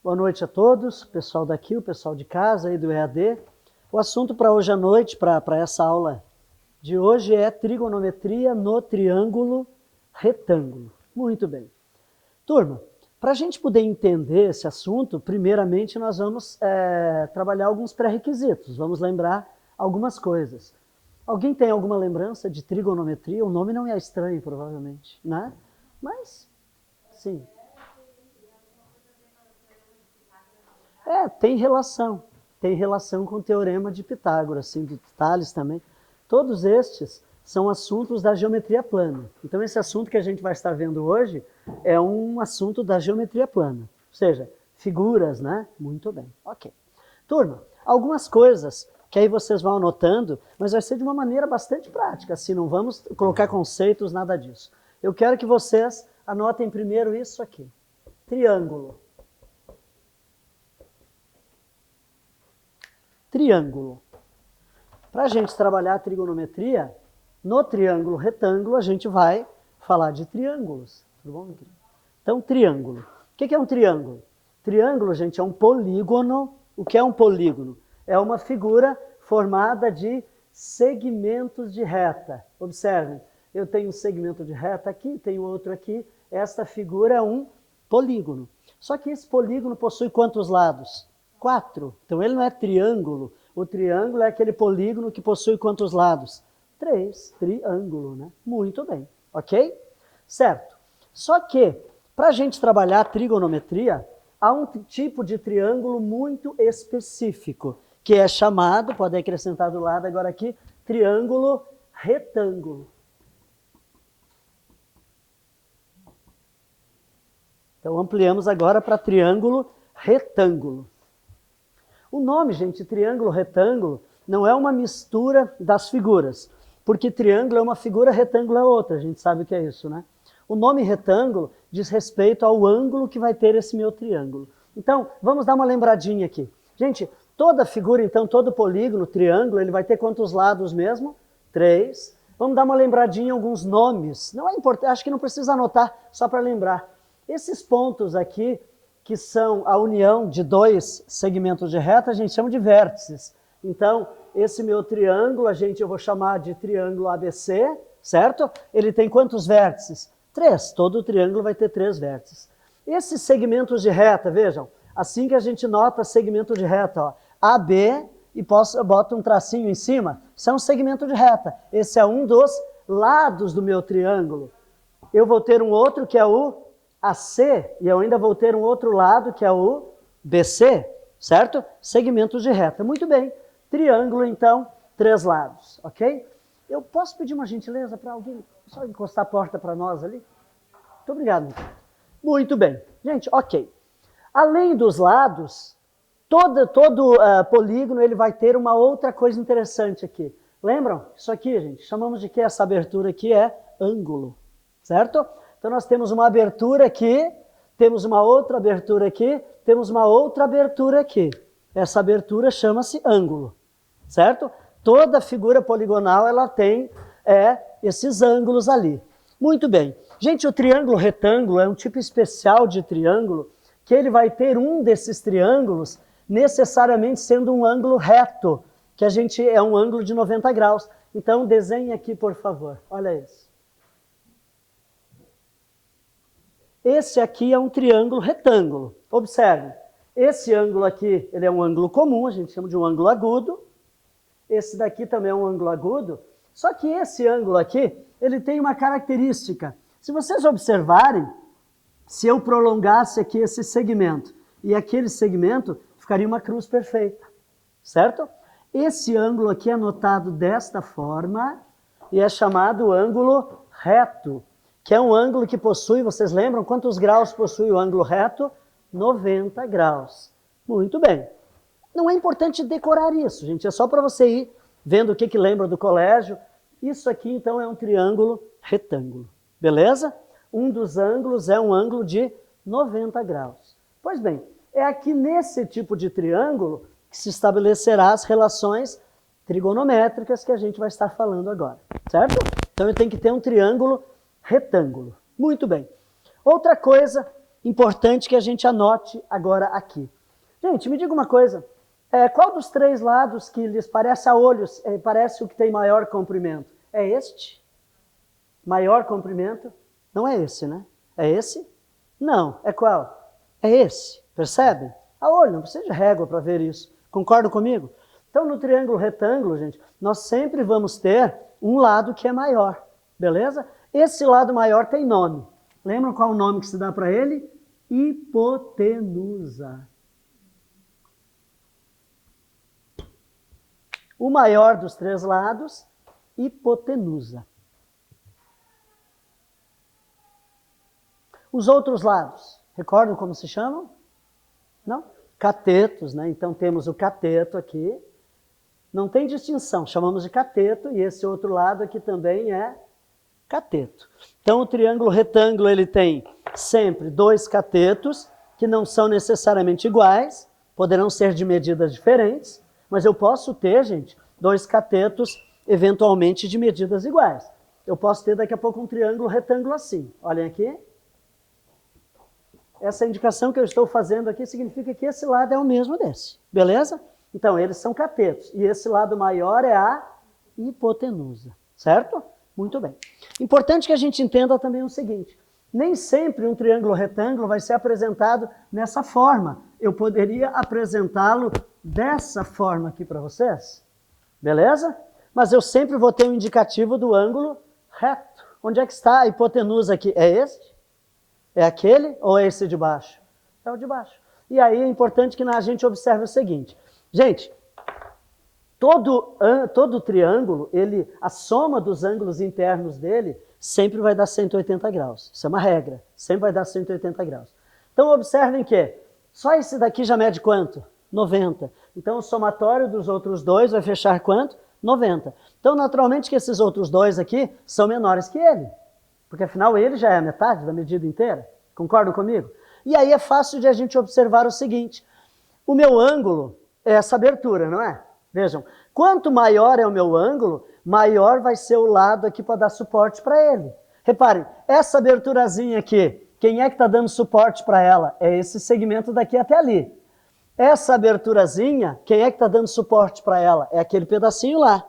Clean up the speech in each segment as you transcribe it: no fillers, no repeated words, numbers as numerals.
Boa noite a todos, o pessoal daqui, o pessoal de casa aí do EAD. O assunto para hoje à noite, para essa aula de hoje é trigonometria no triângulo retângulo. Muito bem. Turma, para a gente poder entender esse assunto, primeiramente nós vamos trabalhar alguns pré-requisitos, vamos lembrar algumas coisas. Alguém tem alguma lembrança de trigonometria? O nome não é estranho, provavelmente, né? Mas, sim. Tem relação com o Teorema de Pitágoras, assim, do Tales também. Todos estes são assuntos da geometria plana. Então esse assunto que a gente vai estar vendo hoje é um assunto da geometria plana, ou seja, figuras, né? Muito bem, ok. Turma, algumas coisas que aí vocês vão anotando, mas vai ser de uma maneira bastante prática, assim, não vamos colocar conceitos, nada disso. Eu quero que vocês anotem primeiro isso aqui, triângulo. Triângulo. Para a gente trabalhar a trigonometria, no triângulo retângulo, a gente vai falar de triângulos. Tudo bom? Então, triângulo. O que é um triângulo? Triângulo, gente, é um polígono. O que é um polígono? É uma figura formada de segmentos de reta. Observem, eu tenho um segmento de reta aqui, tenho outro aqui. Esta figura é um polígono. Só que esse polígono possui quantos lados? 4. Então ele não é triângulo. O triângulo é aquele polígono que possui quantos lados? 3. Triângulo, né? Muito bem. Ok? Certo. Só que, para a gente trabalhar a trigonometria, há um tipo de triângulo muito específico, que é chamado, pode acrescentar do lado agora aqui, triângulo retângulo. Então ampliamos agora para triângulo retângulo. O nome, gente, triângulo retângulo, não é uma mistura das figuras, porque triângulo é uma figura, retângulo é outra, a gente sabe o que é isso, né? O nome retângulo diz respeito ao ângulo que vai ter esse meu triângulo. Então, vamos dar uma lembradinha aqui. Gente, toda figura, então, todo polígono, triângulo, ele vai ter quantos lados mesmo? 3. Vamos dar uma lembradinha em alguns nomes. Não é importante, acho que não precisa anotar, só para lembrar. Esses pontos aqui, que são a união de dois segmentos de reta, a gente chama de vértices. Então, esse meu triângulo, eu vou chamar de triângulo ABC, certo? Ele tem quantos vértices? 3. Todo triângulo vai ter 3 vértices. Esses segmentos de reta, vejam, assim que a gente nota segmento de reta, ó, AB, e boto um tracinho em cima, são segmentos de reta. Esse é um dos lados do meu triângulo. Eu vou ter um outro que é o AC, e eu ainda vou ter um outro lado, que é o BC, certo? Segmentos de reta. Muito bem. Triângulo, então, 3 lados, ok? Eu posso pedir uma gentileza para alguém só encostar a porta para nós ali? Muito obrigado. Muito bem. Gente, ok. Além dos lados, todo polígono ele vai ter uma outra coisa interessante aqui. Lembram? Isso aqui, gente, chamamos de que essa abertura aqui é ângulo, certo? Então nós temos uma abertura aqui, temos uma outra abertura aqui, temos uma outra abertura aqui. Essa abertura chama-se ângulo, certo? Toda figura poligonal ela tem esses ângulos ali. Muito bem. Gente, o triângulo retângulo é um tipo especial de triângulo que ele vai ter um desses triângulos necessariamente sendo um ângulo reto, que é um ângulo de 90 graus. Então desenhe aqui, por favor. Olha isso. Esse aqui é um triângulo retângulo. Observe, esse ângulo aqui ele é um ângulo comum, a gente chama de um ângulo agudo. Esse daqui também é um ângulo agudo. Só que esse ângulo aqui, ele tem uma característica. Se vocês observarem, se eu prolongasse aqui esse segmento e aquele segmento, ficaria uma cruz perfeita, certo? Esse ângulo aqui é notado desta forma e é chamado ângulo reto, que é um ângulo que possui, vocês lembram quantos graus possui o ângulo reto? 90 graus. Muito bem. Não é importante decorar isso, gente, é só para você ir vendo o que lembra do colégio. Isso aqui, então, é um triângulo retângulo, beleza? Um dos ângulos é um ângulo de 90 graus. Pois bem, é aqui nesse tipo de triângulo que se estabelecerá as relações trigonométricas que a gente vai estar falando agora, certo? Então eu tenho que ter um triângulo retângulo. Muito bem. Outra coisa importante que a gente anote agora aqui. Gente, me diga uma coisa. Qual dos três lados que lhes parece a olhos, parece o que tem maior comprimento? É este? Maior comprimento? Não é esse, né? É esse? Não. É qual? É esse. Percebe? A olho, não precisa de régua para ver isso. Concordam comigo? Então, no triângulo retângulo, gente, nós sempre vamos ter um lado que é maior. Beleza? Esse lado maior tem nome. Lembram qual o nome que se dá para ele? Hipotenusa. O maior dos três lados, hipotenusa. Os outros lados, recordam como se chamam? Não? Catetos, né? Então temos o cateto aqui. Não tem distinção, chamamos de cateto, e esse outro lado aqui também é cateto. Então o triângulo retângulo ele tem sempre dois catetos, que não são necessariamente iguais, poderão ser de medidas diferentes, mas eu posso ter, gente, dois catetos eventualmente de medidas iguais. Eu posso ter daqui a pouco um triângulo retângulo assim. Olhem aqui. Essa indicação que eu estou fazendo aqui significa que esse lado é o mesmo desse. Beleza? Então, eles são catetos. E esse lado maior é a hipotenusa. Certo? Muito bem. Importante que a gente entenda também o seguinte. Nem sempre um triângulo retângulo vai ser apresentado nessa forma. Eu poderia apresentá-lo dessa forma aqui para vocês. Beleza? Mas eu sempre vou ter um indicativo do ângulo reto. Onde é que está a hipotenusa aqui? É este? É aquele ou é esse de baixo? É o de baixo. E aí é importante que a gente observe o seguinte. Gente, todo triângulo, a soma dos ângulos internos dele sempre vai dar 180 graus. Isso é uma regra. Sempre vai dar 180 graus. Então observem que só esse daqui já mede quanto? 90. Então o somatório dos outros dois vai fechar quanto? 90. Então naturalmente que esses outros dois aqui são menores que ele. Porque afinal ele já é a metade da medida inteira. Concordam comigo? E aí é fácil de a gente observar o seguinte. O meu ângulo é essa abertura, não é? Vejam, quanto maior é o meu ângulo, maior vai ser o lado aqui para dar suporte para ele. Reparem, essa aberturazinha aqui, quem é que está dando suporte para ela? É esse segmento daqui até ali. Essa aberturazinha, quem é que está dando suporte para ela? É aquele pedacinho lá,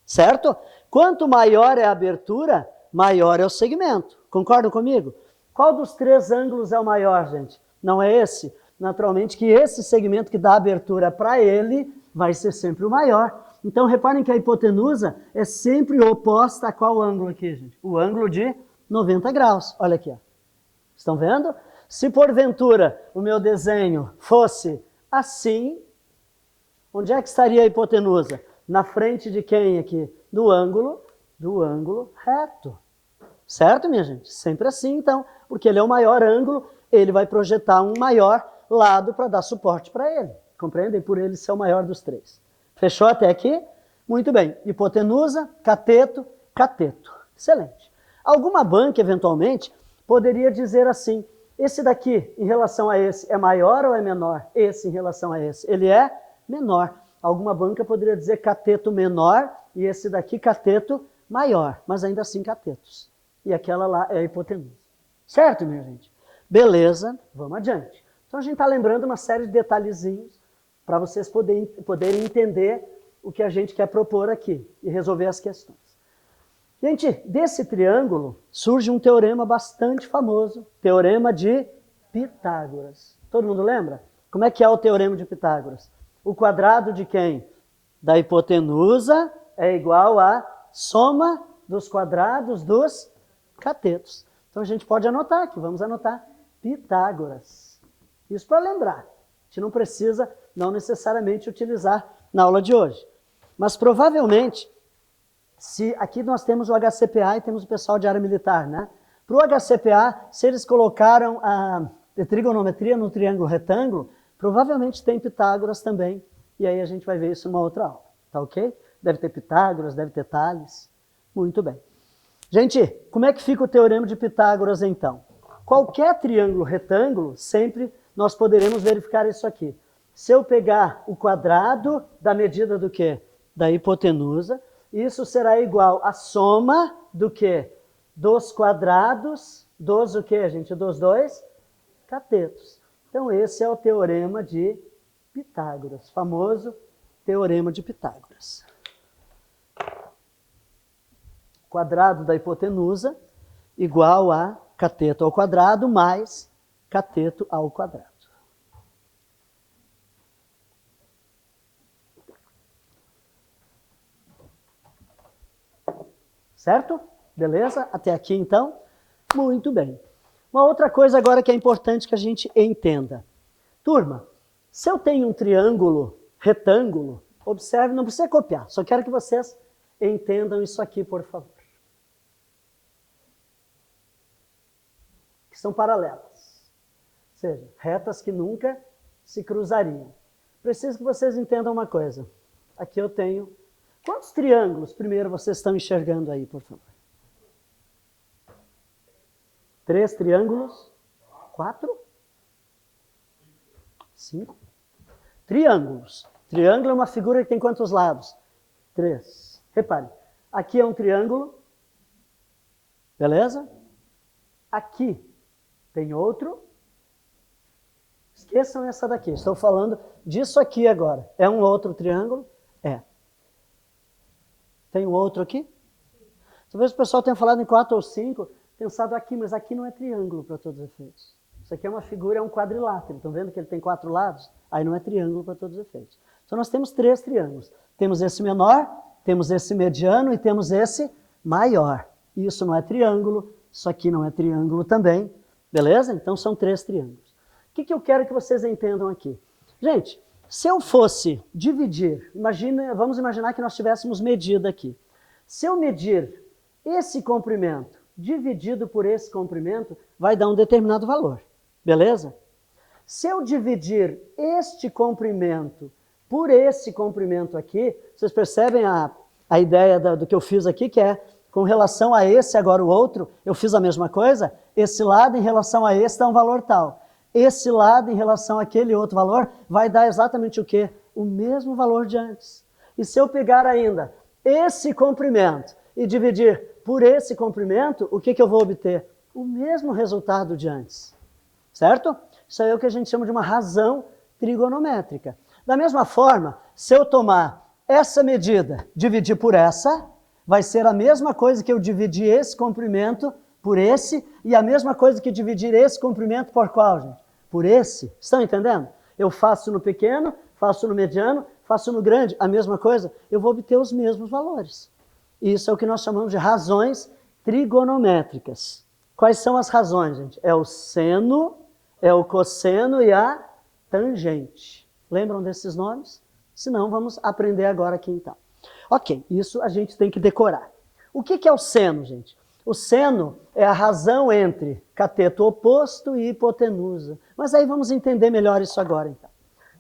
certo? Quanto maior é a abertura, maior é o segmento. Concordam comigo? Qual dos três ângulos é o maior, gente? Não é esse? Naturalmente que esse segmento que dá abertura para ele vai ser sempre o maior. Então reparem que a hipotenusa é sempre oposta a qual ângulo aqui, gente? O ângulo de 90 graus. Olha aqui, ó. Estão vendo? Se porventura o meu desenho fosse assim, onde é que estaria a hipotenusa? Na frente de quem aqui? Do ângulo reto. Certo, minha gente? Sempre assim, então, porque ele é o maior ângulo, ele vai projetar um maior lado para dar suporte para ele. Compreendem? Por ele ser o maior dos três. Fechou até aqui? Muito bem. Hipotenusa, cateto, cateto. Excelente. Alguma banca, eventualmente, poderia dizer assim, esse daqui, em relação a esse, é maior ou é menor? Esse, em relação a esse, ele é menor. Alguma banca poderia dizer cateto menor e esse daqui cateto maior, mas ainda assim catetos. E aquela lá é a hipotenusa. Certo, minha gente? Beleza, vamos adiante. Então a gente está lembrando uma série de detalhezinhos para vocês poderem entender o que a gente quer propor aqui e resolver as questões. Gente, desse triângulo surge um teorema bastante famoso, teorema de Pitágoras. Todo mundo lembra? Como é que é o teorema de Pitágoras? O quadrado de quem? Da hipotenusa é igual à soma dos quadrados dos catetos. Então a gente pode anotar aqui, vamos anotar Pitágoras. Isso para lembrar. A gente não precisa, não necessariamente, utilizar na aula de hoje. Mas provavelmente, se aqui nós temos o HCPA e temos o pessoal de área militar, né? Para o HCPA, se eles colocaram a trigonometria no triângulo retângulo, provavelmente tem Pitágoras também. E aí a gente vai ver isso numa outra aula. Tá ok? Deve ter Pitágoras, deve ter Tales. Muito bem. Gente, como é que fica o teorema de Pitágoras então? Qualquer triângulo retângulo, sempre nós poderemos verificar isso aqui. Se eu pegar o quadrado da medida do quê? Da hipotenusa, isso será igual à soma do quê? Dos quadrados, dos o quê, gente? Dos dois catetos. Então, esse é o teorema de Pitágoras, famoso teorema de Pitágoras. Quadrado da hipotenusa igual a cateto ao quadrado mais cateto ao quadrado. Certo? Beleza? Até aqui, então? Muito bem. Uma outra coisa agora que é importante que a gente entenda. Turma, se eu tenho um triângulo retângulo, observe, não precisa copiar, só quero que vocês entendam isso aqui, por favor. Que são paralelas. Ou seja, retas que nunca se cruzariam. Preciso que vocês entendam uma coisa. Aqui eu tenho... Quantos triângulos, primeiro, vocês estão enxergando aí, por favor? 3 triângulos? 4? 5? Triângulos. Triângulo é uma figura que tem quantos lados? 3. Repare, aqui é um triângulo, beleza? Aqui tem outro. Esqueçam essa daqui, estou falando disso aqui agora. É um outro triângulo? É. Tem um outro aqui? Talvez o pessoal tenha falado em 4 ou 5, pensado aqui, mas aqui não é triângulo para todos os efeitos. Isso aqui é uma figura, é um quadrilátero. Estão vendo que ele tem 4 lados? Aí não é triângulo para todos os efeitos. Então nós temos 3 triângulos. Temos esse menor, temos esse mediano e temos esse maior. Isso não é triângulo, isso aqui não é triângulo também. Beleza? Então são 3 triângulos. O que eu quero que vocês entendam aqui? Gente, se eu fosse dividir, vamos imaginar que nós tivéssemos medida aqui. Se eu medir esse comprimento dividido por esse comprimento, vai dar um determinado valor. Beleza? Se eu dividir este comprimento por esse comprimento aqui, vocês percebem a ideia do que eu fiz aqui, que é com relação a esse, agora o outro, eu fiz a mesma coisa, esse lado em relação a esse dá um valor tal. Esse lado em relação àquele outro valor vai dar exatamente o quê? O mesmo valor de antes. E se eu pegar ainda esse comprimento e dividir por esse comprimento, o que eu vou obter? O mesmo resultado de antes. Certo? Isso aí é o que a gente chama de uma razão trigonométrica. Da mesma forma, se eu tomar essa medida, dividir por essa, vai ser a mesma coisa que eu dividir esse comprimento por esse, e a mesma coisa que dividir esse comprimento por qual, gente? Por esse. Estão entendendo? Eu faço no pequeno, faço no mediano, faço no grande, a mesma coisa, eu vou obter os mesmos valores. Isso é o que nós chamamos de razões trigonométricas. Quais são as razões, gente? É o seno, é o cosseno e a tangente. Lembram desses nomes? Se não, vamos aprender agora aqui então. Ok, isso a gente tem que decorar. O que é o seno, gente? O seno é a razão entre cateto oposto e hipotenusa. Mas aí vamos entender melhor isso agora, então.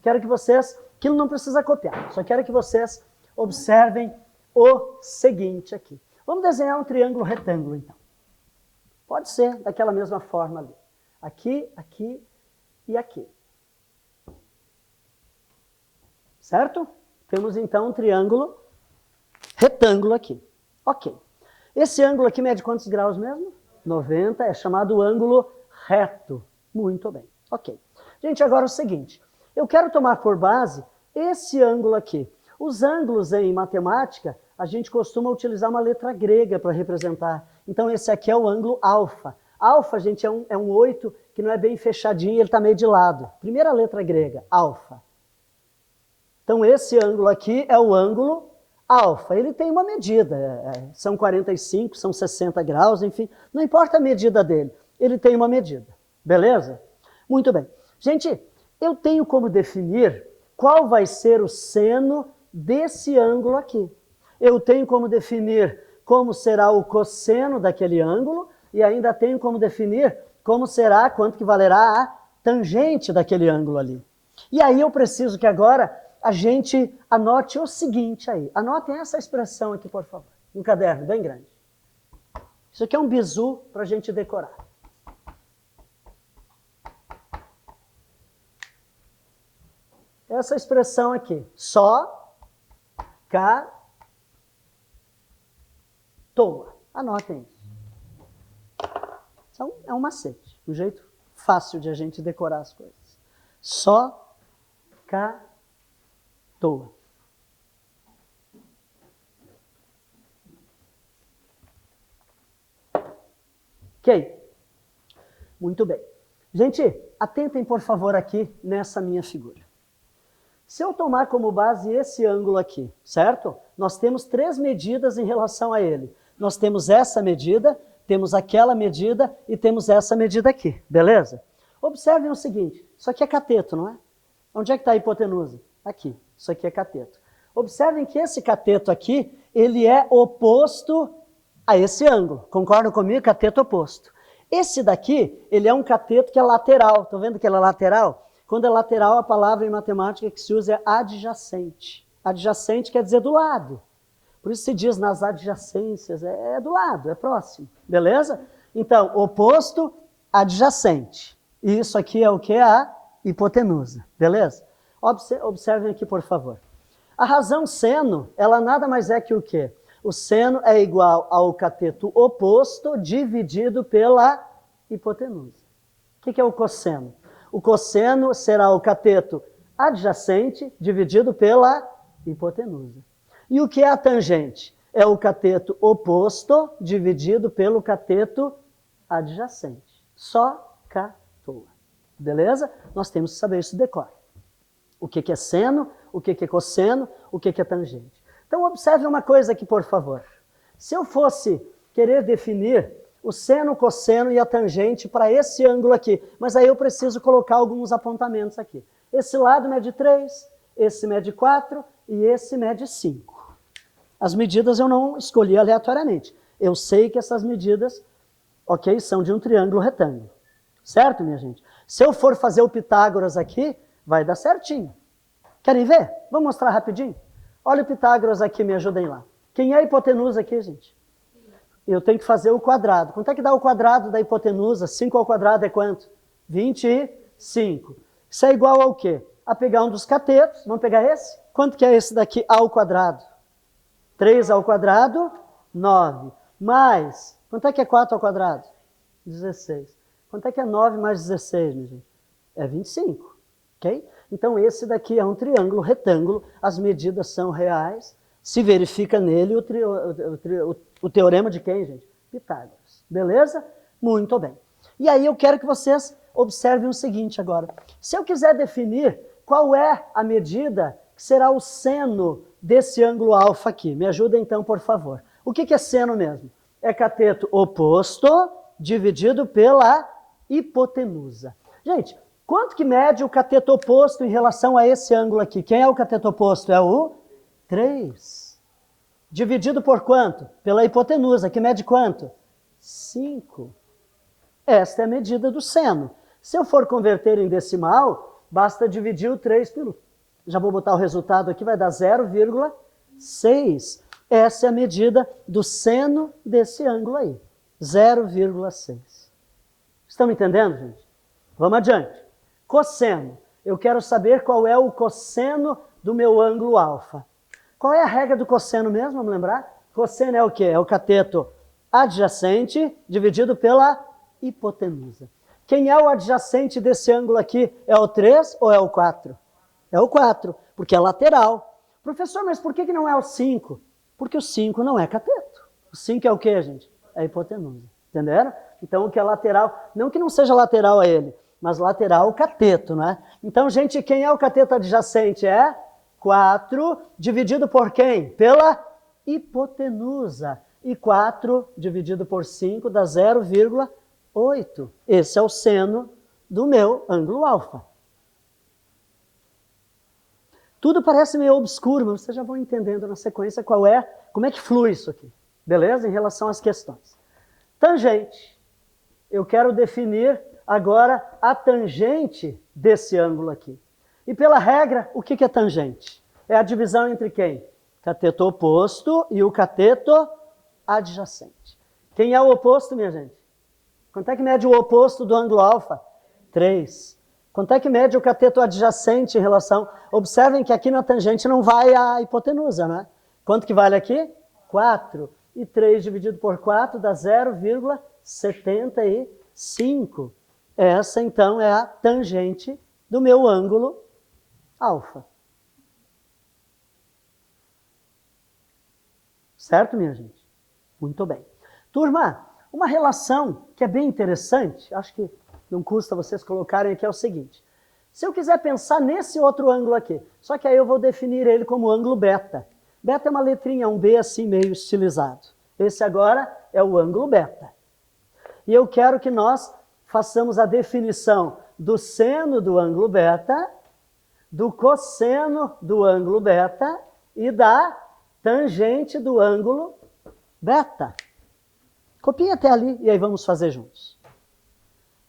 Quero que vocês, aquilo não precisa copiar, só quero que vocês observem o seguinte aqui. Vamos desenhar um triângulo retângulo, então. Pode ser daquela mesma forma ali. Aqui, aqui e aqui. Certo? Temos, então, um triângulo retângulo aqui. Ok. Esse ângulo aqui mede quantos graus mesmo? 90, é chamado ângulo reto. Muito bem. Ok. Gente, agora é o seguinte. Eu quero tomar por base esse ângulo aqui. Os ângulos em matemática, a gente costuma utilizar uma letra grega para representar. Então esse aqui é o ângulo alfa. Alfa, gente, é um 8 que não é bem fechadinho, ele está meio de lado. Primeira letra grega, alfa. Então esse ângulo aqui é o ângulo alfa. Ele tem uma medida, são 45, são 60 graus, enfim, não importa a medida dele, ele tem uma medida. Beleza? Muito bem. Gente, eu tenho como definir qual vai ser o seno desse ângulo aqui. Eu tenho como definir como será o cosseno daquele ângulo e ainda tenho como definir como será, quanto que valerá a tangente daquele ângulo ali. E aí eu preciso que agora a gente anote o seguinte aí. Anotem essa expressão aqui, por favor. Um caderno bem grande. Isso aqui é um bizu para a gente decorar. Essa expressão aqui. Só, cá, toa. Anotem isso. Então, é um macete. Um jeito fácil de a gente decorar as coisas. Só catoa. Ok? Muito bem. Gente, atentem por favor aqui nessa minha figura. Se eu tomar como base esse ângulo aqui, certo? Nós temos 3 medidas em relação a ele. Nós temos essa medida, temos aquela medida e temos essa medida aqui, beleza? Observem o seguinte, isso aqui é cateto, não é? Onde é que está a hipotenusa? Aqui, isso aqui é cateto. Observem que esse cateto aqui, ele é oposto a esse ângulo. Concordam comigo? Cateto oposto. Esse daqui, ele é um cateto que é lateral. Estão vendo que ele é lateral? Quando é lateral, a palavra em matemática que se usa é adjacente. Adjacente quer dizer do lado. Por isso se diz nas adjacências, é do lado, é próximo. Beleza? Então, oposto, adjacente. E isso aqui é o que? A hipotenusa. Beleza? Observem aqui, por favor. A razão seno, ela nada mais é que o quê? O seno é igual ao cateto oposto dividido pela hipotenusa. O que é o cosseno? O cosseno será o cateto adjacente dividido pela hipotenusa. E o que é a tangente? É o cateto oposto dividido pelo cateto adjacente. Só catoa. Beleza? Nós temos que saber isso de cor. O que é seno, o que é cosseno, o que é tangente. Então, observe uma coisa aqui, por favor. Se eu fosse querer definir o seno, o cosseno e a tangente para esse ângulo aqui, mas aí eu preciso colocar alguns apontamentos aqui. Esse lado mede 3, esse mede 4 e esse mede 5. As medidas eu não escolhi aleatoriamente. Eu sei que essas medidas, ok, são de um triângulo retângulo. Certo, minha gente? Se eu for fazer o Pitágoras aqui, vai dar certinho. Querem ver? Vamos mostrar rapidinho? Olha o Pitágoras aqui, me ajudem lá. Quem é a hipotenusa aqui, gente? Eu tenho que fazer o quadrado. Quanto é que dá o quadrado da hipotenusa? 5 ao quadrado é quanto? 25. Isso é igual ao quê? A pegar um dos catetos. Vamos pegar esse? Quanto que é esse daqui ao quadrado? 3 ao quadrado, 9. Mais, quanto é que é 4 ao quadrado? 16. Quanto é que é 9 mais 16, minha gente? É 25. Ok? Então, esse daqui é um triângulo retângulo, as medidas são reais, se verifica nele o teorema de quem, gente? Pitágoras. Beleza? Muito bem. E aí eu quero que vocês observem o seguinte agora. Se eu quiser definir qual é a medida que será o seno desse ângulo alfa aqui, me ajuda então, por favor. O que é seno mesmo? É cateto oposto dividido pela hipotenusa. Gente, quanto que mede o cateto oposto em relação a esse ângulo aqui? Quem é o cateto oposto? É o 3. Dividido por quanto? Pela hipotenusa, que mede quanto? 5. Esta é a medida do seno. Se eu for converter em decimal, basta dividir o 3 pelo... Já vou botar o resultado aqui, vai dar 0,6. Essa é a medida do seno desse ângulo aí. 0,6. Estão me entendendo, gente? Vamos adiante. Cosseno. Eu quero saber qual é o cosseno do meu ângulo alfa. Qual é a regra do cosseno mesmo, vamos lembrar? Cosseno é o quê? É o cateto adjacente dividido pela hipotenusa. Quem é o adjacente desse ângulo aqui? É o 3 ou é o 4? É o 4, porque é lateral. Professor, mas por que não é o 5? Porque o 5 não é cateto. O 5 é o quê, gente? É a hipotenusa. Entenderam? Então, o que é lateral, não que não seja lateral a ele, mas lateral o cateto, não é? Então, gente, quem é o cateto adjacente? É 4 dividido por quem? Pela hipotenusa. E 4 dividido por 5 dá 0,8. Esse é o seno do meu ângulo alfa. Tudo parece meio obscuro, mas vocês já vão entendendo na sequência como é que flui isso aqui. Beleza? Em relação às questões. Tangente. Eu quero definir agora a tangente desse ângulo aqui. E pela regra, o que é tangente? É a divisão entre quem? Cateto oposto e o cateto adjacente. Quem é o oposto, minha gente? Quanto é que mede o oposto do ângulo alfa? 3. Quanto é que mede o cateto adjacente em relação... Observem que aqui na tangente não vai a hipotenusa, né? Quanto que vale aqui? 4. E 3 dividido por 4 dá 0,75. Essa, então, é a tangente do meu ângulo alfa. Certo, minha gente? Muito bem. Turma, uma relação que é bem interessante, acho que não custa vocês colocarem aqui, é o seguinte. Se eu quiser pensar nesse outro ângulo aqui, só que aí eu vou definir ele como ângulo beta. Beta é uma letrinha, um B assim meio estilizado. Esse agora é o ângulo beta. E eu quero que nós façamos a definição do seno do ângulo beta, do cosseno do ângulo beta e da tangente do ângulo beta. Copia até ali e aí vamos fazer juntos.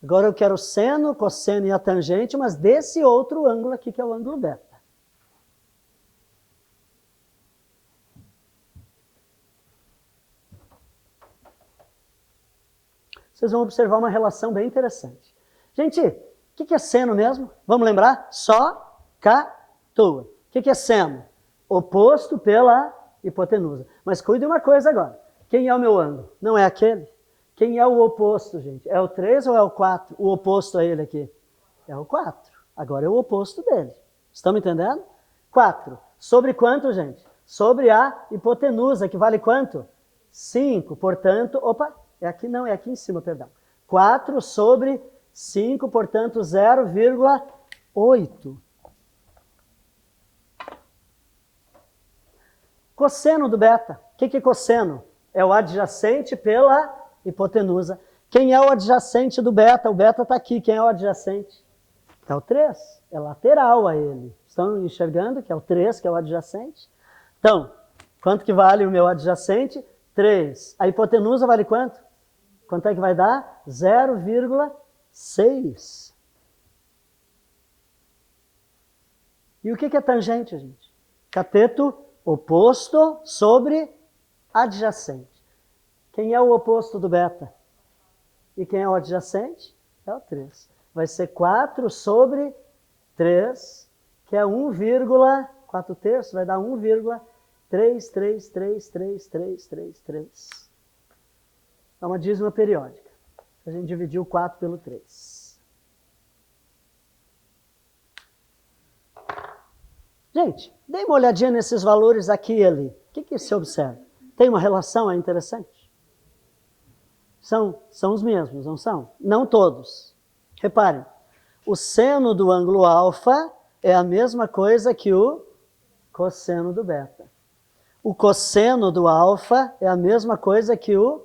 Agora eu quero o seno, o cosseno e a tangente, mas desse outro ângulo aqui que é o ângulo beta. Vocês vão observar uma relação bem interessante. Gente, o que é seno mesmo? Vamos lembrar? Só, cá, tua. O que é seno? Oposto pela hipotenusa. Mas cuide uma coisa agora. Quem é o meu ângulo? Não é aquele? Quem é o oposto, gente? É o 3 ou é o 4? O oposto a ele aqui? É o 4. Agora é o oposto dele. Estão me entendendo? 4. Sobre quanto, gente? Sobre a hipotenusa, que vale quanto? 5. Portanto, opa, é aqui não, é aqui em cima, perdão. 4 sobre 5, portanto, 0,8. Cosseno do beta. O que é cosseno? É o adjacente pela hipotenusa. Quem é o adjacente do beta? O beta está aqui. Quem é o adjacente? É o 3. É lateral a ele. Estão enxergando que é o 3, que é o adjacente? Então, quanto que vale o meu adjacente? 3. A hipotenusa vale quanto? Quanto é que vai dar? 0,6. E o que é tangente, gente? Cateto oposto sobre adjacente. Quem é o oposto do beta? E quem é o adjacente? É o 3. Vai ser 4 sobre 3, que é 1,4 terços, vai dar 1,3333333. É uma dízima periódica. A gente dividiu 4 pelo 3. Gente, dê uma olhadinha nesses valores aqui e ali. O que se observa? Tem uma relação, é interessante? São os mesmos, não são? Não todos. Reparem, o seno do ângulo alfa é a mesma coisa que o cosseno do beta. O cosseno do alfa é a mesma coisa que o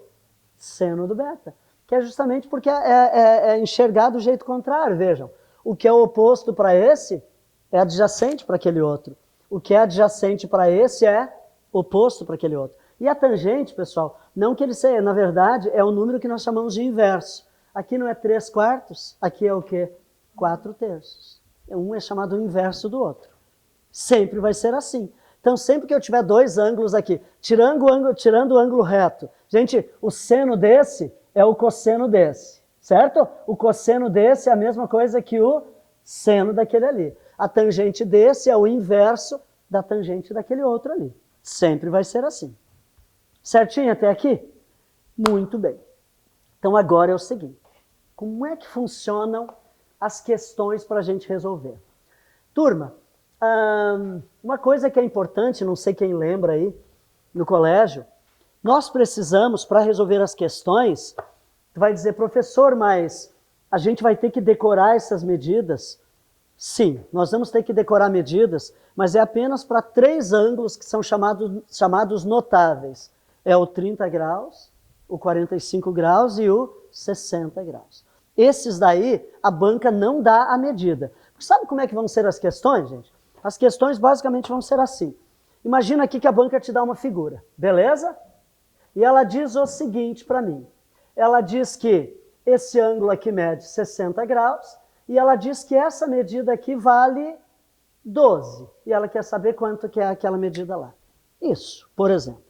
seno do beta. Que é justamente porque é enxergado do jeito contrário, vejam. O que é oposto para esse é adjacente para aquele outro. O que é adjacente para esse é oposto para aquele outro. E a tangente, pessoal, não que ele seja, na verdade, é o número que nós chamamos de inverso. Aqui não é 3/4, aqui é o quê? 4/3. Um é chamado o inverso do outro. Sempre vai ser assim. Então, sempre que eu tiver dois ângulos aqui, tirando o ângulo reto, gente, o seno desse é o cosseno desse, certo? O cosseno desse é a mesma coisa que o seno daquele ali. A tangente desse é o inverso da tangente daquele outro ali. Sempre vai ser assim. Certinho até aqui? Muito bem. Então agora é o seguinte, como é que funcionam as questões para a gente resolver? Turma, uma coisa que é importante, não sei quem lembra aí, no colégio, nós precisamos, para resolver as questões, tu vai dizer, professor, mas a gente vai ter que decorar essas medidas? Sim, nós vamos ter que decorar medidas, mas é apenas para 3 ângulos que são chamados notáveis. É o 30 graus, o 45 graus e o 60 graus. Esses daí, a banca não dá a medida. Sabe como é que vão ser as questões, gente? As questões basicamente vão ser assim. Imagina aqui que a banca te dá uma figura, beleza? E ela diz o seguinte para mim. Ela diz que esse ângulo aqui mede 60 graus e ela diz que essa medida aqui vale 12. E ela quer saber quanto que é aquela medida lá. Isso, por exemplo.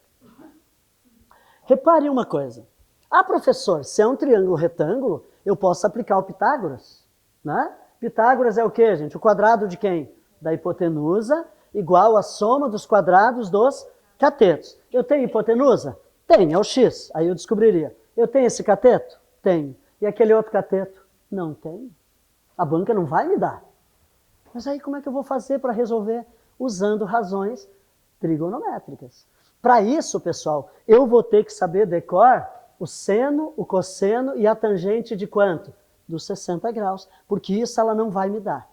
Repare uma coisa. Ah, professor, se é um triângulo retângulo, eu posso aplicar o Pitágoras, né? Pitágoras é o quê, gente? O quadrado de quem? Da hipotenusa, igual a soma dos quadrados dos catetos. Eu tenho hipotenusa? Tenho, é o x. Aí eu descobriria. Eu tenho esse cateto? Tenho. E aquele outro cateto? Não tem. A banca não vai me dar. Mas aí como é que eu vou fazer para resolver? Usando razões trigonométricas. Para isso, pessoal, eu vou ter que saber decor o seno, o cosseno e a tangente de quanto? Dos 60 graus, porque isso ela não vai me dar.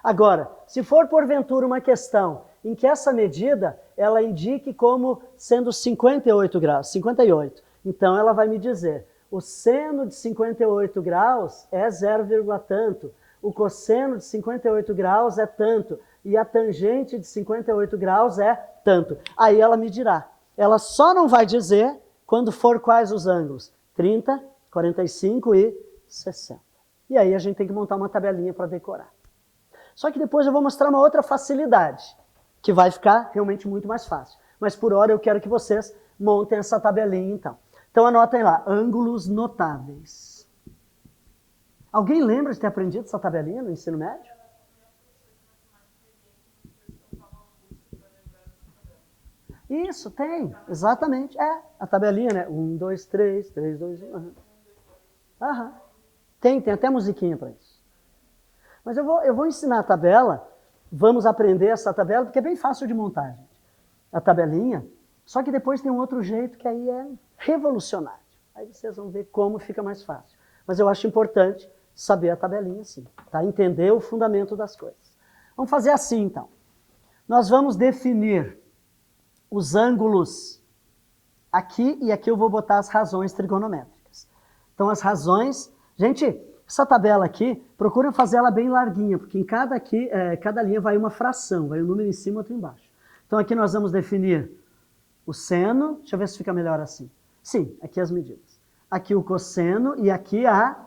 Agora, se for porventura uma questão em que essa medida ela indique como sendo 58 graus, 58, então ela vai me dizer, o seno de 58 graus é 0, tanto, o cosseno de 58 graus é tanto, e a tangente de 58 graus é tanto. Aí ela me dirá. Ela só não vai dizer quando for quais os ângulos? 30, 45 e 60. E aí a gente tem que montar uma tabelinha para decorar. Só que depois eu vou mostrar uma outra facilidade, que vai ficar realmente muito mais fácil. Mas por hora eu quero que vocês montem essa tabelinha então. Então anotem lá, ângulos notáveis. Alguém lembra de ter aprendido essa tabelinha no ensino médio? Isso, tem, exatamente. É, a tabelinha, né? 1, 2, 3, 3, 2, 1. Aham. Tem até musiquinha para isso. Mas eu vou ensinar a tabela, vamos aprender essa tabela, porque é bem fácil de montar, gente. A tabelinha, só que depois tem um outro jeito que aí é revolucionário. Aí vocês vão ver como fica mais fácil. Mas eu acho importante saber a tabelinha sim, tá? Entender o fundamento das coisas. Vamos fazer assim então. Nós vamos definir os ângulos aqui e aqui eu vou botar as razões trigonométricas. Então as razões, gente, essa tabela aqui, procurem fazer ela bem larguinha, porque em cada linha vai uma fração, vai um número em cima e outro embaixo. Então aqui nós vamos definir o seno, deixa eu ver se fica melhor assim. Sim, aqui as medidas. Aqui o cosseno e aqui a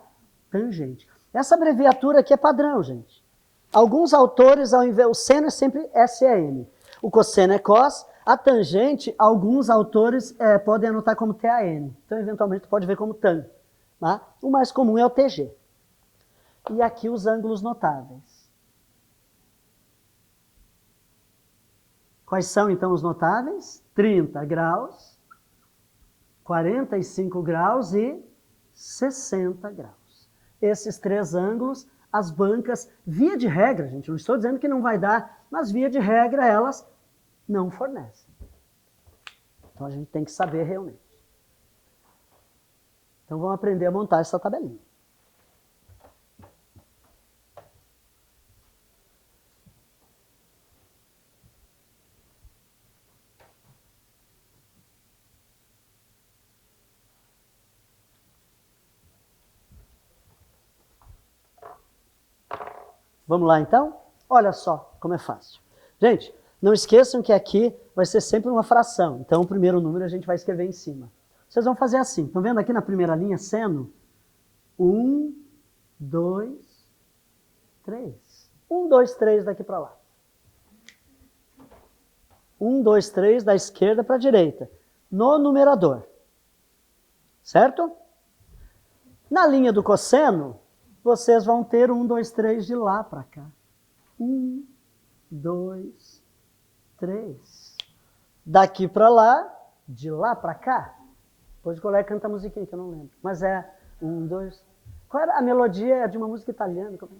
tangente. Essa abreviatura aqui é padrão, gente. Alguns autores, ao invés, o seno é sempre SEN, o cosseno é cos, a tangente, alguns autores podem anotar como TAN. Então, eventualmente, pode ver como tan. Tá? O mais comum é o TG. E aqui os ângulos notáveis. Quais são, então, os notáveis? 30 graus, 45 graus e 60 graus. Esses três ângulos, as bancas, via de regra, gente, não estou dizendo que não vai dar, mas via de regra elas não fornecem. Então a gente tem que saber realmente. Então vamos aprender a montar essa tabelinha. Vamos lá então? Olha só como é fácil. Gente, não esqueçam que aqui vai ser sempre uma fração. Então o primeiro número a gente vai escrever em cima. Vocês vão fazer assim. Estão vendo aqui na primeira linha, seno? 1, 2, 3. 1, 2, 3 daqui para lá. 1, 2, 3 da esquerda para a direita. No numerador. Certo? Na linha do cosseno, vocês vão ter 1, 2, 3 de lá para cá. 1, 2, 3. Daqui para lá, de lá para cá. Depois o colega canta a musiquinha que eu não lembro. Mas é 1, 2... Qual era a melodia? É de uma música italiana. Como é?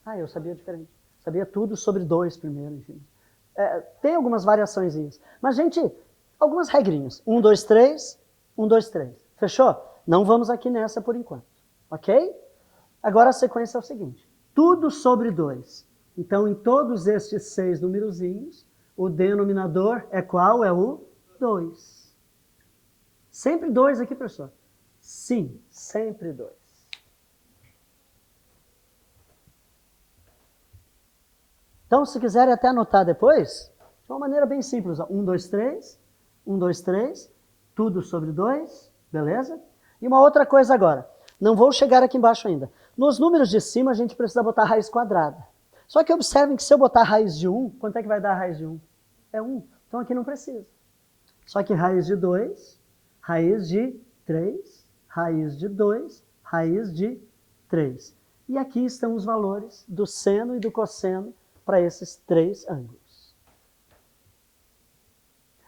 Ah, eu sabia diferente. Sabia tudo sobre 2 primeiro, enfim. Tem algumas variaçõezinhas. Mas, gente, algumas regrinhas. 1, 2, 3, 1, 2, 3. Fechou? Não vamos aqui nessa por enquanto. Ok? Agora a sequência é o seguinte. Tudo sobre 2. Então, em todos estes 6 numerozinhos, o denominador é qual? É o 2. Sempre 2 aqui, professor? Sim, sempre 2. Então, se quiserem até anotar depois, de uma maneira bem simples. 1, 2, 3, 1, 2, 3, tudo sobre 2, beleza? E uma outra coisa agora, não vou chegar aqui embaixo ainda. Nos números de cima, a gente precisa botar raiz quadrada. Só que observem que se eu botar raiz de 1, quanto é que vai dar a raiz de 1? É 1. Então aqui não precisa. Só que raiz de 2, raiz de 3, raiz de 2, raiz de 3. E aqui estão os valores do seno e do cosseno para esses 3 ângulos.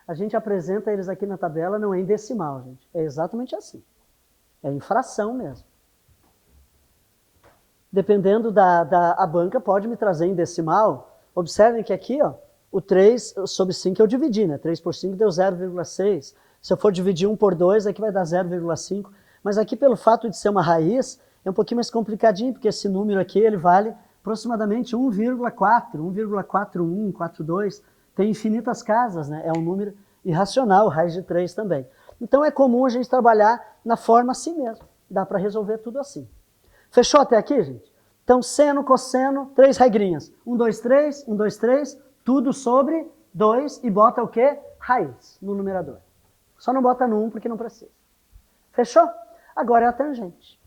A gente apresenta eles aqui na tabela, não é em decimal, gente. É exatamente assim. É em fração mesmo. Dependendo a banca, pode me trazer em decimal. Observem que aqui, ó, o 3 sobre 5 eu dividi, né? 3 por 5 deu 0,6. Se eu for dividir 1 por 2, aqui vai dar 0,5. Mas aqui, pelo fato de ser uma raiz, é um pouquinho mais complicadinho, porque esse número aqui, ele vale aproximadamente 1,4, 1,41, 42. Tem infinitas casas, né? É um número irracional, raiz de 3 também. Então é comum a gente trabalhar na forma assim mesmo. Dá para resolver tudo assim. Fechou até aqui, gente? Então, seno, cosseno, 3 regrinhas. 1, 2, 3, 1, 2, 3, tudo sobre 2 e bota o quê? Raiz no numerador. Só não bota no 1 porque não precisa. Fechou? Agora é a tangente.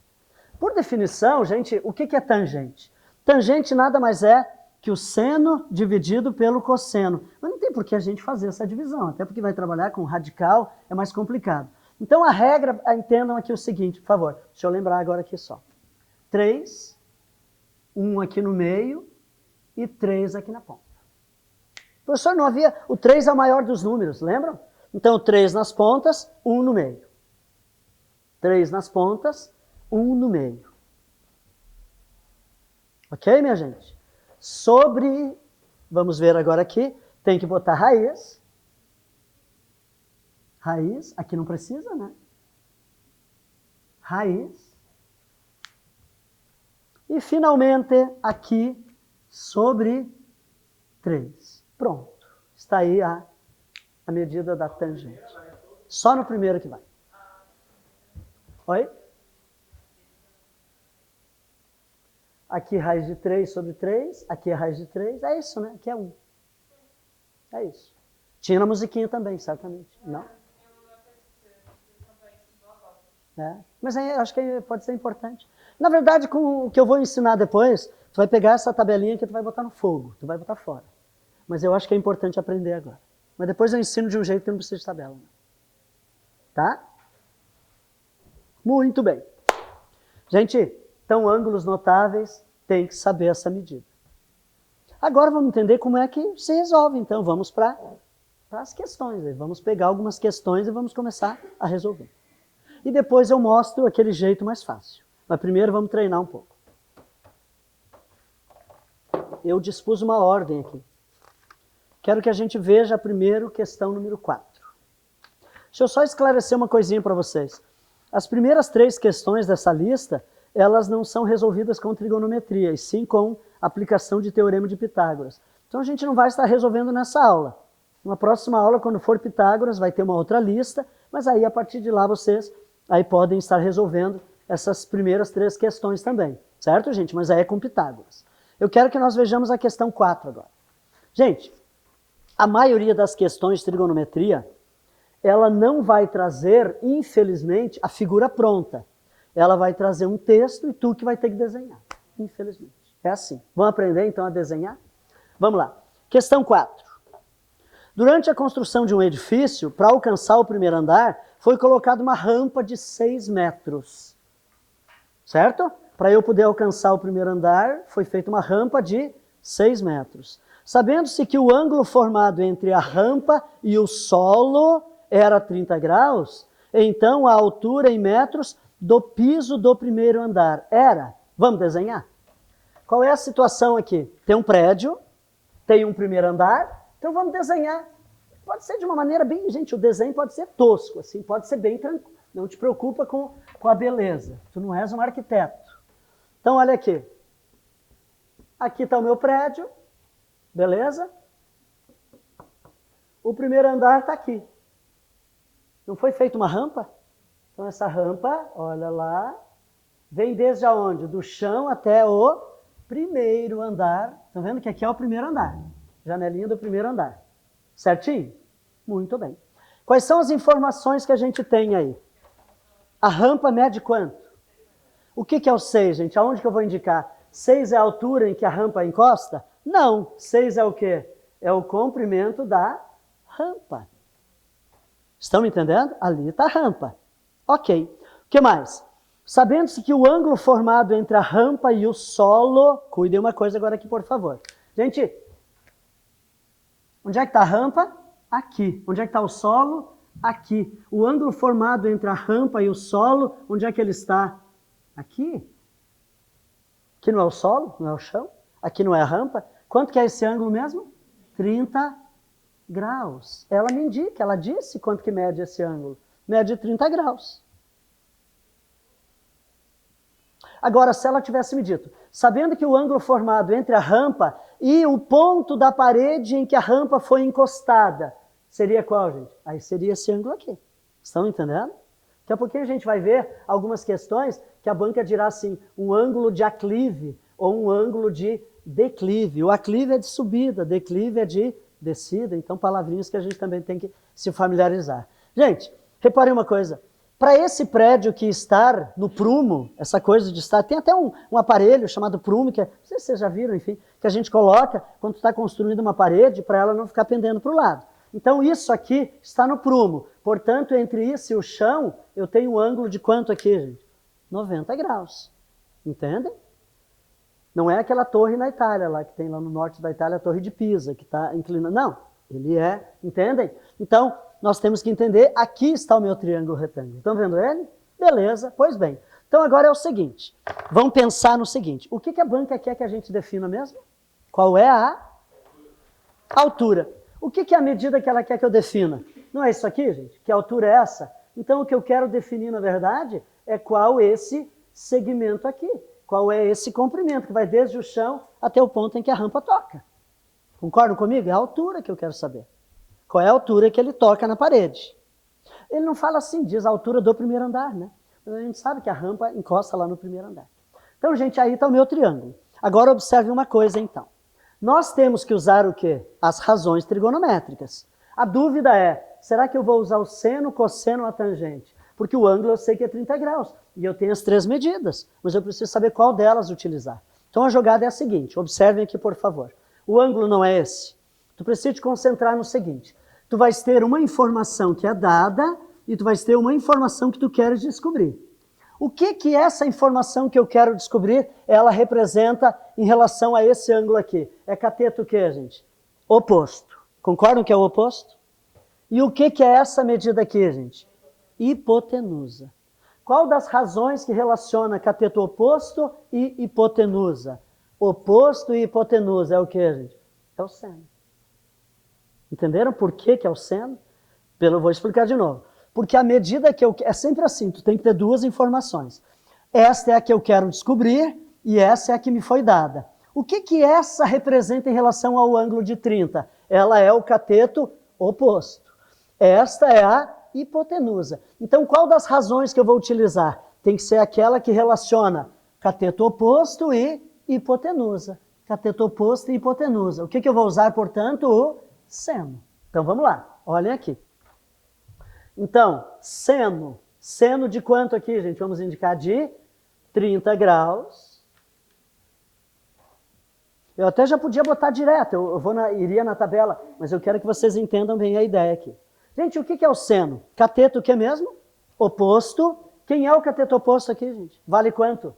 Por definição, gente, o que é tangente? Tangente nada mais é que o seno dividido pelo cosseno. Mas não tem por que a gente fazer essa divisão, até porque vai trabalhar com radical, é mais complicado. Então a regra, entendam aqui o seguinte, por favor, deixa eu lembrar agora aqui só. 3, 1 aqui no meio e 3 aqui na ponta. Professor, não havia... O 3 é o maior dos números, lembram? Então 3 nas pontas, 1 no meio. 3 nas pontas, 1 no meio. Ok, minha gente? Sobre, vamos ver agora aqui, tem que botar raiz. Raiz, aqui não precisa, né? Raiz. E finalmente, aqui, sobre 3. Pronto. Está aí a medida da tangente. Só no primeiro que vai. Oi? Aqui raiz de 3 sobre 3, aqui é raiz de 3, é isso, né? Aqui é 1. É isso. Tinha na musiquinha também, certamente. Não? É. Mas aí, eu acho que pode ser importante. Na verdade, com o que eu vou ensinar depois, tu vai pegar essa tabelinha que tu vai botar no fogo, tu vai botar fora. Mas eu acho que é importante aprender agora. Mas depois eu ensino de um jeito que não precisa de tabela. Né? Tá? Muito bem. Gente, então ângulos notáveis, tem que saber essa medida. Agora vamos entender como é que se resolve. Então vamos para as questões. Vamos pegar algumas questões e vamos começar a resolver. E depois eu mostro aquele jeito mais fácil. Mas primeiro vamos treinar um pouco. Eu dispus uma ordem aqui. Quero que a gente veja primeiro questão número 4. Deixa eu só esclarecer uma coisinha para vocês. As primeiras 3 questões dessa lista, elas não são resolvidas com trigonometria, e sim com aplicação de teorema de Pitágoras. Então a gente não vai estar resolvendo nessa aula. Na próxima aula, quando for Pitágoras, vai ter uma outra lista, mas aí a partir de lá vocês aí podem estar resolvendo essas primeiras 3 questões também. Certo, gente? Mas aí é com Pitágoras. Eu quero que nós vejamos a questão 4 agora. Gente, a maioria das questões de trigonometria, ela não vai trazer, infelizmente, a figura pronta. Ela vai trazer um texto e tu que vai ter que desenhar. Infelizmente. É assim. Vamos aprender então a desenhar? Vamos lá. Questão 4. Durante a construção de um edifício, para alcançar o primeiro andar, foi colocada uma rampa de 6 metros. Certo? Para eu poder alcançar o primeiro andar, foi feita uma rampa de 6 metros. Sabendo-se que o ângulo formado entre a rampa e o solo era 30 graus, então a altura em metros do piso do primeiro andar era... Vamos desenhar? Qual é a situação aqui? Tem um prédio, tem um primeiro andar, então vamos desenhar. Pode ser de uma maneira bem... Gente, o desenho pode ser tosco, assim, pode ser bem tranquilo. Não te preocupa com a beleza. Tu não és um arquiteto. Então, olha aqui. Aqui está o meu prédio. Beleza? O primeiro andar está aqui. Não foi feita uma rampa? Então, essa rampa, olha lá, vem desde onde? Do chão até o primeiro andar. Estão vendo que aqui é o primeiro andar. Janelinha do primeiro andar. Certinho? Muito bem. Quais são as informações que a gente tem aí? A rampa mede quanto? O que é o 6, gente? Aonde que eu vou indicar? 6 é a altura em que a rampa encosta? Não. 6 é o quê? É o comprimento da rampa. Estão me entendendo? Ali está a rampa. Ok. O que mais? Sabendo-se que o ângulo formado entre a rampa e o solo... Cuidem uma coisa agora aqui, por favor. Gente, onde é que está a rampa? aqui. Onde é que está o solo? Aqui. O ângulo formado entre a rampa e o solo, onde é que ele está? Aqui. Aqui não é o solo, não é o chão. Aqui não é a rampa. Quanto que é esse ângulo mesmo? 30 graus. Ela me indica, ela disse quanto que mede esse ângulo. Mede 30 graus. Agora, se ela tivesse me dito, sabendo que o ângulo formado entre a rampa e o ponto da parede em que a rampa foi encostada, seria qual, gente? Aí seria esse ângulo aqui. Estão entendendo? Daqui a pouquinho a gente vai ver algumas questões que a banca dirá assim, um ângulo de aclive ou um ângulo de declive. O aclive é de subida, declive é de descida, então palavrinhas que a gente também tem que se familiarizar. Gente, reparem uma coisa, para esse prédio que estar no prumo, essa coisa de estar, tem até um aparelho chamado prumo, que não sei se vocês já viram, enfim, que a gente coloca quando está construindo uma parede para ela não ficar pendendo para o lado. Então isso aqui está no prumo, portanto entre isso e o chão eu tenho um ângulo de quanto aqui, gente? 90 graus, entendem? Não é aquela torre na Itália, lá que tem lá no norte da Itália, a torre de Pisa, que está inclinada. Não, ele é, entendem? Então, nós temos que entender, aqui está o meu triângulo retângulo. Estão vendo ele? Beleza, pois bem. Então agora é o seguinte, vamos pensar no seguinte, o que a banca quer que a gente defina mesmo? Qual é a altura? O que é a medida que ela quer que eu defina? Não é isso aqui, gente? Que altura é essa? Então o que eu quero definir, na verdade, é qual esse segmento aqui. Qual é esse comprimento, que vai desde o chão até o ponto em que a rampa toca. Concordam comigo? É a altura que eu quero saber. Qual é a altura que ele toca na parede? Ele não fala assim, diz a altura do primeiro andar, né? Mas a gente sabe que a rampa encosta lá no primeiro andar. Então, gente, aí está o meu triângulo. Agora observe uma coisa, então. Nós temos que usar o quê? As razões trigonométricas. A dúvida é, será que eu vou usar o seno, cosseno ou a tangente? Porque o ângulo eu sei que é 30 graus. E eu tenho as 3 medidas. Mas eu preciso saber qual delas utilizar. Então a jogada é a seguinte. Observem aqui, por favor. O ângulo não é esse. Tu precisa te concentrar no seguinte. Tu vais ter uma informação que é dada e tu vais ter uma informação que tu queres descobrir. O que essa informação que eu quero descobrir, ela representa em relação a esse ângulo aqui? É cateto o quê, gente? Oposto. Concordam que é o oposto? E o que é essa medida aqui, gente? Hipotenusa. Qual das razões que relaciona cateto oposto e hipotenusa? Oposto e hipotenusa é o que, gente? É o seno. Entenderam por que é o seno? Vou explicar de novo. Porque a medida que eu... É sempre assim, tu tem que ter 2 informações. Esta é a que eu quero descobrir e essa é a que me foi dada. O que essa representa em relação ao ângulo de 30? Ela é o cateto oposto. Esta é a hipotenusa. Então, qual das razões que eu vou utilizar? Tem que ser aquela que relaciona cateto oposto e hipotenusa. Cateto oposto e hipotenusa. O que eu vou usar, portanto? O seno. Então, vamos lá. Olhem aqui. Então, seno. Seno de quanto aqui, gente? Vamos indicar de 30 graus. Eu até já podia botar direto, iria na tabela, mas eu quero que vocês entendam bem a ideia aqui. Gente, o que é o seno? Cateto o que mesmo? Oposto. Quem é o cateto oposto aqui, gente? Vale quanto?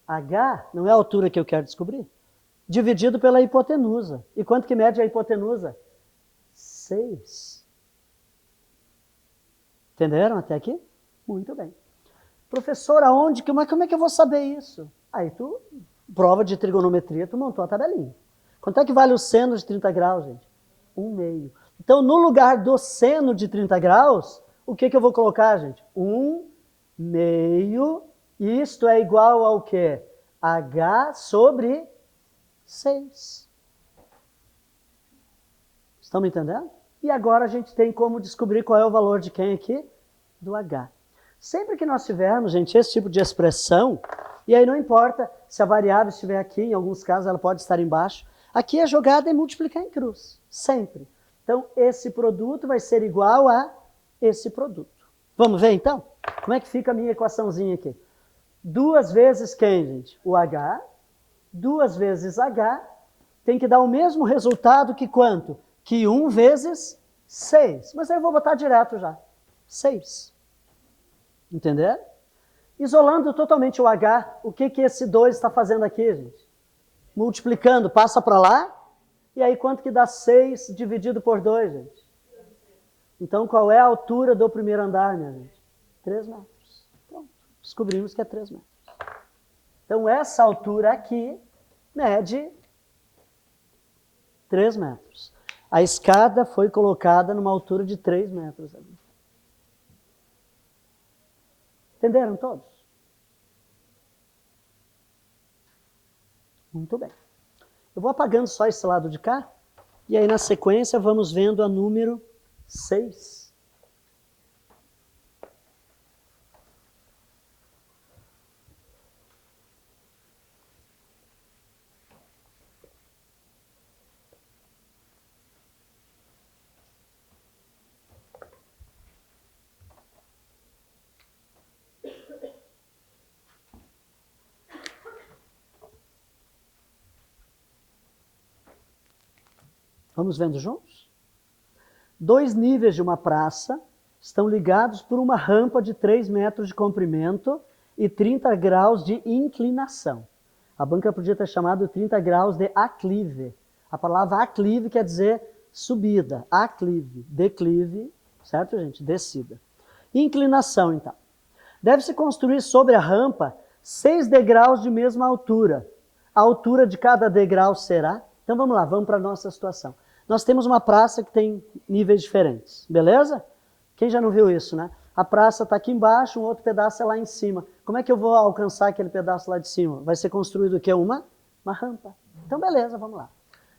H, não é a altura que eu quero descobrir? Dividido pela hipotenusa. E quanto que mede a hipotenusa? 6. Entenderam até aqui? Muito bem. Professor, aonde? Como é que eu vou saber isso? Aí tu, prova de trigonometria, tu montou a tabelinha. Quanto é que vale o seno de 30 graus, gente? 1/2. Então, no lugar do seno de 30 graus, o que eu vou colocar, gente? 1/2. Isto é igual ao quê? H sobre 6. Estão me entendendo? E agora a gente tem como descobrir qual é o valor de quem aqui? Do H. Sempre que nós tivermos, gente, esse tipo de expressão, e aí não importa se a variável estiver aqui, em alguns casos ela pode estar embaixo, aqui a jogada é multiplicar em cruz, sempre. Então, esse produto vai ser igual a esse produto. Vamos ver, então? Como é que fica a minha equaçãozinha aqui? 2 vezes quem, gente? O H. 2 vezes H tem que dar o mesmo resultado que quanto? Que 1 vezes 6. Mas aí eu vou botar direto já. 6. Entenderam? Isolando totalmente o H, o que esse 2 está fazendo aqui, gente? Multiplicando, passa para lá. E aí quanto que dá 6 dividido por 2, gente? Então, qual é a altura do primeiro andar, minha gente? 3 metros. Pronto, descobrimos que é 3 metros. Então, essa altura aqui mede 3 metros. A escada foi colocada numa altura de 3 metros ali. Entenderam todos? Muito bem. Eu vou apagando só esse lado de cá, e aí na sequência vamos vendo a número 6. Vamos vendo juntos? 2 níveis de uma praça estão ligados por uma rampa de 3 metros de comprimento e 30 graus de inclinação. A banca podia ter chamado 30 graus de aclive. A palavra aclive quer dizer subida, aclive, declive, certo, gente? Descida. Inclinação, então. Deve-se construir sobre a rampa 6 degraus de mesma altura. A altura de cada degrau será... Então vamos lá, vamos para a nossa situação. Nós temos uma praça que tem níveis diferentes, beleza? Quem já não viu isso, né? A praça está aqui embaixo, um outro pedaço é lá em cima. Como é que eu vou alcançar aquele pedaço lá de cima? Vai ser construído o quê? Uma rampa. Então beleza, vamos lá.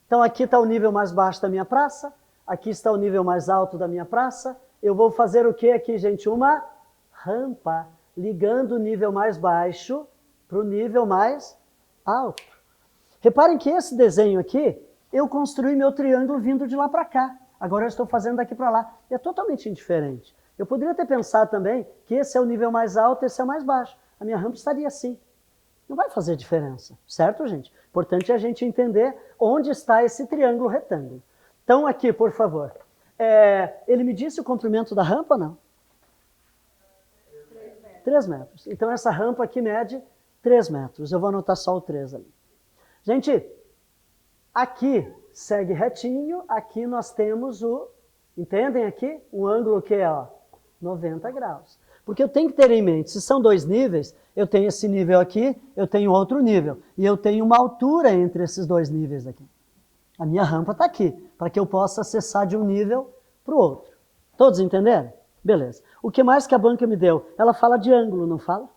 Então aqui está o nível mais baixo da minha praça, aqui está o nível mais alto da minha praça. Eu vou fazer o quê aqui, gente? Uma rampa, ligando o nível mais baixo para o nível mais alto. Reparem que esse desenho aqui, eu construí meu triângulo vindo de lá para cá. Agora eu estou fazendo daqui para lá. É totalmente indiferente. Eu poderia ter pensado também que esse é o nível mais alto, esse é o mais baixo. A minha rampa estaria assim. Não vai fazer diferença, certo, gente? Importante é a gente entender onde está esse triângulo retângulo. Então aqui, por favor. Ele me disse o comprimento da rampa ou não? 3 metros. Então essa rampa aqui mede 3 metros. Eu vou anotar só o 3 ali. Gente, aqui segue retinho, aqui nós temos o, entendem aqui? Um ângulo que é, ó, 90 graus. Porque eu tenho que ter em mente, se são 2 níveis, eu tenho esse nível aqui, eu tenho outro nível. E eu tenho uma altura entre esses 2 níveis aqui. A minha rampa está aqui, para que eu possa acessar de um nível para o outro. Todos entenderam? Beleza. O que mais que a banca me deu? Ela fala de ângulo, não fala?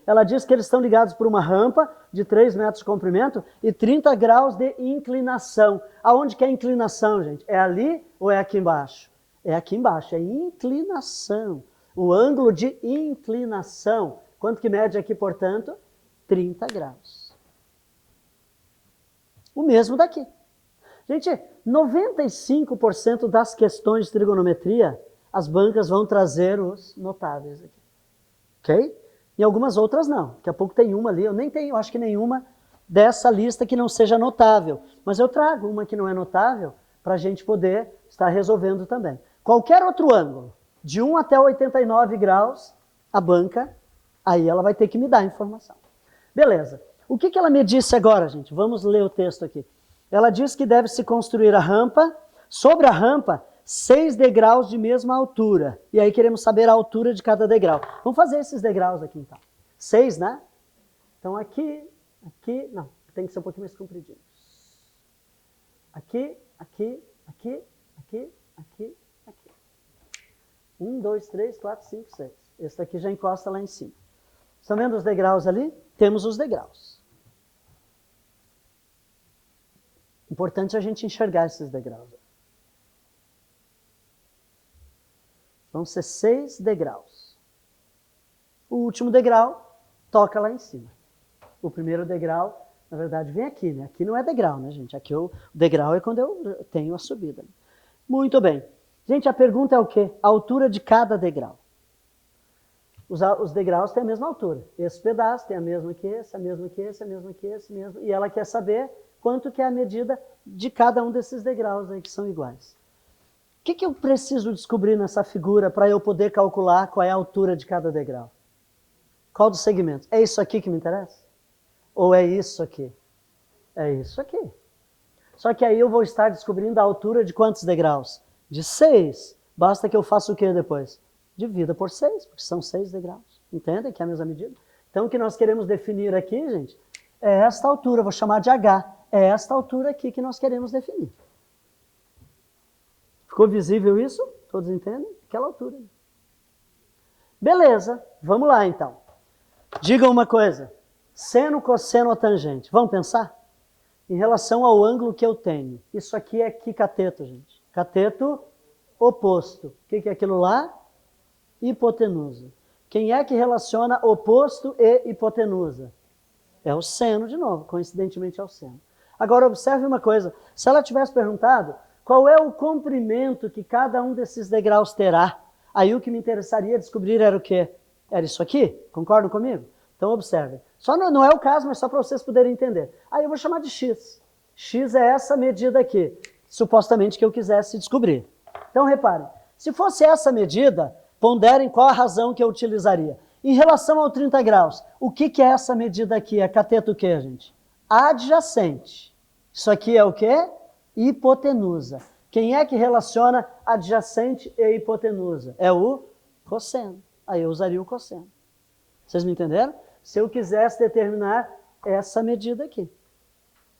Ela diz que eles estão ligados por uma rampa de 3 metros de comprimento e 30 graus de inclinação. Aonde que é a inclinação, gente? É ali ou é aqui embaixo? É aqui embaixo, é inclinação. O ângulo de inclinação. Quanto que mede aqui, portanto? 30 graus. O mesmo daqui. Gente, 95% das questões de trigonometria, as bancas vão trazer os notáveis aqui. Ok? E algumas outras não. Daqui a pouco tem uma ali, eu acho que nenhuma dessa lista que não seja notável. Mas eu trago uma que não é notável para a gente poder estar resolvendo também. Qualquer outro ângulo, de 1 até 89 graus, a banca, aí ela vai ter que me dar a informação. Beleza. O que ela me disse agora, gente? Vamos ler o texto aqui. Ela diz que deve-se construir a rampa, sobre a rampa, 6 degraus de mesma altura. E aí queremos saber a altura de cada degrau. Vamos fazer esses degraus aqui então. 6, né? Então aqui, não, tem que ser um pouquinho mais compridinho. Aqui. 1, 2, 3, 4, 5, 6. Esse daqui já encosta lá em cima. Estão vendo os degraus ali? Temos os degraus. Importante a gente enxergar esses degraus. Vão ser 6 degraus. O último degrau toca lá em cima. O primeiro degrau, na verdade, vem aqui, né? Aqui não é degrau, né, gente? Aqui o degrau é quando eu tenho a subida. Muito bem. Gente, a pergunta é o quê? A altura de cada degrau. Os degraus têm a mesma altura. Esse pedaço tem a mesma que esse, a mesma que esse, a mesma que esse, mesmo. E ela quer saber quanto que é a medida de cada um desses degraus aí que são iguais. O que eu preciso descobrir nessa figura para eu poder calcular qual é a altura de cada degrau? Qual dos segmentos? É isso aqui que me interessa? Ou é isso aqui? É isso aqui. Só que aí eu vou estar descobrindo a altura de quantos degraus? De 6. Basta que eu faça o que depois? Divida por 6, porque são 6 degraus. Entendem que é a mesma medida? Então, o que nós queremos definir aqui, gente, é esta altura, vou chamar de H. É esta altura aqui que nós queremos definir. Ficou visível isso? Todos entendem? Aquela altura. Beleza, vamos lá então. Diga uma coisa. Seno, cosseno ou tangente? Vamos pensar? Em relação ao ângulo que eu tenho. Isso aqui é que cateto, gente? Cateto oposto. O que é aquilo lá? Hipotenusa. Quem é que relaciona oposto e hipotenusa? É o seno de novo, coincidentemente é o seno. Agora observe uma coisa, se ela tivesse perguntado qual é o comprimento que cada um desses degraus terá, aí o que me interessaria descobrir era o quê? Era isso aqui, concordam comigo? Então observem, só não é o caso, mas só para vocês poderem entender. Aí eu vou chamar de x. X é essa medida aqui, supostamente que eu quisesse descobrir. Então reparem, se fosse essa medida, ponderem qual a razão que eu utilizaria. Em relação ao 30 graus, o que é essa medida aqui? É cateto o quê, gente? Adjacente. Isso aqui é o quê? Hipotenusa. Quem é que relaciona adjacente e hipotenusa? É o cosseno. Aí eu usaria o cosseno. Vocês me entenderam? Se eu quisesse determinar essa medida aqui.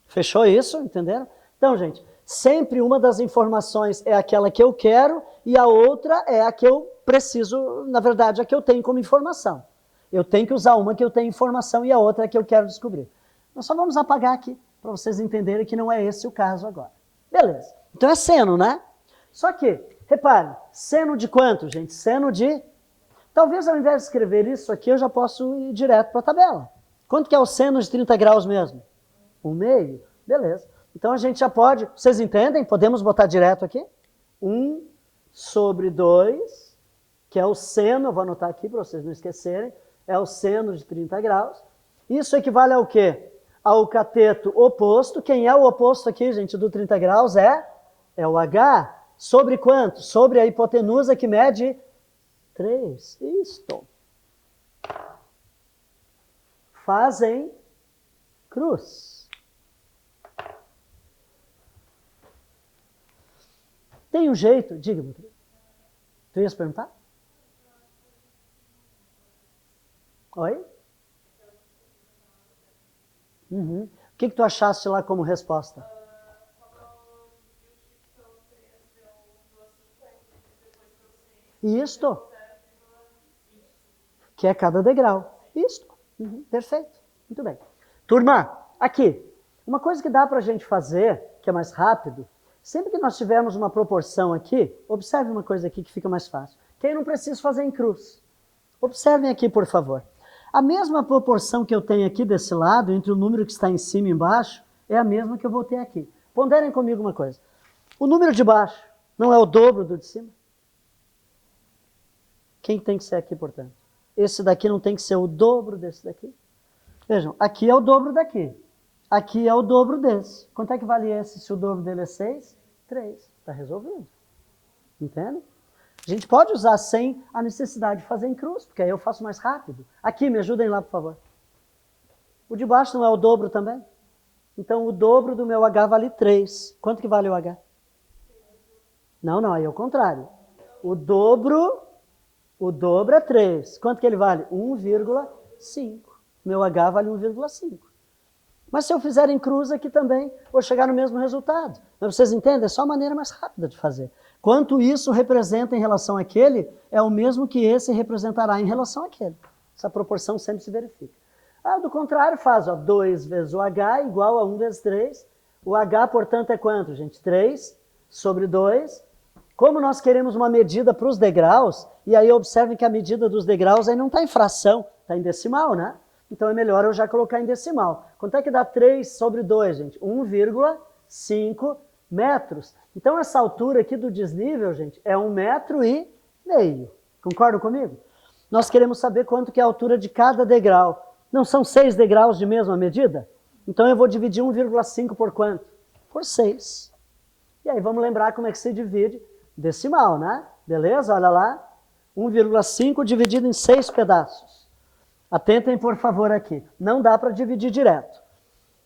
Fechou isso? Entenderam? Então, gente, sempre uma das informações é aquela que eu quero e a outra é a que eu preciso, na verdade, a que eu tenho como informação. Eu tenho que usar uma que eu tenho informação e a outra é a que eu quero descobrir. Nós só vamos apagar aqui, para vocês entenderem que não é esse o caso agora. Beleza. Então é seno, né? Só que, reparem, seno de quanto, gente? Seno de... Talvez ao invés de escrever isso aqui, eu já posso ir direto para a tabela. Quanto que é o seno de 30 graus mesmo? 1/2. Beleza. Então a gente já pode... Vocês entendem? Podemos botar direto aqui? 1/2, que é o seno, eu vou anotar aqui para vocês não esquecerem, é o seno de 30 graus. Isso equivale ao quê? Ao cateto oposto. Quem é o oposto aqui, gente, do 30 graus é o H. Sobre quanto? Sobre a hipotenusa que mede 3. Isto. Fazem cruz. Tem um jeito, diga-me. Tu ias perguntar? Oi? Uhum. O que tu achaste lá como resposta? Isto. Que é cada degrau. Isto. Uhum. Perfeito. Muito bem. Turma, aqui. Uma coisa que dá para a gente fazer, que é mais rápido, sempre que nós tivermos uma proporção aqui, observe uma coisa aqui que fica mais fácil. Que aí eu não preciso fazer em cruz. Observem aqui, por favor. A mesma proporção que eu tenho aqui desse lado, entre o número que está em cima e embaixo, é a mesma que eu vou ter aqui. Ponderem comigo uma coisa. O número de baixo não é o dobro do de cima? Quem tem que ser aqui, portanto? Esse daqui não tem que ser o dobro desse daqui? Vejam, aqui é o dobro daqui. Aqui é o dobro desse. Quanto é que vale esse se o dobro dele é 6? 3. Está resolvido. Entende? A gente pode usar sem a necessidade de fazer em cruz, porque aí eu faço mais rápido. Aqui, me ajudem lá, por favor. O de baixo não é o dobro também? Então, o dobro do meu H vale 3. Quanto que vale o H? Não, aí é o contrário. O dobro é 3. Quanto que ele vale? 1,5. Meu H vale 1,5. Mas se eu fizer em cruz aqui também, vou chegar no mesmo resultado. Mas vocês entendem? É só a maneira mais rápida de fazer. Quanto isso representa em relação àquele, é o mesmo que esse representará em relação àquele. Essa proporção sempre se verifica. Do contrário, faz 2 vezes o H igual a 1 vezes 3. O H, portanto, é quanto, gente? 3 sobre 2. Como nós queremos uma medida para os degraus, e aí observem que a medida dos degraus aí não está em fração, está em decimal, né? Então é melhor eu já colocar em decimal. Quanto é que dá 3 sobre 2, gente? 1,5 metros. Então essa altura aqui do desnível, gente, é 1,5 metro. Concordam comigo? Nós queremos saber quanto que é a altura de cada degrau. Não são 6 degraus de mesma medida? Então eu vou dividir 1,5 por quanto? Por 6. E aí vamos lembrar como é que se divide decimal, né? Beleza? Olha lá. 1,5 dividido em 6 pedaços. Atentem, por favor, aqui. Não dá para dividir direto.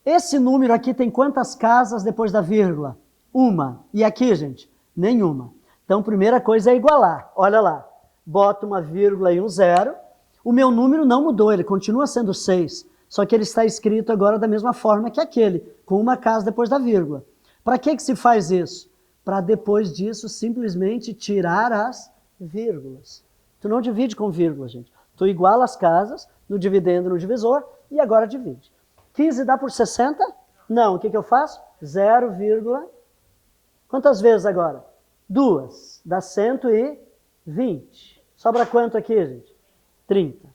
Esse número aqui tem quantas casas depois da vírgula? 1. E aqui, gente? Nenhuma. Então, primeira coisa é igualar. Olha lá, boto uma vírgula e um zero. O meu número não mudou, ele continua sendo 6. Só que ele está escrito agora da mesma forma que aquele, com uma casa depois da vírgula. Para que se faz isso? Para depois disso simplesmente tirar as vírgulas. Tu não divide com vírgula, gente. Tu iguala as casas no dividendo no divisor e agora divide. 15 dá por 60? Não. O que eu faço? 0, quantas vezes agora? 2. Dá 120. Sobra quanto aqui, gente? 30.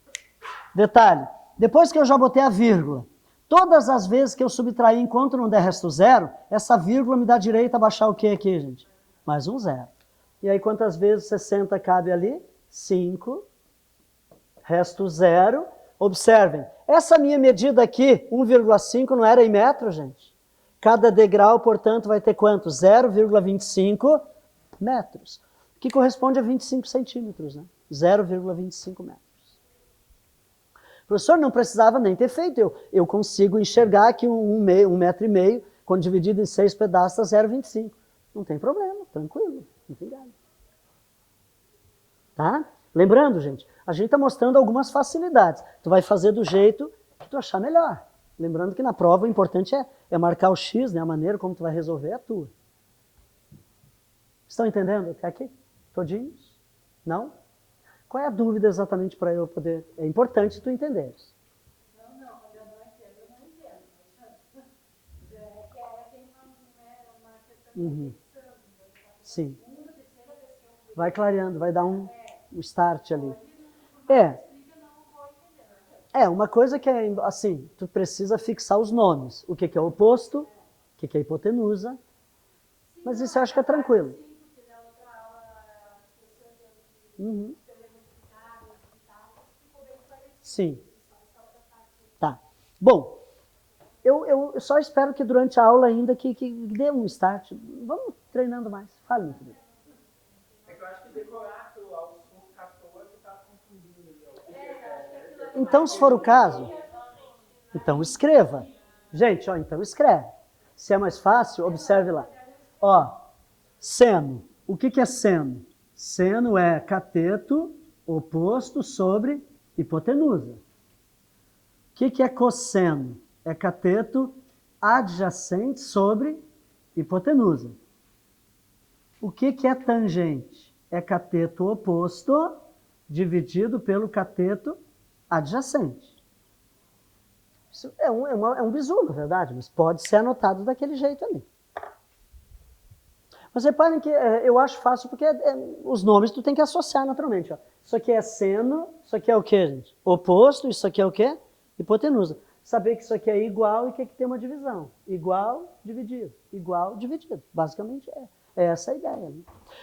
Detalhe, depois que eu já botei a vírgula, todas as vezes que eu subtrair enquanto não der resto zero, essa vírgula me dá direito a baixar o que aqui, gente? Mais um zero. E aí quantas vezes 60 cabe ali? 5. Resto zero. Observem, essa minha medida aqui, 1,5, não era em metro, gente? Cada degrau, portanto, vai ter quanto? 0,25 metros. Que corresponde a 25 centímetros, né? 0,25 metros. O professor não precisava nem ter feito. Eu consigo enxergar que um metro e meio, quando dividido em 6 pedaços, dá 0,25. Não tem problema, tranquilo, não tem nada. Tá? Lembrando, gente, a gente está mostrando algumas facilidades. Tu vai fazer do jeito que tu achar melhor. Lembrando que na prova o importante é marcar o X, né? A maneira como tu vai resolver é a tua. Estão entendendo até aqui? Todinhos? Não? Qual é a dúvida exatamente para eu poder... É importante tu entenderes. Não, quando eu não entendo, eu não entendo. Que era quem não era uma questão de fixando. Sim. Segunda, terceira vez que eu... Vai clareando, vai dar um start ali. Uma coisa que é assim, tu precisa fixar os nomes. O que é oposto, o que é hipotenusa. Mas isso eu acho que é tranquilo. Uhum. Sim. Tá. Bom, eu só espero que durante a aula ainda que dê um start. Vamos treinando mais. Fale, meu querido. É que eu acho que decorar aos 14 está confundindo. Então, se for o caso, então escreva. Gente, ó, então escreve. Se é mais fácil, observe lá. Ó, seno. O que é seno? Seno é cateto oposto sobre hipotenusa. O que é cosseno? É cateto adjacente sobre hipotenusa. O que é tangente? É cateto oposto dividido pelo cateto adjacente. Isso é um bizu, na verdade, mas pode ser anotado daquele jeito ali. Mas reparem que eu acho fácil porque os nomes tu tem que associar naturalmente. Ó. Isso aqui é seno, isso aqui é o quê, gente? Oposto, isso aqui é o quê? Hipotenusa. Saber que isso aqui é igual e que aqui tem uma divisão. Igual, dividido. Igual, dividido. Basicamente é essa a ideia. Né?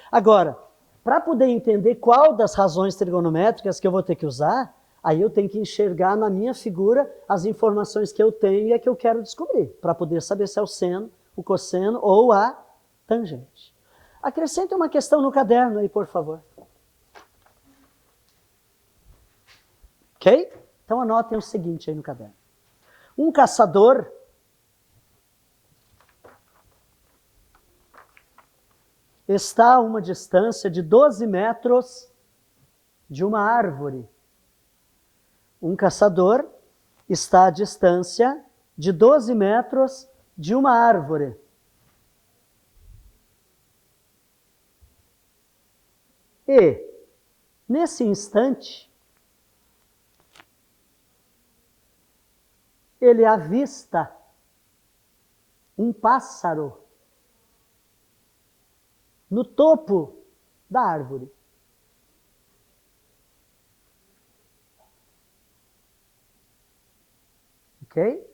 Agora, para poder entender qual das razões trigonométricas que eu vou ter que usar, aí eu tenho que enxergar na minha figura as informações que eu tenho e a que eu quero descobrir, para poder saber se é o seno, o cosseno ou a tangente. Acrescente uma questão no caderno aí, por favor. Ok? Então anotem o seguinte aí no caderno. Um caçador está a uma distância de 12 metros de uma árvore. Um caçador está a distância de 12 metros de uma árvore. E, nesse instante, ele avista um pássaro no topo da árvore. Ok?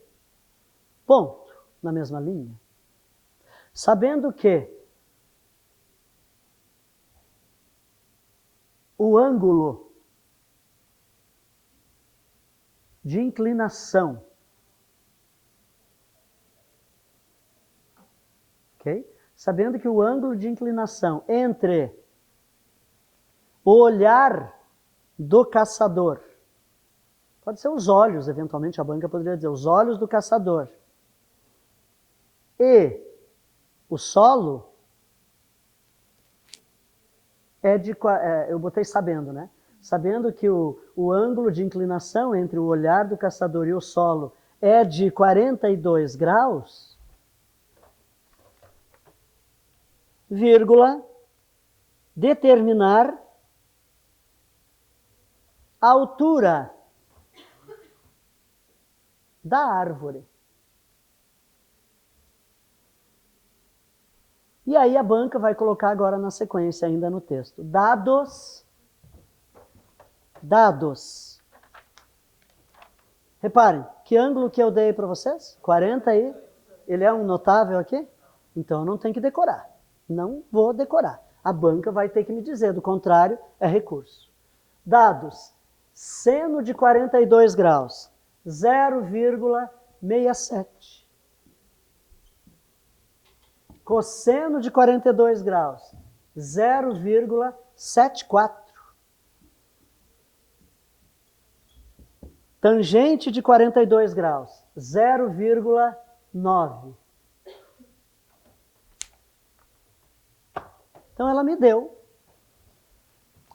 Ponto. Na mesma linha. Sabendo que o ângulo de inclinação, ok? Sabendo que o ângulo de inclinação entre o olhar do caçador, pode ser os olhos, eventualmente a banca poderia dizer, os olhos do caçador, e o solo eu botei sabendo, né? Sabendo que o ângulo de inclinação entre o olhar do caçador e o solo é de 42 graus, vírgula, determinar a altura da árvore. E aí a banca vai colocar agora na sequência, ainda no texto. Dados. Reparem, que ângulo que eu dei para vocês? 40 aí. Ele é um notável aqui? Então eu não tenho que decorar. Não vou decorar. A banca vai ter que me dizer, do contrário, é recurso. Dados. Seno de 42 graus, 0,67. Cosseno de 42 graus, 0,74. Tangente de 42 graus, 0,9. Então ela me deu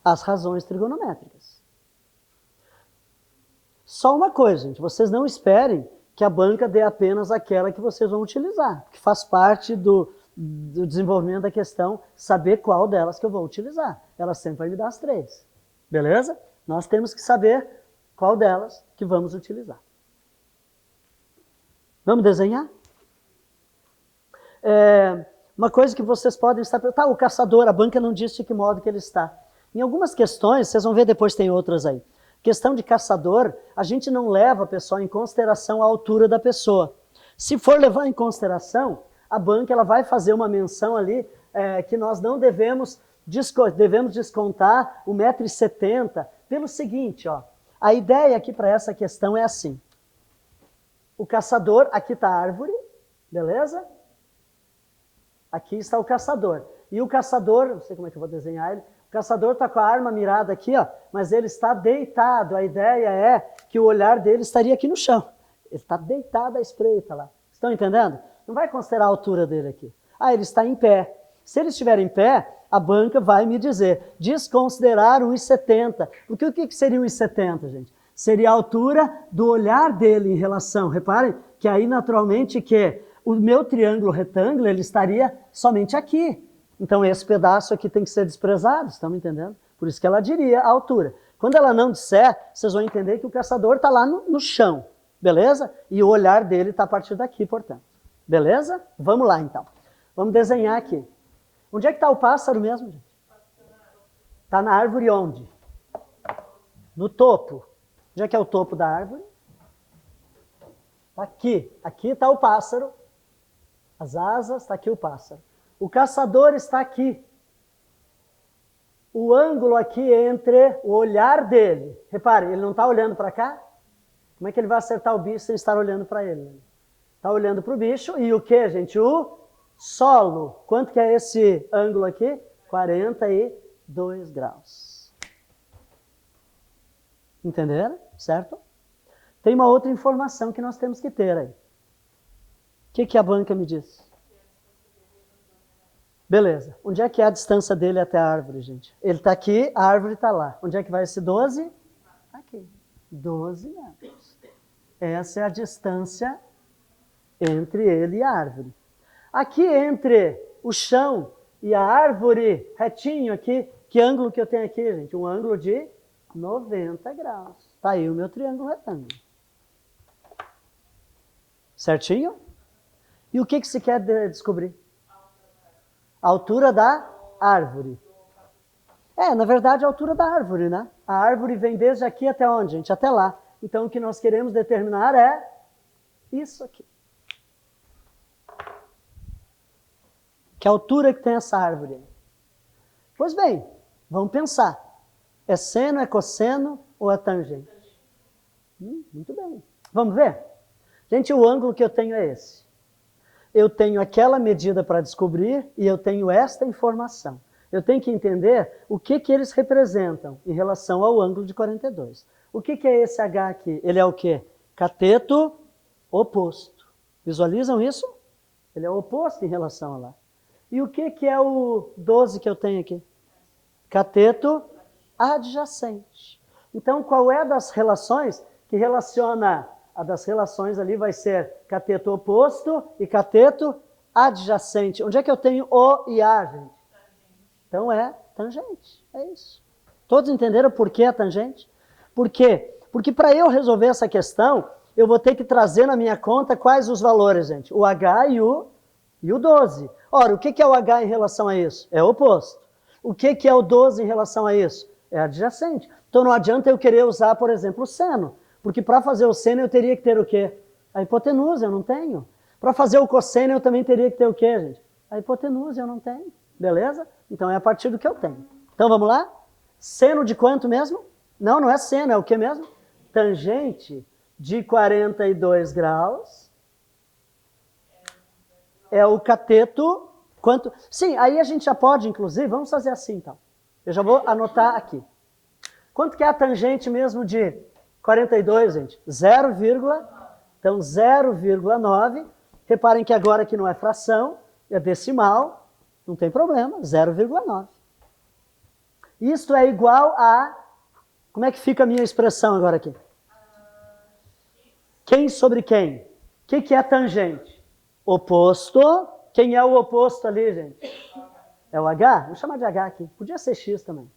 as razões trigonométricas. Só uma coisa, gente, vocês não esperem que a banca dê apenas aquela que vocês vão utilizar, que faz parte do desenvolvimento da questão, saber qual delas que eu vou utilizar. Ela sempre vai me dar as 3. Beleza? Nós temos que saber qual delas que vamos utilizar. Vamos desenhar? Uma coisa que vocês podem estar perguntando, o caçador, a banca não diz de que modo que ele está. Em algumas questões, vocês vão ver depois, tem outras aí. Questão de caçador, a gente não leva, pessoal, em consideração a altura da pessoa. Se for levar em consideração, a banca ela vai fazer uma menção ali que nós não devemos descontar o 1,70 m, pelo seguinte, ó, a ideia aqui para essa questão é assim. O caçador, aqui está a árvore, beleza? Aqui está o caçador. E o caçador, não sei como é que eu vou desenhar ele, o caçador está com a arma mirada aqui, ó, mas ele está deitado. A ideia é que o olhar dele estaria aqui no chão. Ele está deitado à espreita lá. Estão entendendo? Não vai considerar a altura dele aqui. Ah, ele está em pé. Se ele estiver em pé, a banca vai me dizer, desconsiderar 1,70. Porque o que seria 1,70, gente? Seria a altura do olhar dele em relação. Reparem que aí, naturalmente, que o meu triângulo retângulo, ele estaria somente aqui. Então, esse pedaço aqui tem que ser desprezado, estão me entendendo? Por isso que ela diria a altura. Quando ela não disser, vocês vão entender que o caçador está lá no chão, beleza? E o olhar dele está a partir daqui, portanto. Beleza? Vamos lá, então. Vamos desenhar aqui. Onde é que está o pássaro mesmo, gente? Está na árvore onde? No topo. Onde é que é o topo da árvore? Aqui. Aqui está o pássaro. As asas, está aqui o pássaro. O caçador está aqui. O ângulo aqui entre o olhar dele. Repare, ele não está olhando para cá? Como é que ele vai acertar o bicho sem estar olhando para ele? Está olhando para o bicho. E o que, gente? O solo. Quanto que é esse ângulo aqui? 42 graus. Entenderam? Certo? Tem uma outra informação que nós temos que ter aí. O que a banca me diz? Beleza. Onde é que é a distância dele até a árvore, gente? Ele está aqui, a árvore está lá. Onde é que vai esse 12? Aqui. 12 metros. Essa é a distância entre ele e a árvore. Aqui entre o chão e a árvore, retinho aqui, que ângulo que eu tenho aqui, gente? Um ângulo de 90 graus. Está aí o meu triângulo retângulo. Certinho? E o que se quer descobrir? A altura da árvore. Na verdade, a altura da árvore, né? A árvore vem desde aqui até onde, gente? Até lá. Então, o que nós queremos determinar é isso aqui. Que altura que tem essa árvore? Pois bem, vamos pensar. É seno, é cosseno ou é tangente? Muito bem. Vamos ver? Gente, o ângulo que eu tenho é esse. Eu tenho aquela medida para descobrir e eu tenho esta informação. Eu tenho que entender o que eles representam em relação ao ângulo de 42. O que é esse H aqui? Ele é o quê? Cateto oposto. Visualizam isso? Ele é oposto em relação a lá. E o que é o 12 que eu tenho aqui? cateto adjacente. Então, qual é das relações que relaciona? A das relações ali vai ser cateto oposto e cateto adjacente. Onde é que eu tenho O e A, gente? Então é tangente, é isso. Todos entenderam por que é tangente? Por quê? Porque para eu resolver essa questão, eu vou ter que trazer na minha conta quais os valores, gente? O H e o 12. Ora, o que é o H em relação a isso? É o oposto. O que é o 12 em relação a isso? É adjacente. Então não adianta eu querer usar, por exemplo, o seno. Porque para fazer o seno eu teria que ter o quê? A hipotenusa, eu não tenho. Para fazer o cosseno eu também teria que ter o quê, gente? A hipotenusa, eu não tenho. Beleza? Então é a partir do que eu tenho. Então vamos lá? Seno de quanto mesmo? Não, não é seno, é o que mesmo? Tangente de 42 graus é o cateto. Quanto? Sim, aí a gente já pode, inclusive, vamos fazer assim então. Eu já vou anotar aqui. Quanto que é a tangente mesmo de 42, gente? 0, então 0,9. Reparem que agora aqui não é fração, é decimal, não tem problema, 0,9. Isto é igual a... Como é que fica a minha expressão agora aqui? Quem sobre quem? O que é tangente? Oposto. Quem é o oposto ali, gente? É o H? Vou chamar de H aqui. Podia ser X também.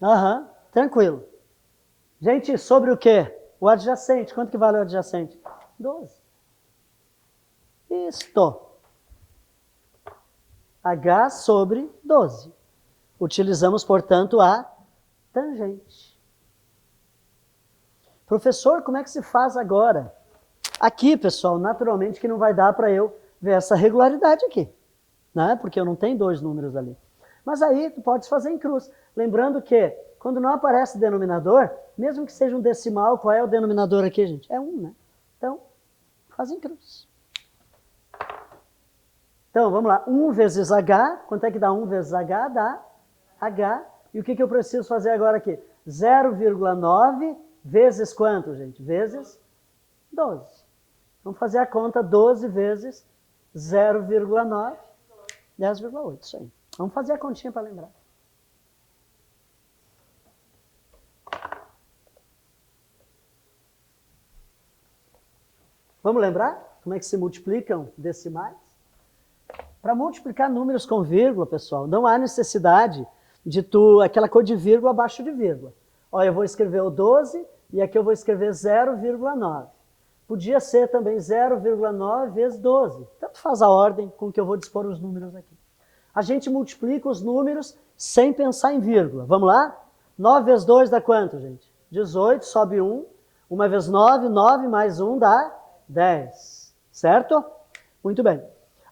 Aham, tranquilo. Gente, sobre o quê? O adjacente. Quanto que vale o adjacente? 12. Isto. H sobre 12. Utilizamos, portanto, a tangente. Professor, como é que se faz agora? Aqui, pessoal, naturalmente que não vai dar para eu ver essa regularidade aqui, né? Porque eu não tenho dois números ali. Mas aí tu pode fazer em cruz. Lembrando que quando não aparece denominador, mesmo que seja um decimal, qual é o denominador aqui, gente? É 1, né? Então, faz em cruz. Então, vamos lá. 1 vezes H. Quanto é que dá 1 vezes H? Dá H. E o que eu preciso fazer agora aqui? 0,9 vezes quanto, gente? Vezes 12. Vamos fazer a conta 12 vezes 0,9. 10,8, isso aí. Vamos fazer a continha para lembrar. Vamos lembrar como é que se multiplicam decimais? Para multiplicar números com vírgula, pessoal, não há necessidade de aquela cor de vírgula abaixo de vírgula. Olha, eu vou escrever o 12 e aqui eu vou escrever 0,9. Podia ser também 0,9 vezes 12. Tanto faz a ordem com que eu vou dispor os números aqui. A gente multiplica os números sem pensar em vírgula. Vamos lá? 9 vezes 2 dá quanto, gente? 18, sobe 1. 1 vezes 9, 9 mais 1 dá 10. Certo? Muito bem.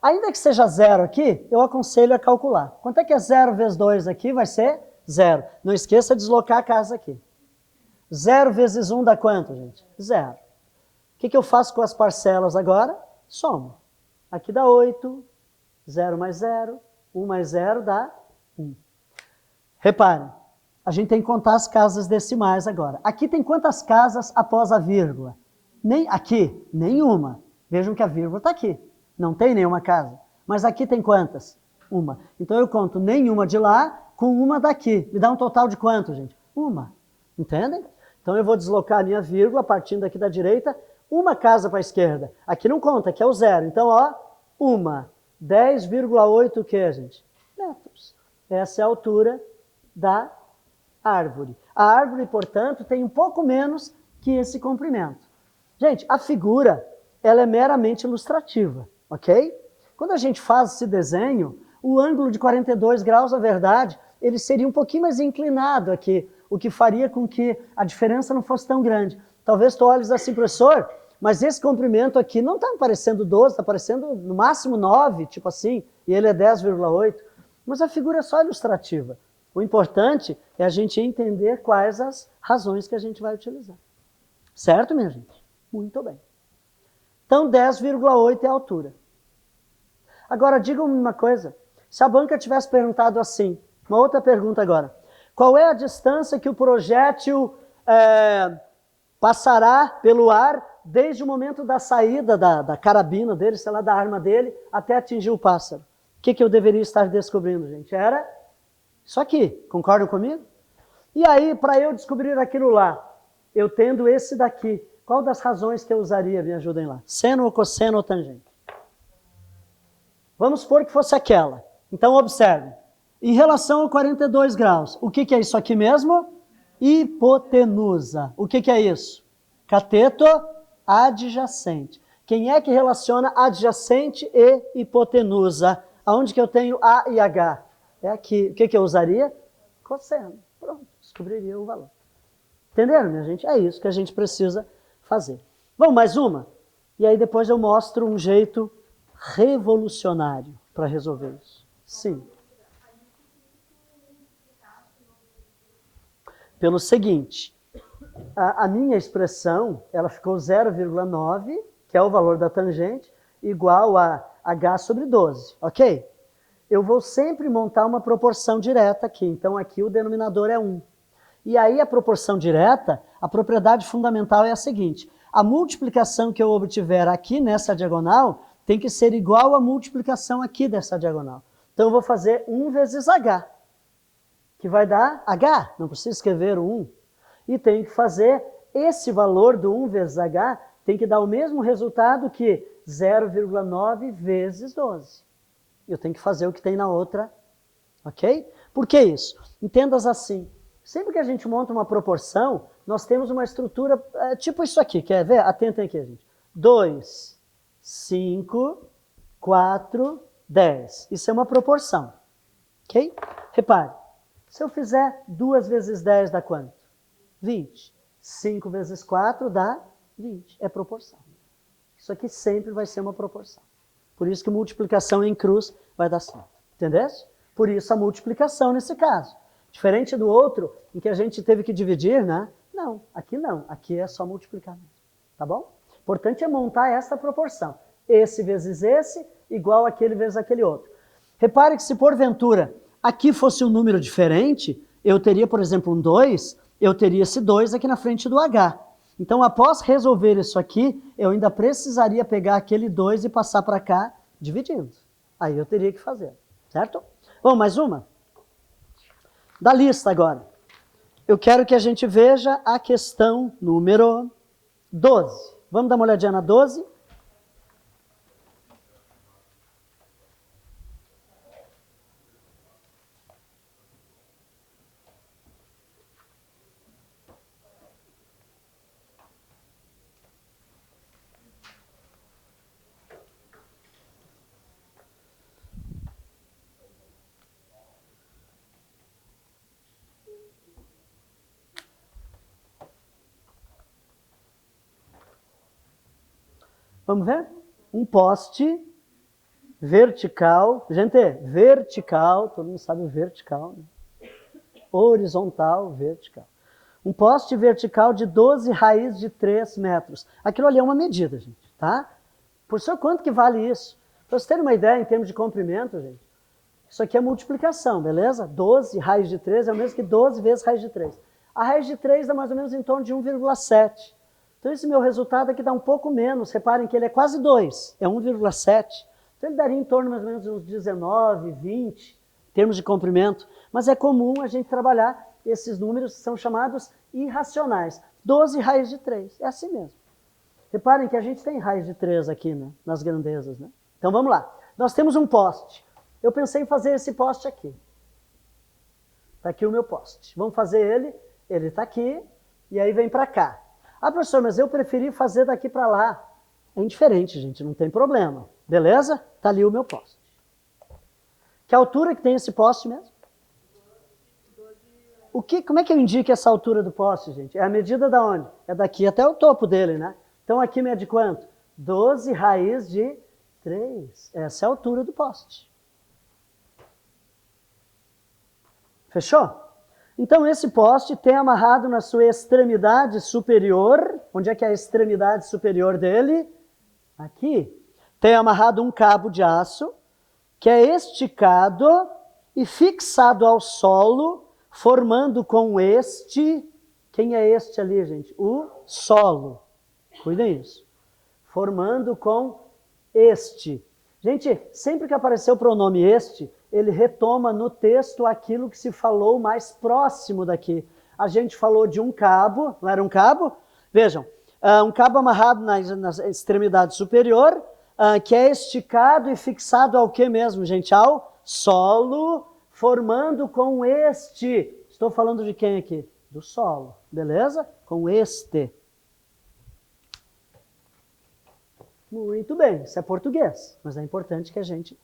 Ainda que seja 0 aqui, eu aconselho a calcular. Quanto é que é 0 vezes 2 aqui? Vai ser 0. Não esqueça de deslocar a casa aqui. 0 vezes 1 dá quanto, gente? 0. O que eu faço com as parcelas agora? Somo. Aqui dá 8. 0 mais 0. 1 mais 0 dá 1. Reparem, a gente tem que contar as casas decimais agora. Aqui tem quantas casas após a vírgula? Aqui, nenhuma. Vejam que a vírgula está aqui. Não tem nenhuma casa. Mas aqui tem quantas? Uma. Então eu conto nenhuma de lá com uma daqui. Me dá um total de quanto, gente? Uma. Entendem? Então eu vou deslocar a minha vírgula, partindo aqui da direita, uma casa para a esquerda. Aqui não conta, aqui é o 0. Então, ó, uma. 10,8 o que, gente? Metros. Essa é a altura da árvore. A árvore, portanto, tem um pouco menos que esse comprimento. Gente, a figura, ela é meramente ilustrativa, ok? Quando a gente faz esse desenho, o ângulo de 42 graus, na verdade, ele seria um pouquinho mais inclinado aqui, o que faria com que a diferença não fosse tão grande. Talvez tu olhes assim, professor, mas esse comprimento aqui não está parecendo 12, está parecendo no máximo 9, tipo assim, e ele é 10,8. Mas a figura é só ilustrativa. O importante é a gente entender quais as razões que a gente vai utilizar. Certo, minha gente? Muito bem. Então, 10,8 é a altura. Agora, digam-me uma coisa. Se a banca tivesse perguntado assim, uma outra pergunta agora. Qual é a distância que o projétil passará pelo ar desde o momento da saída da carabina dele, sei lá, da arma dele, até atingir o pássaro? O que eu deveria estar descobrindo, gente? Era Isso aqui, concordam comigo? E aí, para eu descobrir aquilo lá, eu tendo esse daqui, qual das razões que eu usaria? Me ajudem lá. Seno ou cosseno ou tangente? Vamos supor que fosse aquela. Então, observe. Em relação ao 42 graus, o que é isso aqui mesmo? Hipotenusa. O que é isso? Cateto adjacente. Quem é que relaciona adjacente e hipotenusa? Aonde que eu tenho A e H? É aqui. O que eu usaria? Cosseno. Pronto, descobriria o valor. Entenderam, minha gente? É isso que a gente precisa fazer. Vamos mais uma? E aí depois eu mostro um jeito revolucionário para resolver isso. Sim. Pelo seguinte, a minha expressão, ela ficou 0,9, que é o valor da tangente, igual a h sobre 12, ok? Eu vou sempre montar uma proporção direta aqui, então aqui o denominador é 1. E aí a proporção direta, a propriedade fundamental é a seguinte, a multiplicação que eu obtiver aqui nessa diagonal tem que ser igual à multiplicação aqui dessa diagonal. Então eu vou fazer 1 vezes h, que vai dar h, não precisa escrever o 1. E tem que fazer esse valor do 1 vezes h, tem que dar o mesmo resultado que 0,9 vezes 12. Eu tenho que fazer o que tem na outra, ok? Por que isso? Entendas assim, sempre que a gente monta uma proporção, nós temos uma estrutura, tipo isso aqui, quer ver? Atentem aqui, gente. 2, 5, 4, 10. Isso é uma proporção, ok? Repare, se eu fizer 2 vezes 10 dá quanto? 20. 5 vezes 4 dá 20. É proporção. Isso aqui sempre vai ser uma proporção. Por isso que multiplicação em cruz vai dar 5. Entendeste? Por isso a multiplicação nesse caso. Diferente do outro, em que a gente teve que dividir, né? Não, aqui não. Aqui é só multiplicar mesmo. Tá bom? O importante é montar essa proporção. Esse vezes esse, igual aquele vezes aquele outro. Repare que se porventura aqui fosse um número diferente, eu teria, por exemplo, um 2, eu teria esse 2 aqui na frente do H. Então, após resolver isso aqui, eu ainda precisaria pegar aquele 2 e passar para cá, dividindo. Aí eu teria que fazer, certo? Bom, mais uma? Da lista agora. Eu quero que a gente veja a questão número 12. Vamos dar uma olhadinha na 12? Vamos ver? Um poste vertical, gente, vertical, todo mundo sabe o vertical, né? Horizontal, vertical. Um poste vertical de 12 raiz de 3 metros. Aquilo ali é uma medida, gente, tá? Por só quanto que vale isso? Para vocês terem uma ideia em termos de comprimento, gente, isso aqui é multiplicação, beleza? 12 raiz de 3 é o mesmo que 12 vezes raiz de 3. A raiz de 3 dá mais ou menos em torno de 1,7. Então esse meu resultado aqui dá um pouco menos, reparem que ele é quase 2, é 1,7. Então ele daria em torno mais ou menos de uns 19, 20, em termos de comprimento. Mas é comum a gente trabalhar esses números que são chamados irracionais. 12 raiz de 3, é assim mesmo. Reparem que a gente tem raiz de 3 aqui, né, nas grandezas, né? Então vamos lá. Nós temos um poste. Eu pensei em fazer esse poste aqui. Está aqui o meu poste. Vamos fazer ele está aqui, e aí vem para cá. Ah, professor, mas eu preferi fazer daqui para lá. É indiferente, gente, não tem problema. Beleza? Está ali o meu poste. Que altura que tem esse poste mesmo? Como é que eu indico essa altura do poste, gente? É a medida da onde? É daqui até o topo dele, né? Então aqui mede quanto? 12 raiz de 3. Essa é a altura do poste. Fechou? Então esse poste tem amarrado na sua extremidade superior, onde é que é a extremidade superior dele? Aqui. Tem amarrado um cabo de aço, que é esticado e fixado ao solo, formando com este, quem é este ali, gente? O solo. Cuidem isso. Formando com este. Gente, sempre que aparecer o pronome este, ele retoma no texto aquilo que se falou mais próximo daqui. A gente falou de um cabo, não era um cabo? Vejam, um cabo amarrado na extremidade superior, que é esticado e fixado ao que mesmo, gente? Ao solo, formando com este. Estou falando de quem aqui? Do solo, beleza? Com este. Muito bem, isso é português, mas é importante que a gente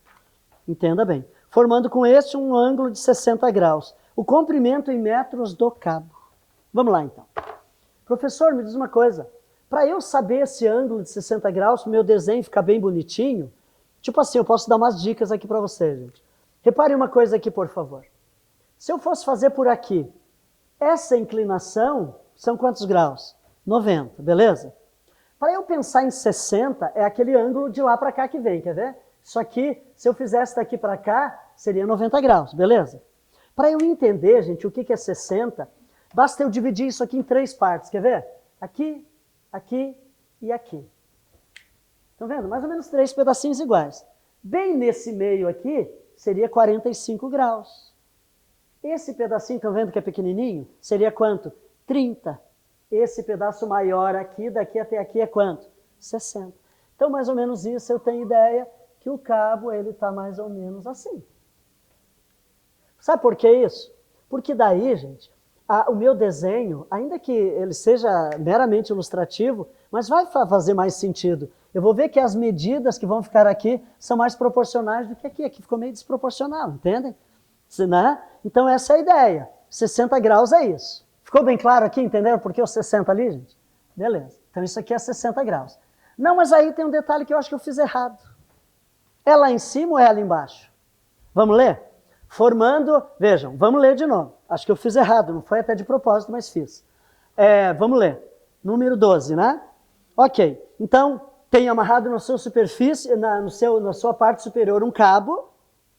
entenda bem. Formando com este um ângulo de 60 graus. O comprimento em metros do cabo. Vamos lá, então. Professor, me diz uma coisa. Para eu saber esse ângulo de 60 graus, para o meu desenho ficar bem bonitinho, tipo assim, eu posso dar umas dicas aqui para você, gente. Repare uma coisa aqui, por favor. Se eu fosse fazer por aqui, essa inclinação são quantos graus? 90, beleza? Para eu pensar em 60, é aquele ângulo de lá para cá que vem, quer ver? Isso aqui, se eu fizesse daqui para cá, seria 90 graus, beleza? Para eu entender, gente, o que é 60, basta eu dividir isso aqui em 3 partes, quer ver? Aqui, aqui e aqui. Estão vendo? Mais ou menos 3 pedacinhos iguais. Bem nesse meio aqui, seria 45 graus. Esse pedacinho, estão vendo que é pequenininho? Seria quanto? 30. Esse pedaço maior aqui, daqui até aqui, é quanto? 60. Então, mais ou menos isso, eu tenho ideia que o cabo, ele está mais ou menos assim. Sabe por que isso? Porque daí, gente, o meu desenho, ainda que ele seja meramente ilustrativo, mas vai fazer mais sentido. Eu vou ver que as medidas que vão ficar aqui são mais proporcionais do que aqui. Aqui ficou meio desproporcional, entendem? Né? Então essa é a ideia. 60 graus é isso. Ficou bem claro aqui, entenderam por que o 60 ali, gente? Beleza. Então isso aqui é 60 graus. Não, mas aí tem um detalhe que eu acho que eu fiz errado. É lá em cima ou é ali embaixo? Vamos ler? Formando, vejam, vamos ler de novo. Acho que eu fiz errado, não foi até de propósito, mas fiz. Vamos ler. Número 12, né? Ok. Então, tem amarrado na sua superfície, na sua parte superior, um cabo,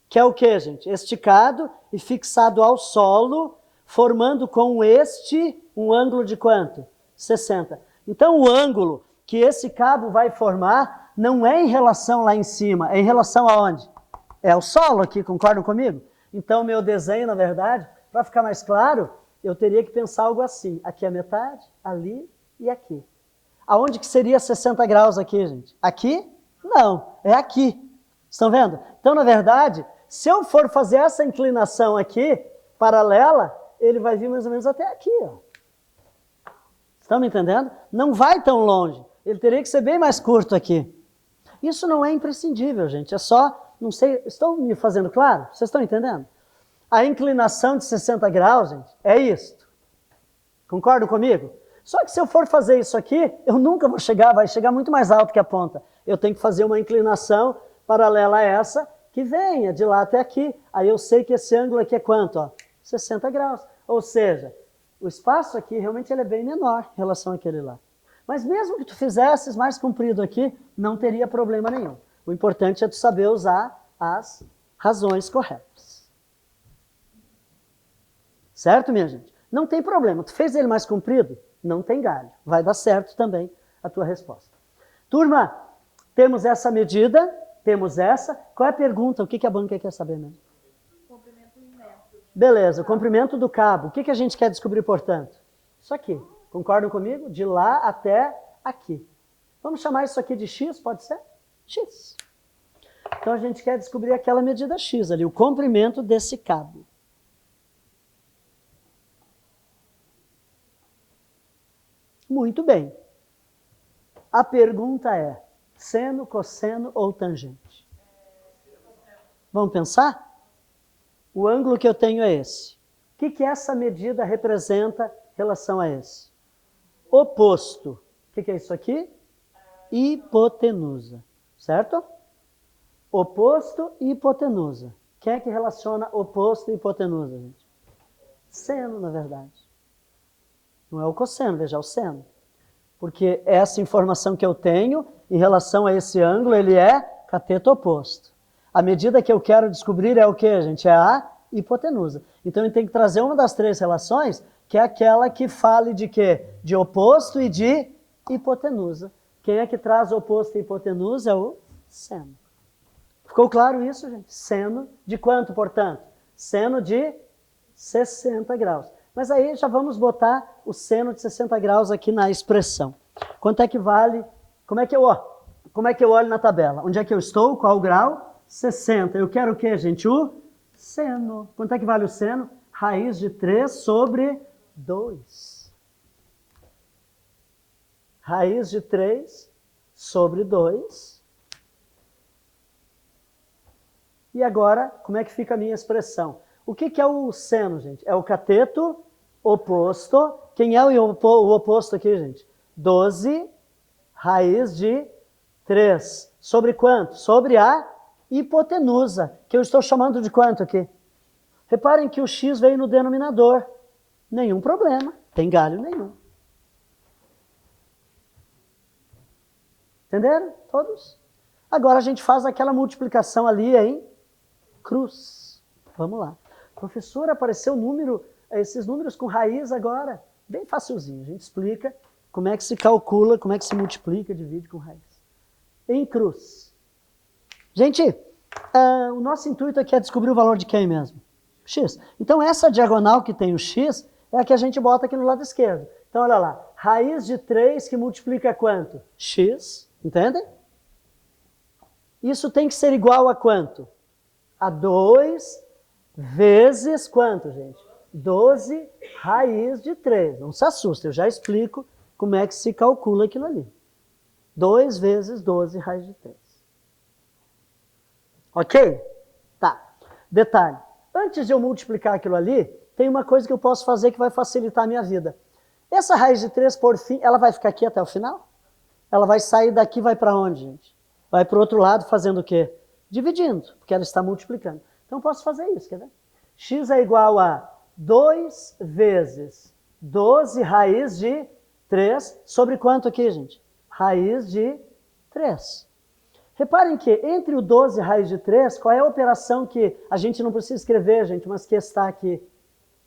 que é o que, gente? Esticado e fixado ao solo, formando com este um ângulo de quanto? 60. Então, o ângulo que esse cabo vai formar não é em relação lá em cima, é em relação aonde? É ao solo aqui, concordam comigo? Então, meu desenho, na verdade, para ficar mais claro, eu teria que pensar algo assim. Aqui é metade, ali e aqui. Aonde que seria 60 graus aqui, gente? Aqui? Não, é aqui. Estão vendo? Então, na verdade, se eu for fazer essa inclinação aqui, paralela, ele vai vir mais ou menos até aqui, ó. Estão me entendendo? Não vai tão longe. Ele teria que ser bem mais curto aqui. Isso não é imprescindível, gente. É só, não sei, estou me fazendo claro? Vocês estão entendendo? A inclinação de 60 graus, gente, é isto. Concordam comigo? Só que se eu for fazer isso aqui, eu nunca vou chegar, vai chegar muito mais alto que a ponta. Eu tenho que fazer uma inclinação paralela a essa, que venha de lá até aqui. Aí eu sei que esse ângulo aqui é quanto? Ó? 60 graus. Ou seja, o espaço aqui realmente ele é bem menor em relação àquele lá. Mas mesmo que tu fizesses mais comprido aqui, não teria problema nenhum. O importante é tu saber usar as razões corretas. Certo, minha gente? Não tem problema. Tu fez ele mais comprido? Não tem galho. Vai dar certo também a tua resposta. Turma, temos essa medida, temos essa. Qual é a pergunta? O que a banca quer saber mesmo? Comprimento em metros. Beleza, o comprimento do cabo. O que a gente quer descobrir, portanto? Isso aqui. Concordam comigo? De lá até aqui. Vamos chamar isso aqui de X, pode ser? X. Então a gente quer descobrir aquela medida X ali, o comprimento desse cabo. Muito bem. A pergunta é, seno, cosseno ou tangente? Vamos pensar? O ângulo que eu tenho é esse. O que essa medida representa em relação a esse? Oposto. O que é isso aqui? Hipotenusa. Certo? Oposto e hipotenusa. Quem é que relaciona oposto e hipotenusa, gente? Seno, na verdade. Não é o cosseno, veja, é o seno. Porque essa informação que eu tenho em relação a esse ângulo, ele é cateto oposto. A medida que eu quero descobrir é o que, gente? É a hipotenusa. Então, eu tenho que trazer uma das 3 relações, que é aquela que fale de quê? De oposto e de hipotenusa. Quem é que traz oposto e hipotenusa? É o seno. Ficou claro isso, gente? Seno de quanto, portanto? Seno de 60 graus. Mas aí já vamos botar o seno de 60 graus aqui na expressão. Quanto é que vale? Como é que eu olho na tabela? Onde é que eu estou? Qual o grau? 60. Eu quero o quê, gente? O seno. Quanto é que vale o seno? Raiz de 3 sobre 2. Raiz de 3 sobre 2. E agora, como é que fica a minha expressão? O que é o seno, gente? É o cateto oposto. Quem é o oposto aqui, gente? 12 raiz de 3. Sobre quanto? Sobre a hipotenusa, que eu estou chamando de quanto aqui? Reparem que o x veio no denominador. Nenhum problema, tem galho nenhum. Entenderam? Todos? Agora a gente faz aquela multiplicação ali em cruz. Vamos lá. Professor, apareceu esses números com raiz agora. Bem facilzinho. A gente explica como é que se calcula, como é que se multiplica, divide com raiz. Em cruz. Gente, o nosso intuito aqui é descobrir o valor de quem mesmo? X. Então essa diagonal que tem o x é a que a gente bota aqui no lado esquerdo. Então olha lá. Raiz de 3 que multiplica quanto? X. Entendem? Isso tem que ser igual a quanto? A 2 vezes quanto, gente? 12 raiz de 3. Não se assusta, eu já explico como é que se calcula aquilo ali. 2 vezes 12 raiz de 3. Ok? Tá. Detalhe. Antes de eu multiplicar aquilo ali, tem uma coisa que eu posso fazer que vai facilitar a minha vida. Essa raiz de 3, por fim, ela vai ficar aqui até o final? Ela vai sair daqui e vai para onde, gente? Vai para o outro lado fazendo o quê? Dividindo, porque ela está multiplicando. Então eu posso fazer isso, quer ver? X é igual a 2 vezes 12 raiz de 3 sobre quanto aqui, gente? Raiz de 3. Reparem que entre o 12 raiz de 3, qual é a operação que a gente não precisa escrever, gente, mas que está aqui?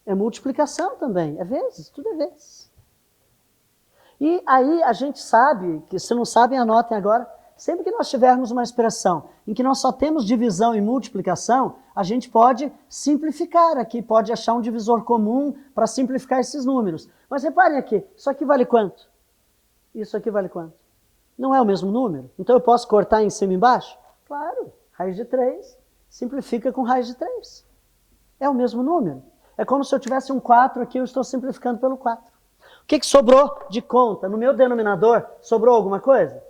É multiplicação também, é vezes, tudo é vezes. E aí a gente sabe, que se não sabem, anotem agora, sempre que nós tivermos uma expressão em que nós só temos divisão e multiplicação, a gente pode simplificar aqui, pode achar um divisor comum para simplificar esses números. Mas reparem aqui, isso aqui vale quanto? Isso aqui vale quanto? Não é o mesmo número? Então eu posso cortar em cima e embaixo? Claro, raiz de 3 simplifica com raiz de 3. É o mesmo número. É como se eu tivesse um 4 aqui, eu estou simplificando pelo 4. O que sobrou de conta? No meu denominador, sobrou alguma coisa?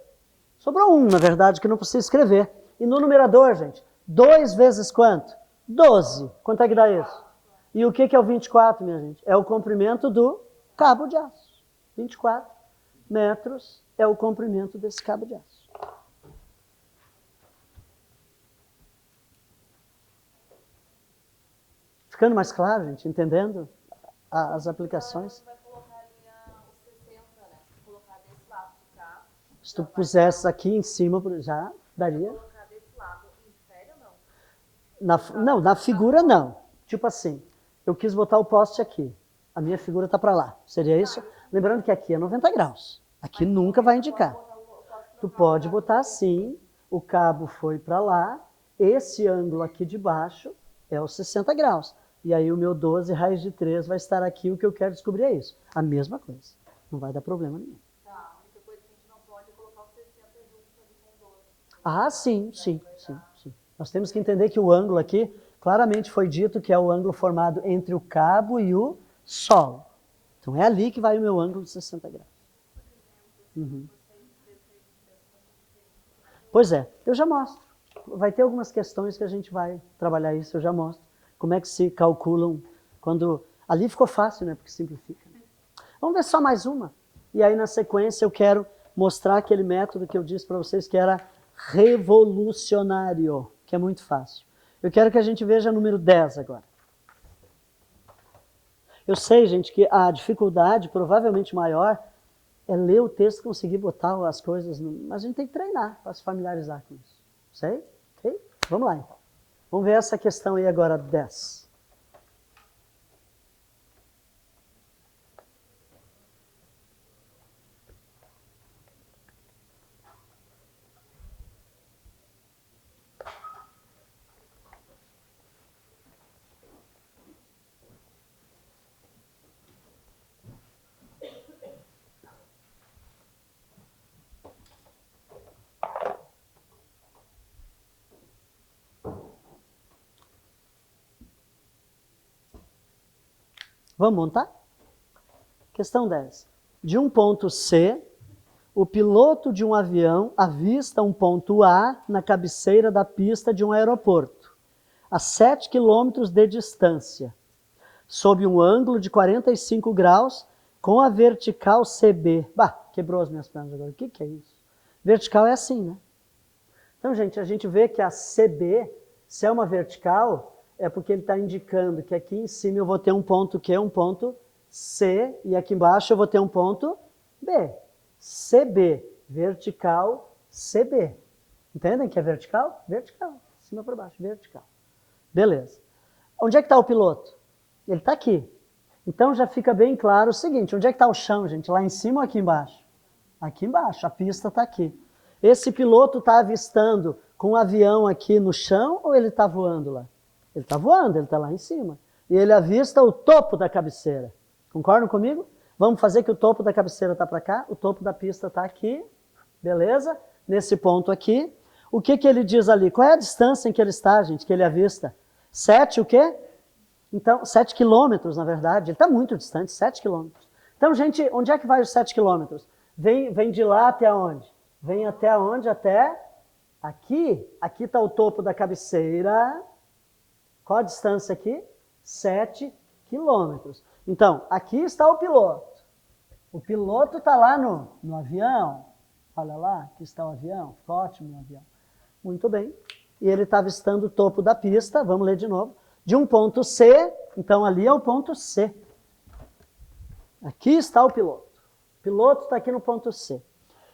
Sobrou 1, na verdade, que não precisa escrever. E no numerador, gente, 2 vezes quanto? 12. Quanto é que dá isso? E o que é o 24, minha gente? É o comprimento do cabo de aço. 24 metros é o comprimento desse cabo de aço. Ficando mais claro, gente? Entendendo as aplicações? Se tu pusesse aqui em cima, já daria? Não, na figura não. Tipo assim, eu quis botar o poste aqui. A minha figura está para lá. Seria isso? Lembrando que aqui é 90 graus. Aqui nunca vai indicar. Tu pode botar assim, o cabo foi para lá, esse ângulo aqui de baixo é os 60 graus. E aí o meu 12 raiz de 3 vai estar aqui, o que eu quero descobrir é isso. A mesma coisa. Não vai dar problema nenhum. Ah, sim. Nós temos que entender que o ângulo aqui, claramente foi dito que é o ângulo formado entre o cabo e o solo. Então é ali que vai o meu ângulo de 60 graus. Uhum. Pois é, eu já mostro. Vai ter algumas questões que a gente vai trabalhar isso, eu já mostro. Como é que se calculam quando... Ali ficou fácil, né? Porque simplifica. Vamos ver só mais uma. E aí na sequência eu quero mostrar aquele método que eu disse para vocês que era revolucionário, que é muito fácil. Eu quero que a gente veja o número 10 agora. Eu sei, gente, que a dificuldade provavelmente maior é ler o texto e conseguir botar as coisas, mas a gente tem que treinar para se familiarizar com isso. Sei? Ok? Vamos lá, então. Vamos ver essa questão aí agora, 10. Vamos montar? Questão 10. De um ponto C, o piloto de um avião avista um ponto A na cabeceira da pista de um aeroporto, a 7 km de distância, sob um ângulo de 45 graus, com a vertical CB. Bah, quebrou as minhas pernas agora. O que é isso? Vertical é assim, né? Então, gente, a gente vê que a CB, se é uma vertical, é porque ele está indicando que aqui em cima eu vou ter um ponto Q, um ponto C, e aqui embaixo eu vou ter um ponto B. CB, vertical, CB. Entendem que é vertical? Vertical, de cima para baixo, vertical. Beleza. Onde é que está o piloto? Ele está aqui. Então já fica bem claro o seguinte, onde é que está o chão, gente? Lá em cima ou aqui embaixo? Aqui embaixo, a pista está aqui. Esse piloto está avistando com um avião aqui no chão ou ele está voando lá? Ele está voando, ele está lá em cima. E ele avista o topo da cabeceira. Concordam comigo? Vamos fazer que o topo da cabeceira está para cá, o topo da pista está aqui, beleza? Nesse ponto aqui. O que ele diz ali? Qual é a distância em que ele está, gente, que ele avista? 7 o quê? Então, 7 quilômetros, na verdade. Ele está muito distante, 7 quilômetros. Então, gente, onde é que vai os 7 quilômetros? Vem de lá até onde? Vem até onde? Até aqui. Aqui está o topo da cabeceira. Qual a distância aqui? 7 quilômetros. Então, aqui está o piloto. O piloto está lá no avião. Olha lá, aqui está o avião. Ficou ótimo no avião. Muito bem. E ele está avistando o topo da pista. Vamos ler de novo. De um ponto C, então ali é o ponto C. Aqui está o piloto. O piloto está aqui no ponto C.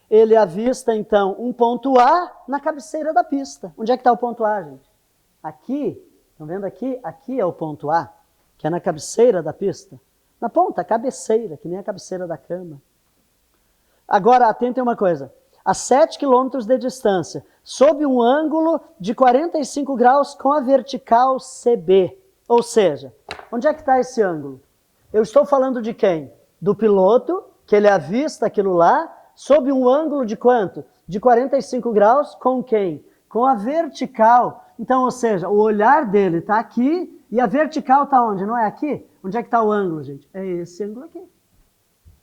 Ele avista, então, um ponto A na cabeceira da pista. Onde é que está o ponto A, gente? Aqui, estão vendo aqui? Aqui é o ponto A, que é na cabeceira da pista. Na ponta, cabeceira, que nem a cabeceira da cama. Agora, atentem uma coisa. A 7 km de distância, sob um ângulo de 45 graus com a vertical CB. Ou seja, onde é que está esse ângulo? Eu estou falando de quem? Do piloto, que ele avista aquilo lá, sob um ângulo de quanto? De 45 graus com quem? Com a vertical. Então, ou seja, o olhar dele está aqui e a vertical está onde? Não é aqui? Onde é que está o ângulo, gente? É esse ângulo aqui.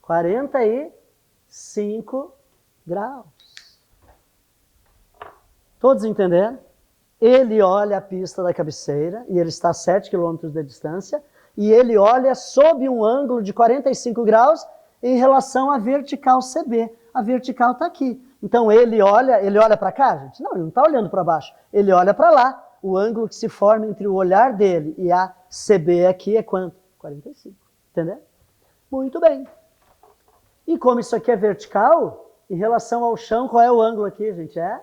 45 graus. Todos entenderam? Ele olha a pista da cabeceira e ele está a 7 km de distância e ele olha sob um ângulo de 45 graus em relação à vertical CB. A vertical está aqui. Então ele olha para cá, gente? Não, ele não está olhando para baixo. Ele olha para lá. O ângulo que se forma entre o olhar dele e a CB aqui é quanto? 45. Entendeu? Muito bem. E como isso aqui é vertical, em relação ao chão, qual é o ângulo aqui, gente? É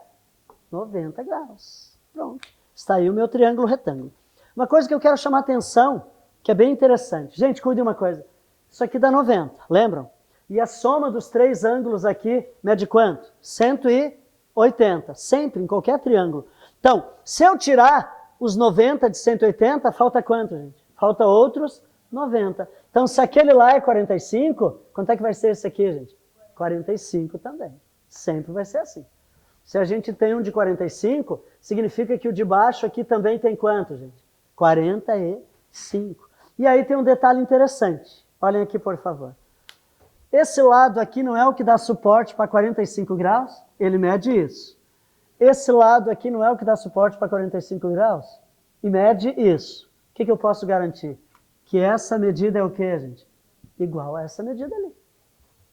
90 graus. Pronto. Está aí o meu triângulo retângulo. Uma coisa que eu quero chamar a atenção, que é bem interessante. Gente, cuide uma coisa. Isso aqui dá 90, lembram? E a soma dos três ângulos aqui mede quanto? 180. Sempre, em qualquer triângulo. Então, se eu tirar os 90 de 180, falta quanto, gente? Falta outros 90. Então, se aquele lá é 45, quanto é que vai ser esse aqui, gente? 45 também. Sempre vai ser assim. Se a gente tem um de 45, significa que o de baixo aqui também tem quanto, gente? 45. E aí tem um detalhe interessante. Olhem aqui, por favor. Esse lado aqui não é o que dá suporte para 45 graus? Ele mede isso. Esse lado aqui não é o que dá suporte para 45 graus? E mede isso. O que eu posso garantir? Que essa medida é o quê, gente? Igual a essa medida ali.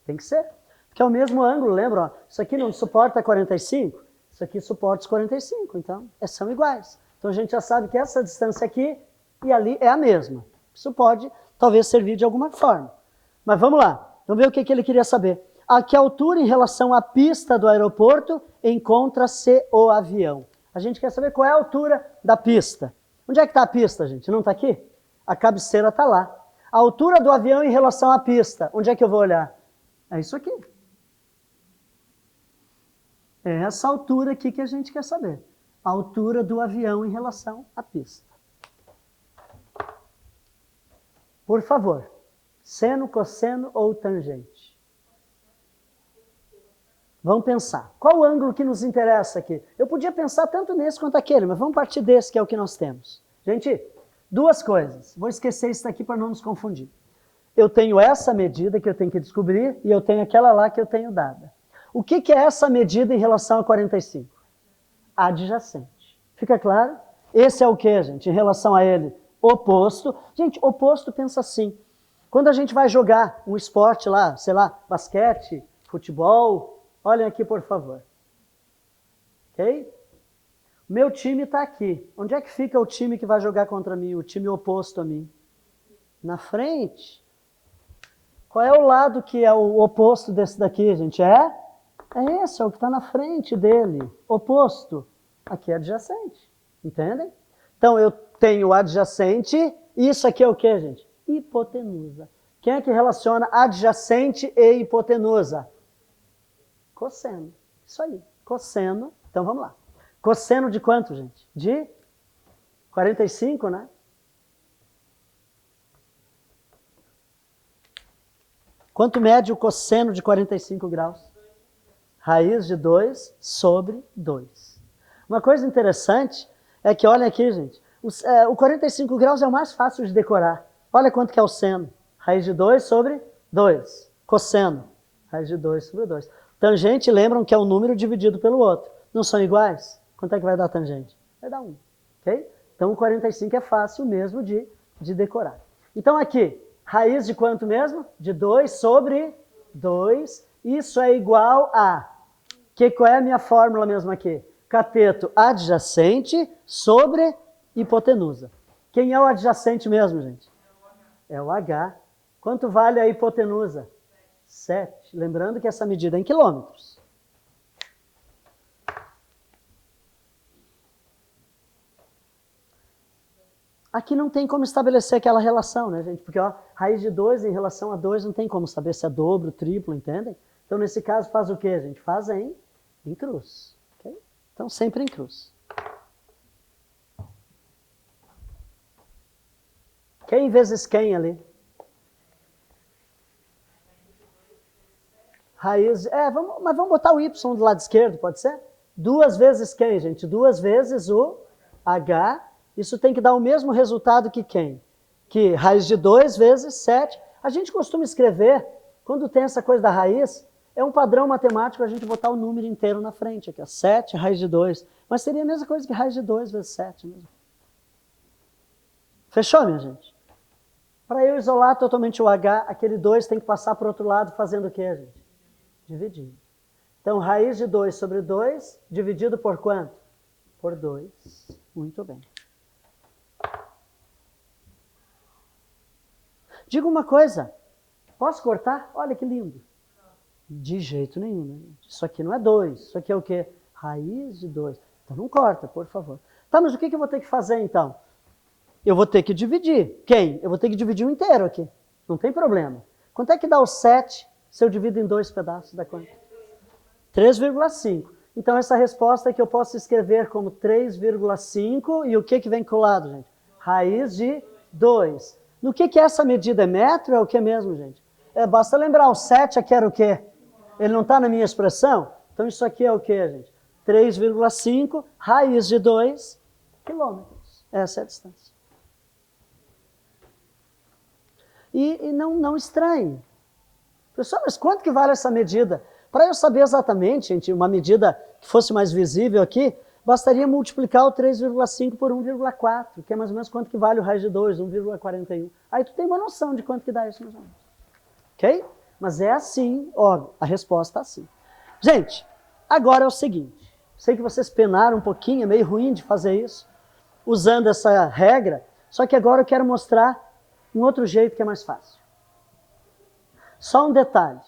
Tem que ser. Porque é o mesmo ângulo, lembra? Ó, isso aqui não suporta 45, isso aqui suporta os 45, então são iguais. Então a gente já sabe que essa distância aqui e ali é a mesma. Isso pode, talvez, servir de alguma forma. Mas vamos lá, vamos ver o que ele queria saber. A que altura em relação à pista do aeroporto encontra-se o avião? A gente quer saber qual é a altura da pista. Onde é que está a pista, gente? Não está aqui? A cabeceira está lá. A altura do avião em relação à pista, onde é que eu vou olhar? É isso aqui. É essa altura aqui que a gente quer saber. A altura do avião em relação à pista. Por favor, seno, cosseno ou tangente? Vamos pensar. Qual o ângulo que nos interessa aqui? Eu podia pensar tanto nesse quanto aquele, mas vamos partir desse que é o que nós temos. Gente, duas coisas. Vou esquecer isso daqui para não nos confundir. Eu tenho essa medida que eu tenho que descobrir e eu tenho aquela lá que eu tenho dada. O que é essa medida em relação a 45? Adjacente. Fica claro? Esse é o que, gente? Em relação a ele, oposto. Gente, oposto pensa assim. Quando a gente vai jogar um esporte lá, sei lá, basquete, futebol, olhem aqui, por favor. Ok? Meu time está aqui. Onde é que fica o time que vai jogar contra mim, o time oposto a mim? Na frente. Qual é o lado que é o oposto desse daqui, gente? É esse, é o que está na frente dele. Oposto. Aqui é adjacente. Entendem? Então, eu tenho adjacente. Isso aqui é o que, gente? Hipotenusa. Quem é que relaciona adjacente e hipotenusa? Cosseno. Isso aí. Cosseno. Então, vamos lá. Cosseno de quanto, gente? De 45, né? Quanto mede o cosseno de 45 graus? Raiz de 2 sobre 2. Uma coisa interessante é que, olha aqui, gente, o 45 graus é o mais fácil de decorar. Olha quanto que é o seno. Raiz de 2 sobre 2. Cosseno. Raiz de 2 sobre 2. Tangente, lembram que é um número dividido pelo outro. Não são iguais? Quanto é que vai dar tangente? Vai dar 1. Ok? Então, o 45 é fácil mesmo de decorar. Então, aqui, raiz de quanto mesmo? De 2 sobre 2. Isso é igual a... Qual é a minha fórmula mesmo aqui? Cateto adjacente sobre hipotenusa. Quem é o adjacente mesmo, gente? É o H. Quanto vale a hipotenusa? 7. Lembrando que essa medida é em quilômetros. Aqui não tem como estabelecer aquela relação, né, gente? Porque, ó, raiz de 2 em relação a 2 não tem como saber se é dobro, triplo, entendem? Então, nesse caso, faz o quê, gente? Faz em cruz. Okay? Então, sempre em cruz. Quem vezes quem ali? Raiz... mas vamos botar o y do lado esquerdo, pode ser? 2 vezes quem, gente? 2 vezes o H... Isso tem que dar o mesmo resultado que quem? Que raiz de 2 vezes 7. A gente costuma escrever, quando tem essa coisa da raiz, é um padrão matemático a gente botar o número inteiro na frente. Aqui, ó, 7, raiz de 2. Mas seria a mesma coisa que raiz de 2 vezes 7 mesmo. Fechou, minha gente? Para eu isolar totalmente o H, aquele 2 tem que passar para o outro lado fazendo o quê, gente? Dividindo. Então, raiz de 2 sobre 2, dividido por quanto? Por 2. Muito bem. Diga uma coisa, posso cortar? Olha que lindo. De jeito nenhum, né? Isso aqui não é 2, isso aqui é o quê? Raiz de 2. Então não corta, por favor. Tá, mas o que eu vou ter que fazer então? Eu vou ter que dividir. Quem? Eu vou ter que dividir o inteiro aqui. Não tem problema. Quanto é que dá o 7 se eu divido em 2 pedaços? Dá quanto? 3,5. Então essa resposta é que eu posso escrever como 3,5 e o que vem com o lado, gente? Raiz de 2. No que é essa medida? É metro? É o que mesmo, gente? Basta lembrar, o 7 aqui era o quê? Ele não está na minha expressão? Então isso aqui é o quê, gente? 3,5 raiz de 2 quilômetros. Essa é a distância. E não estranhe. Pessoal, mas quanto que vale essa medida? Para eu saber exatamente, gente, uma medida que fosse mais visível aqui, bastaria multiplicar o 3,5 por 1,4, que é mais ou menos quanto que vale o raiz de 2, 1,41. Aí tu tem uma noção de quanto que dá isso mais ou menos. Ok? Mas é assim, ó, a resposta é assim. Gente, agora é o seguinte. Sei que vocês penaram um pouquinho, é meio ruim de fazer isso, usando essa regra, só que agora eu quero mostrar um outro jeito que é mais fácil. Só um detalhe.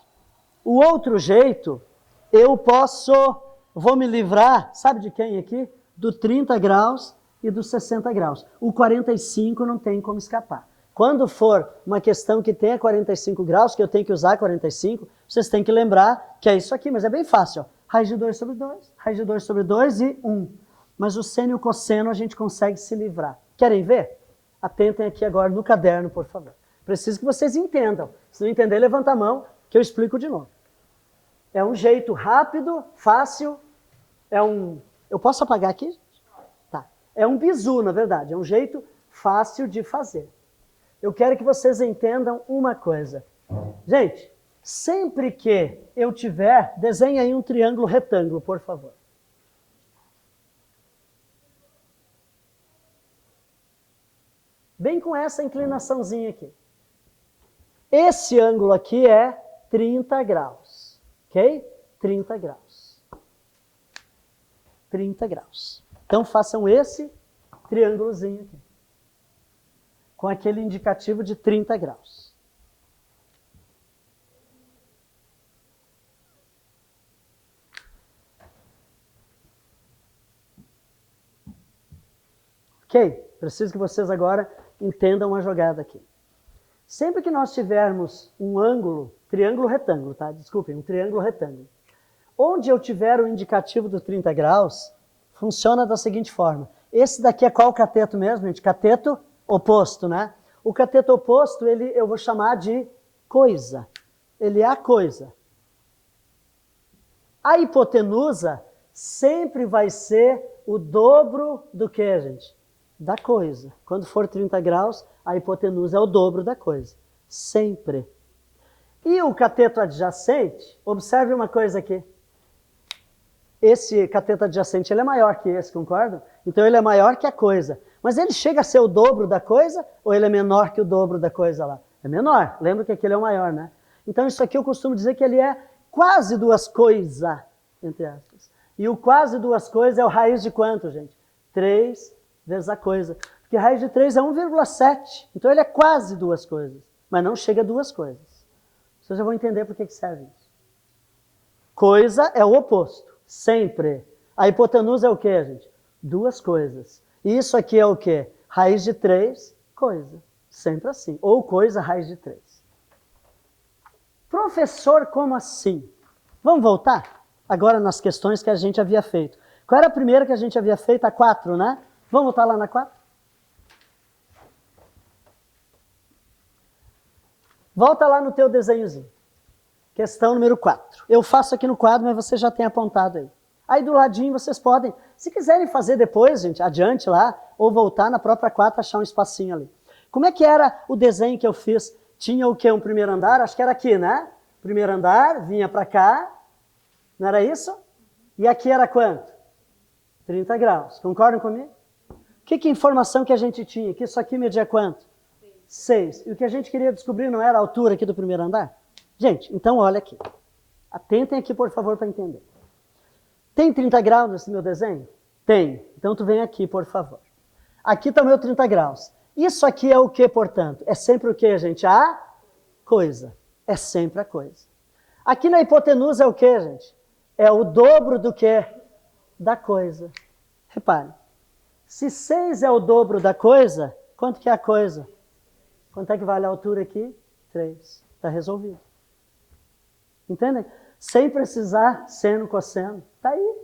O outro jeito, vou me livrar, sabe de quem aqui? Do 30 graus e do 60 graus. O 45 não tem como escapar. Quando for uma questão que tenha 45 graus, que eu tenho que usar 45, vocês têm que lembrar que é isso aqui, mas é bem fácil. Ó. Raiz de 2 sobre 2, raiz de 2 sobre 2 e 1. Mas o seno e o cosseno a gente consegue se livrar. Querem ver? Atentem aqui agora no caderno, por favor. Preciso que vocês entendam. Se não entender, levanta a mão que eu explico de novo. É um jeito rápido, fácil, Eu posso apagar aqui? Tá. É um bizu, na verdade, é um jeito fácil de fazer. eu quero que vocês entendam uma coisa. Gente, sempre que eu tiver, desenhe aí um triângulo retângulo, por favor. Bem com essa inclinaçãozinha aqui. Esse ângulo aqui é 30 graus, ok? 30 graus. 30 graus. Então façam esse triângulozinho aqui, com aquele indicativo de 30 graus. Ok? Preciso que vocês agora entendam uma jogada aqui. Sempre que nós tivermos um ângulo, triângulo retângulo, tá? Desculpem, um triângulo retângulo. Onde eu tiver o indicativo do 30 graus, funciona da seguinte forma. Esse daqui é qual cateto mesmo, gente? Cateto oposto, né? O cateto oposto, eu vou chamar de coisa. Ele é a coisa. A hipotenusa sempre vai ser o dobro do que, gente? Da coisa. Quando for 30 graus, a hipotenusa é o dobro da coisa. Sempre. E o cateto adjacente, observe uma coisa aqui. Esse cateto adjacente ele é maior que esse, concordam? Então ele é maior que a coisa. Mas ele chega a ser o dobro da coisa ou ele é menor que o dobro da coisa lá? É menor. Lembra que aquele é o maior, né? Então isso aqui eu costumo dizer que ele é quase duas coisas, entre aspas. E o quase duas coisas é o raiz de quanto, gente? 3 vezes a coisa. Porque raiz de 3 é 1,7. Então ele é quase duas coisas. Mas não chega a duas coisas. Vocês já vão entender por que serve isso. Coisa é o oposto. Sempre. A hipotenusa é o quê, gente? Duas coisas. E isso aqui é o quê? Raiz de 3, coisa. Sempre assim. Ou coisa, raiz de 3. Professor, como assim? Vamos voltar? Agora nas questões que a gente havia feito. Qual era a primeira que a gente havia feito? A 4, né? Vamos voltar lá na 4? Volta lá no teu desenhozinho. Questão número 4. Eu faço aqui no quadro, mas você já tem apontado aí. Aí do ladinho vocês podem, se quiserem fazer depois, gente, adiante lá, ou voltar na própria 4, achar um espacinho ali. Como é que era o desenho que eu fiz? Tinha o quê? Um primeiro andar? Acho que era aqui, né? Primeiro andar, vinha para cá. Não era isso? E aqui era quanto? 30 graus. Concordam comigo? Que informação que a gente tinha? Que isso aqui media quanto? 6. E o que a gente queria descobrir não era a altura aqui do primeiro andar? Gente, então olha aqui. Atentem aqui, por favor, para entender. Tem 30 graus nesse meu desenho? Tem. Então tu vem aqui, por favor. Aqui está o meu 30 graus. Isso aqui é o que, portanto? É sempre o que, gente? A coisa. É sempre a coisa. Aqui na hipotenusa é o que, gente? É o dobro do que? Da coisa. Repare. Se 6 é o dobro da coisa, quanto que é a coisa? Quanto é que vale a altura aqui? 3. Está resolvido. Entendem? Sem precisar seno, cosseno. Está aí.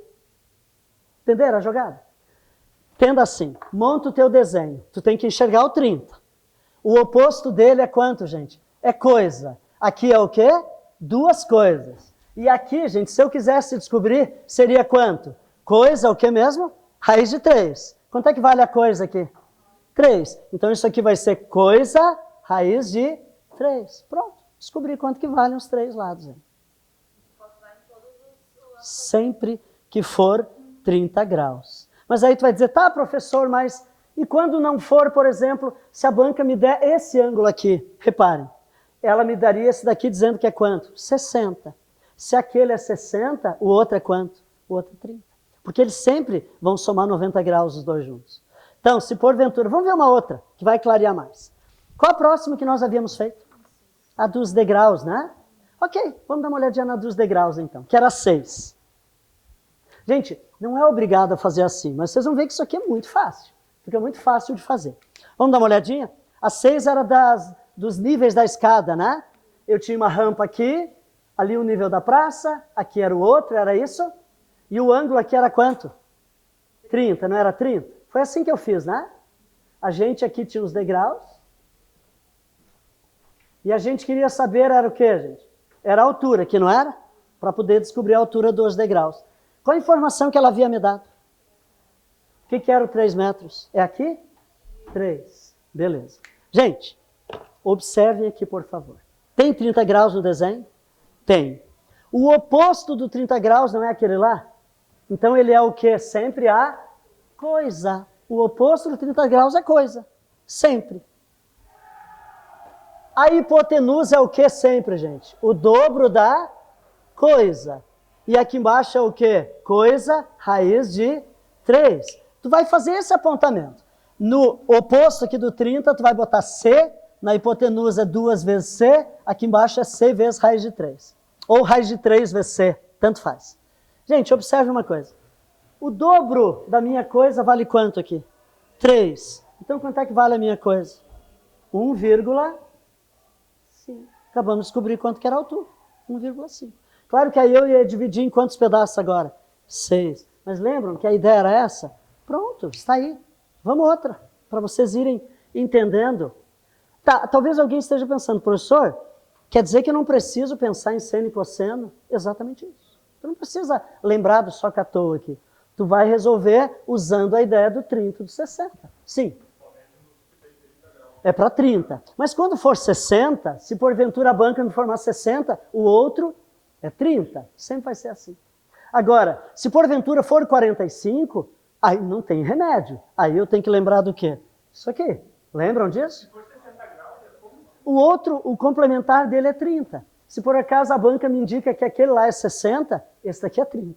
Entenderam a jogada? Tendo assim, monta o teu desenho. Tu tem que enxergar o 30. O oposto dele é quanto, gente? É coisa. Aqui é o quê? Duas coisas. E aqui, gente, se eu quisesse descobrir, seria quanto? Coisa, o que mesmo? Raiz de 3. Quanto é que vale a coisa aqui? 3. Então isso aqui vai ser coisa, raiz de 3. Pronto. Descobri quanto que valem os 3 lados. Hein? Sempre que for 30 graus. Mas aí tu vai dizer, tá, professor, mas e quando não for, por exemplo, se a banca me der esse ângulo aqui? Reparem, ela me daria esse daqui dizendo que é quanto? 60. Se aquele é 60, o outro é quanto? O outro é 30. Porque eles sempre vão somar 90 graus os dois juntos. Então, se porventura, vamos ver uma outra, que vai clarear mais. Qual a próxima que nós havíamos feito? A dos degraus, né? Ok, vamos dar uma olhadinha na dos degraus então, que era 6. Gente, não é obrigado a fazer assim, mas vocês vão ver que isso aqui é muito fácil. Fica muito fácil de fazer. Vamos dar uma olhadinha? A 6 era dos níveis da escada, né? Eu tinha uma rampa aqui, ali o nível da praça, aqui era o outro, era isso? E o ângulo aqui era quanto? 30, não era 30? Foi assim que eu fiz, né? A gente aqui tinha os degraus. E a gente queria saber, era o quê, gente? Era a altura aqui, não era? Para poder descobrir a altura dos degraus. Qual a informação que ela havia me dado? O que era o 3 metros? É aqui? 3. Beleza. Gente, Observem aqui, por favor. Tem 30 graus no desenho? Tem. O oposto do 30 graus não é aquele lá? Então ele é o quê? Sempre a coisa. O oposto do 30 graus é coisa. Sempre. A hipotenusa é o que sempre, gente? O dobro da coisa. E aqui embaixo é o que? Coisa, raiz de 3. Tu vai fazer esse apontamento. No oposto aqui do 30, tu vai botar C. Na hipotenusa, 2 vezes C. Aqui embaixo é C vezes raiz de 3. Ou raiz de 3 vezes C. Tanto faz. Gente, observe uma coisa. O dobro da minha coisa vale quanto aqui? 3. Então, quanto é que vale a minha coisa? 1,5. Acabamos de descobrir quanto que era a altura. 1,5. Claro que aí eu ia dividir em quantos pedaços agora? 6. Mas lembram que a ideia era essa? Pronto, está aí. Vamos outra, para vocês irem entendendo. Tá, talvez alguém esteja pensando, professor, quer dizer que eu não preciso pensar em seno e cosseno? Exatamente isso. Tu não precisa lembrar do só que à toa aqui. Tu vai resolver usando a ideia do 30 e do 60. Sim. É para 30. Mas quando for 60, se porventura a banca me formar 60, o outro é 30. Sempre vai ser assim. Agora, se porventura for 45, aí não tem remédio. Aí eu tenho que lembrar do quê? Isso aqui. Lembram disso? O outro, o complementar dele é 30. Se por acaso a banca me indica que aquele lá é 60, esse daqui é 30.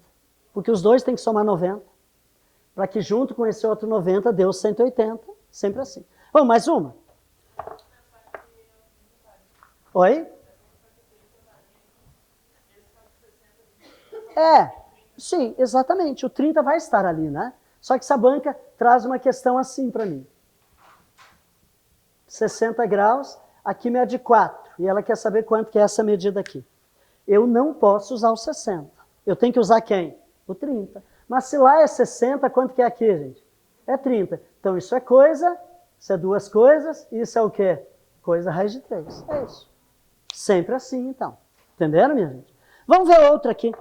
Porque os dois têm que somar 90. Para que junto com esse outro 90 dê os 180. Sempre assim. Vamos, mais uma. Oi? Sim, exatamente. O 30 vai estar ali, né? Só que essa banca traz uma questão assim para mim. 60 graus, aqui mede 4. E ela quer saber quanto que é essa medida aqui. Eu não posso usar o 60. Eu tenho que usar quem? O 30. Mas se lá é 60, quanto que é aqui, gente? É 30. Então isso é coisa, isso é duas coisas, e isso é o quê? Coisa raiz de 3. É isso. Sempre assim, então. Entenderam, minha gente? Vamos ver outra aqui.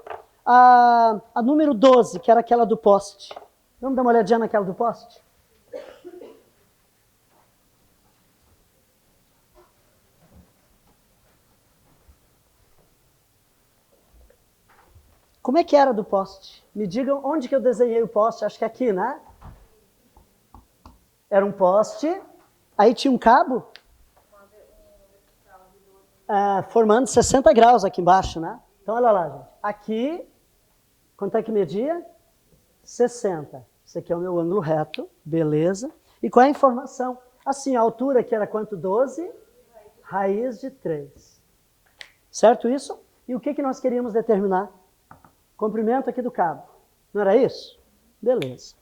A número 12, que era aquela do poste. Vamos dar uma olhadinha naquela do poste? Como é que era do poste? Me digam onde que eu desenhei o poste. Acho que aqui, né? Era um poste. Aí tinha um cabo. Formando 60 graus aqui embaixo, né? Então, olha lá, gente. Aqui, quanto é que media? 60. Esse aqui é o meu ângulo reto. Beleza. E qual é a informação? Assim, a altura aqui era quanto? 12. Raiz de 3. Certo isso? E o que nós queríamos determinar? Comprimento aqui do cabo. Não era isso? Beleza.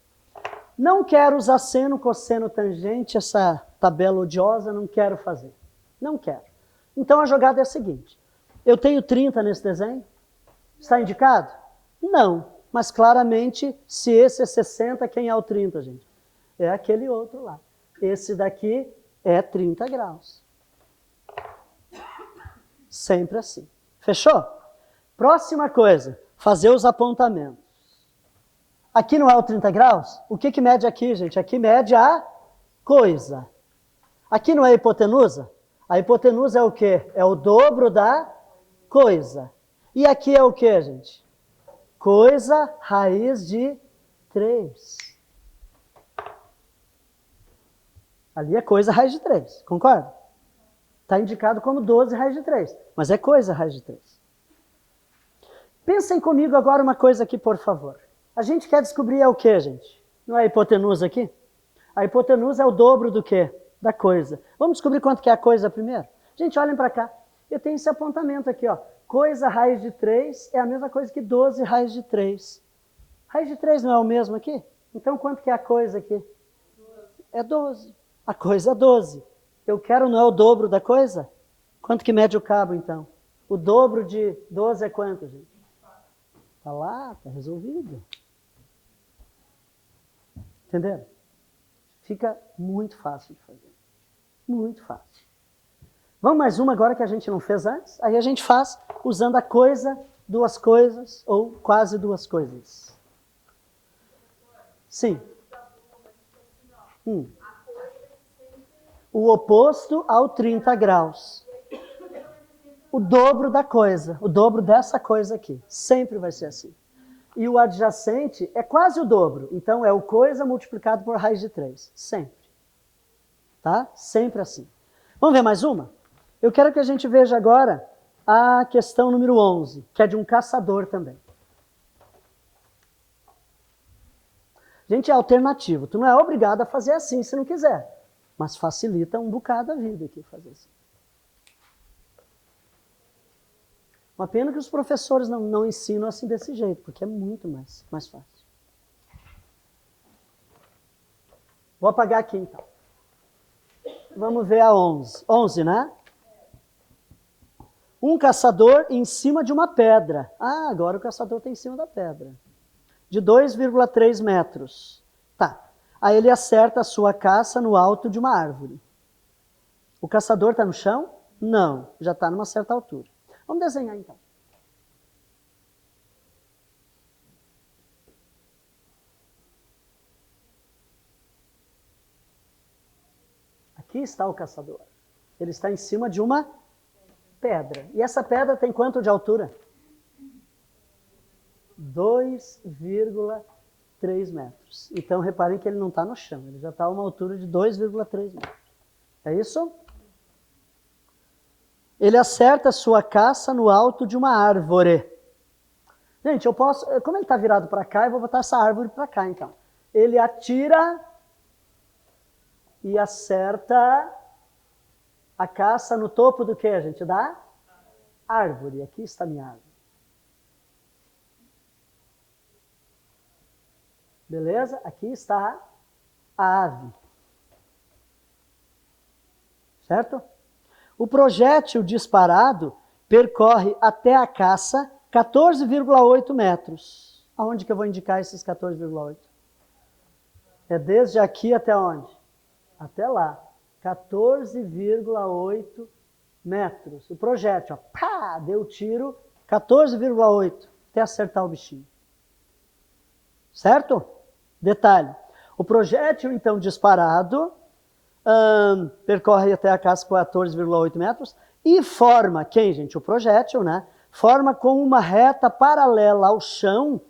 Não quero usar seno, cosseno, tangente, essa tabela odiosa, não quero fazer. Não quero. Então a jogada é a seguinte. Eu tenho 30 nesse desenho? Está indicado? Não. Mas claramente, se esse é 60, quem é o 30, gente? É aquele outro lá. Esse daqui é 30 graus. Sempre assim. Fechou? Próxima coisa. Fazer os apontamentos. Aqui não é o 30 graus? O que mede aqui, gente? Aqui mede a coisa. Aqui não é a hipotenusa? A hipotenusa é o quê? É o dobro da coisa. E aqui é o quê, gente? Coisa raiz de 3. Ali é coisa raiz de 3, concorda? Está indicado como 12 raiz de 3, mas é coisa raiz de 3. Pensem comigo agora uma coisa aqui, por favor. A gente quer descobrir é o quê, gente? Não é a hipotenusa aqui? A hipotenusa é o dobro do quê? Da coisa. Vamos descobrir quanto que é a coisa primeiro? Gente, olhem para cá. Eu tenho esse apontamento aqui, ó. Coisa raiz de 3 é a mesma coisa que 12 raiz de 3. Raiz de 3 não é o mesmo aqui? Então, quanto que é a coisa aqui? 12. É 12. A coisa é 12. Eu quero não é o dobro da coisa? Quanto que mede o cabo, então? O dobro de 12 é quanto, gente? Está lá, está resolvido. Entenderam? Fica muito fácil de fazer. Muito fácil. Vamos mais uma agora que a gente não fez antes? Aí a gente faz usando a coisa, duas coisas ou quase duas coisas. Sim. o oposto ao 30 graus. O dobro da coisa, o dobro dessa coisa aqui. Sempre vai ser assim. E o adjacente é quase o dobro. Então, é o coisa multiplicado por raiz de 3. Sempre. Tá? Sempre assim. Vamos ver mais uma? Eu quero que a gente veja agora a questão número 11, que é de um caçador também. Gente, é alternativo. Tu não é obrigado a fazer assim se não quiser. Mas facilita um bocado a vida aqui fazer assim. Uma pena que os professores não ensinam assim desse jeito, porque é muito mais fácil. Vou apagar aqui então. Vamos ver a 11. 11, né? Um caçador em cima de uma pedra. Ah, agora o caçador está em cima da pedra. De 2,3 metros. Tá. Aí ele acerta a sua caça no alto de uma árvore. O caçador está no chão? Não, já está numa certa altura. Vamos desenhar então. Aqui está o caçador. Ele está em cima de uma pedra. E essa pedra tem quanto de altura? 2,3 metros. Então, reparem que ele não está no chão. Ele já está a uma altura de 2,3 metros. É isso? Ele acerta a sua caça no alto de uma árvore. Gente, eu posso... Como ele está virado para cá, eu vou botar essa árvore para cá, então. Ele atira e acerta a caça no topo do que, gente? Da árvore. Aqui está a minha árvore. Beleza? Aqui está a ave. Certo? O projétil disparado percorre até a caça 14,8 metros. Aonde que eu vou indicar esses 14,8? É desde aqui até onde? Até lá. 14,8 metros. O projétil, ó, pá, deu tiro, 14,8, até acertar o bichinho. Certo? Detalhe. O projétil, então, disparado, percorre até a caça 14,8 metros e forma, quem, gente? O projétil, né? Forma com uma reta paralela ao chão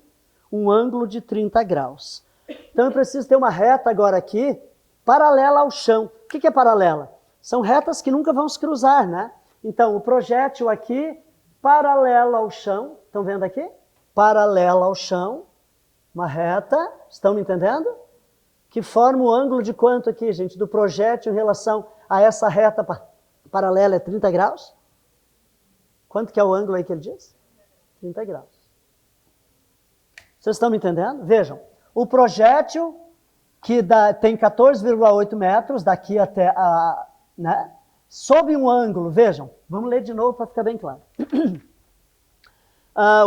um ângulo de 30 graus. Então, eu preciso ter uma reta agora aqui, paralela ao chão. O que é paralela? São retas que nunca vão se cruzar, né? Então, o projétil aqui, paralelo ao chão. Estão vendo aqui? Paralela ao chão. Uma reta. Estão me entendendo? Que forma o ângulo de quanto aqui, gente? Do projétil em relação a essa reta paralela é 30 graus? Quanto que é o ângulo aí que ele diz? 30 graus. Vocês estão me entendendo? Vejam. O projétil que tem 14,8 metros, daqui até a... Né? Sob um ângulo, vejam, vamos ler de novo para ficar bem claro.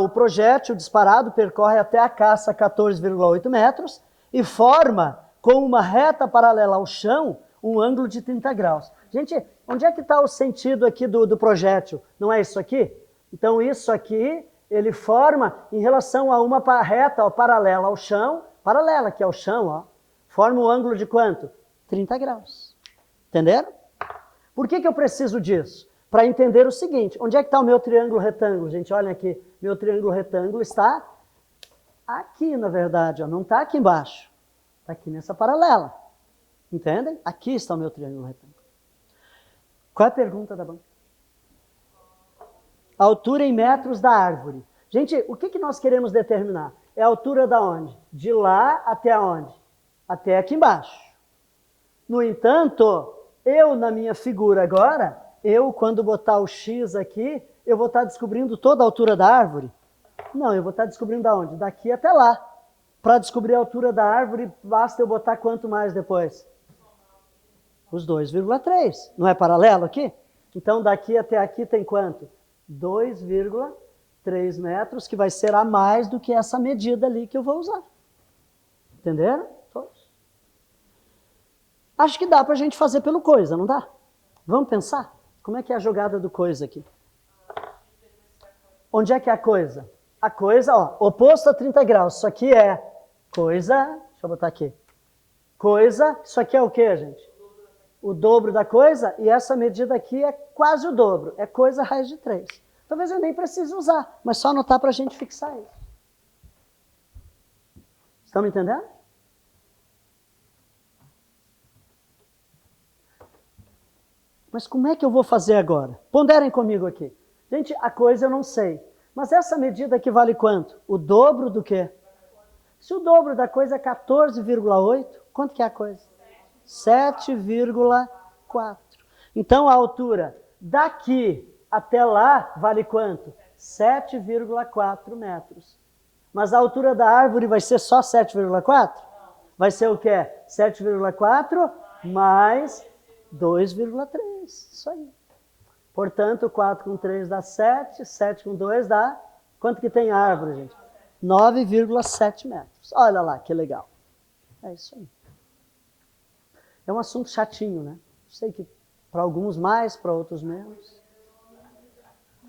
O projétil disparado percorre até a caça 14,8 metros e forma, com uma reta paralela ao chão, um ângulo de 30 graus. Gente, onde é que está o sentido aqui do projétil? Não é isso aqui? Então isso aqui, ele forma em relação a uma reta paralela ao chão, paralela aqui ao chão, ó, forma um ângulo de quanto? 30 graus. Entenderam? Por que eu preciso disso? Para entender o seguinte, onde é que está o meu triângulo retângulo? Gente, olhem aqui, meu triângulo retângulo está aqui, na verdade, ó, não está aqui embaixo. Está aqui nessa paralela. Entendem? Aqui está o meu triângulo retângulo. Qual é a pergunta da banca? A altura em metros da árvore. Gente, o que nós queremos determinar? É a altura da onde? De lá até onde? Até aqui embaixo. No entanto, eu na minha figura agora, quando botar o X aqui, eu vou estar descobrindo toda a altura da árvore? Não, eu vou estar descobrindo da onde? Daqui até lá. Para descobrir a altura da árvore, basta eu botar quanto mais depois? Os 2,3. Não é paralelo aqui? Então daqui até aqui tem quanto? 2,3 metros, que vai ser a mais do que essa medida ali que eu vou usar. Entenderam? Todos? Acho que dá para a gente fazer pelo coisa, não dá? Vamos pensar? Como é que é a jogada do coisa aqui? Onde é que é a coisa? A coisa, ó, oposto a 30 graus. Isso aqui é coisa, deixa eu botar aqui. Coisa, isso aqui é o quê, gente? o dobro da coisa, e essa medida aqui é quase o dobro, é coisa raiz de 3. Talvez eu nem precise usar, mas só anotar para a gente fixar isso. Estão me entendendo? Mas como é que eu vou fazer agora? Ponderem comigo aqui. Gente, a coisa eu não sei. Mas essa medida aqui vale quanto? O dobro do quê? Se o dobro da coisa é 14,8, quanto que é a coisa? 7,4. Então a altura daqui até lá vale quanto? 7,4 metros. Mas a altura da árvore vai ser só 7,4? Vai ser o quê? 7,4 mais 2,3. Isso aí. Portanto, 4 com 3 dá 7, 7 com 2 dá... Quanto que tem a árvore, gente? 9,7 metros. Olha lá, que legal. É isso aí. É um assunto chatinho, né? Sei que para alguns mais, para outros menos.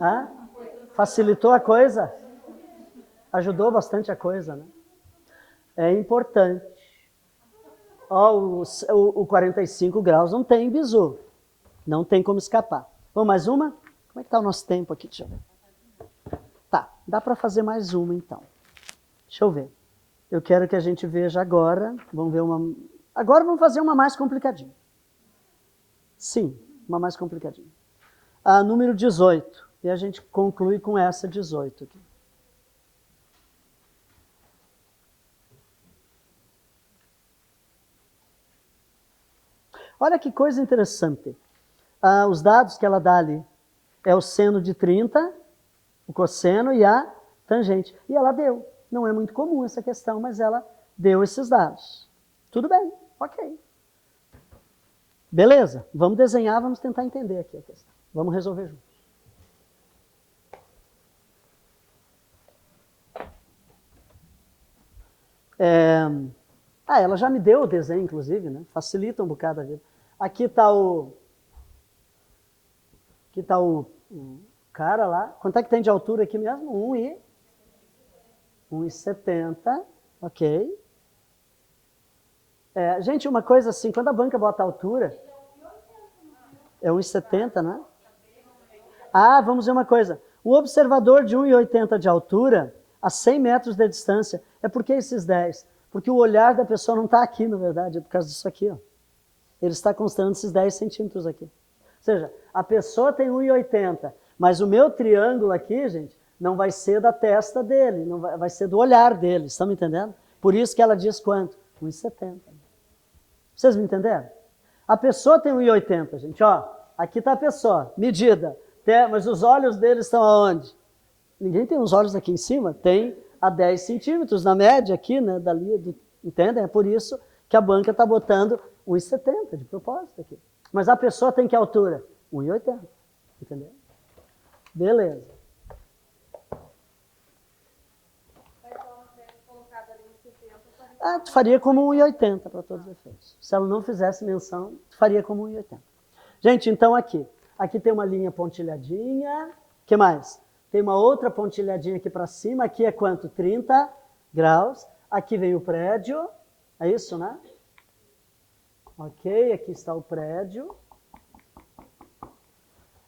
Hã? Facilitou a coisa? Ajudou bastante a coisa, né? É importante. Ó, o 45 graus não tem bizu. Não tem como escapar. Vamos mais uma? Como é que está o nosso tempo aqui? Deixa eu ver. Tá, dá para fazer mais uma então. Deixa eu ver. Eu quero que a gente veja agora. Vamos ver uma... Agora vamos fazer uma mais complicadinha. Sim, uma mais complicadinha. A número 18. E a gente conclui com essa 18 aqui. Olha que coisa interessante. Os dados que ela dá ali é o seno de 30, o cosseno e a tangente. E ela deu. Não é muito comum essa questão, mas ela deu esses dados. Tudo bem, ok. Beleza, vamos desenhar, vamos tentar entender aqui a questão. Vamos resolver juntos. Ela já me deu o desenho, inclusive, né? Facilita um bocado a vida. Aqui está o cara lá. Quanto é que tem de altura aqui mesmo? 1,70. Ok. Gente, uma coisa assim, quando a banca bota a altura, é 1,70, né? Vamos ver uma coisa. O observador de 1,80 de altura, a 100 metros de distância, é por que esses 10? Porque o olhar da pessoa não está aqui, na verdade, é por causa disso aqui, ó. Ele está considerando esses 10 centímetros aqui. Ou seja, a pessoa tem 1,80, mas o meu triângulo aqui, gente, não vai ser da testa dele, não vai ser do olhar dele, estão me entendendo? Por isso que ela diz quanto? 1,70. Vocês me entenderam? A pessoa tem 1,80, gente, ó. Aqui está a pessoa, medida. Mas os olhos dele estão aonde? Ninguém tem os olhos aqui em cima, tem a 10 centímetros na média aqui, né, dali, entendem? É por isso que a banca está botando 1,70 de propósito aqui. Mas a pessoa tem que altura? 1,80, entendeu? Beleza. Tu faria como 1,80 para todos os efeitos. Se ela não fizesse menção, tu faria como 1,80. Gente, então aqui tem uma linha pontilhadinha. O que mais? Tem uma outra pontilhadinha aqui para cima. Aqui é quanto? 30 graus. Aqui vem o prédio. É isso, né? Ok, aqui está o prédio.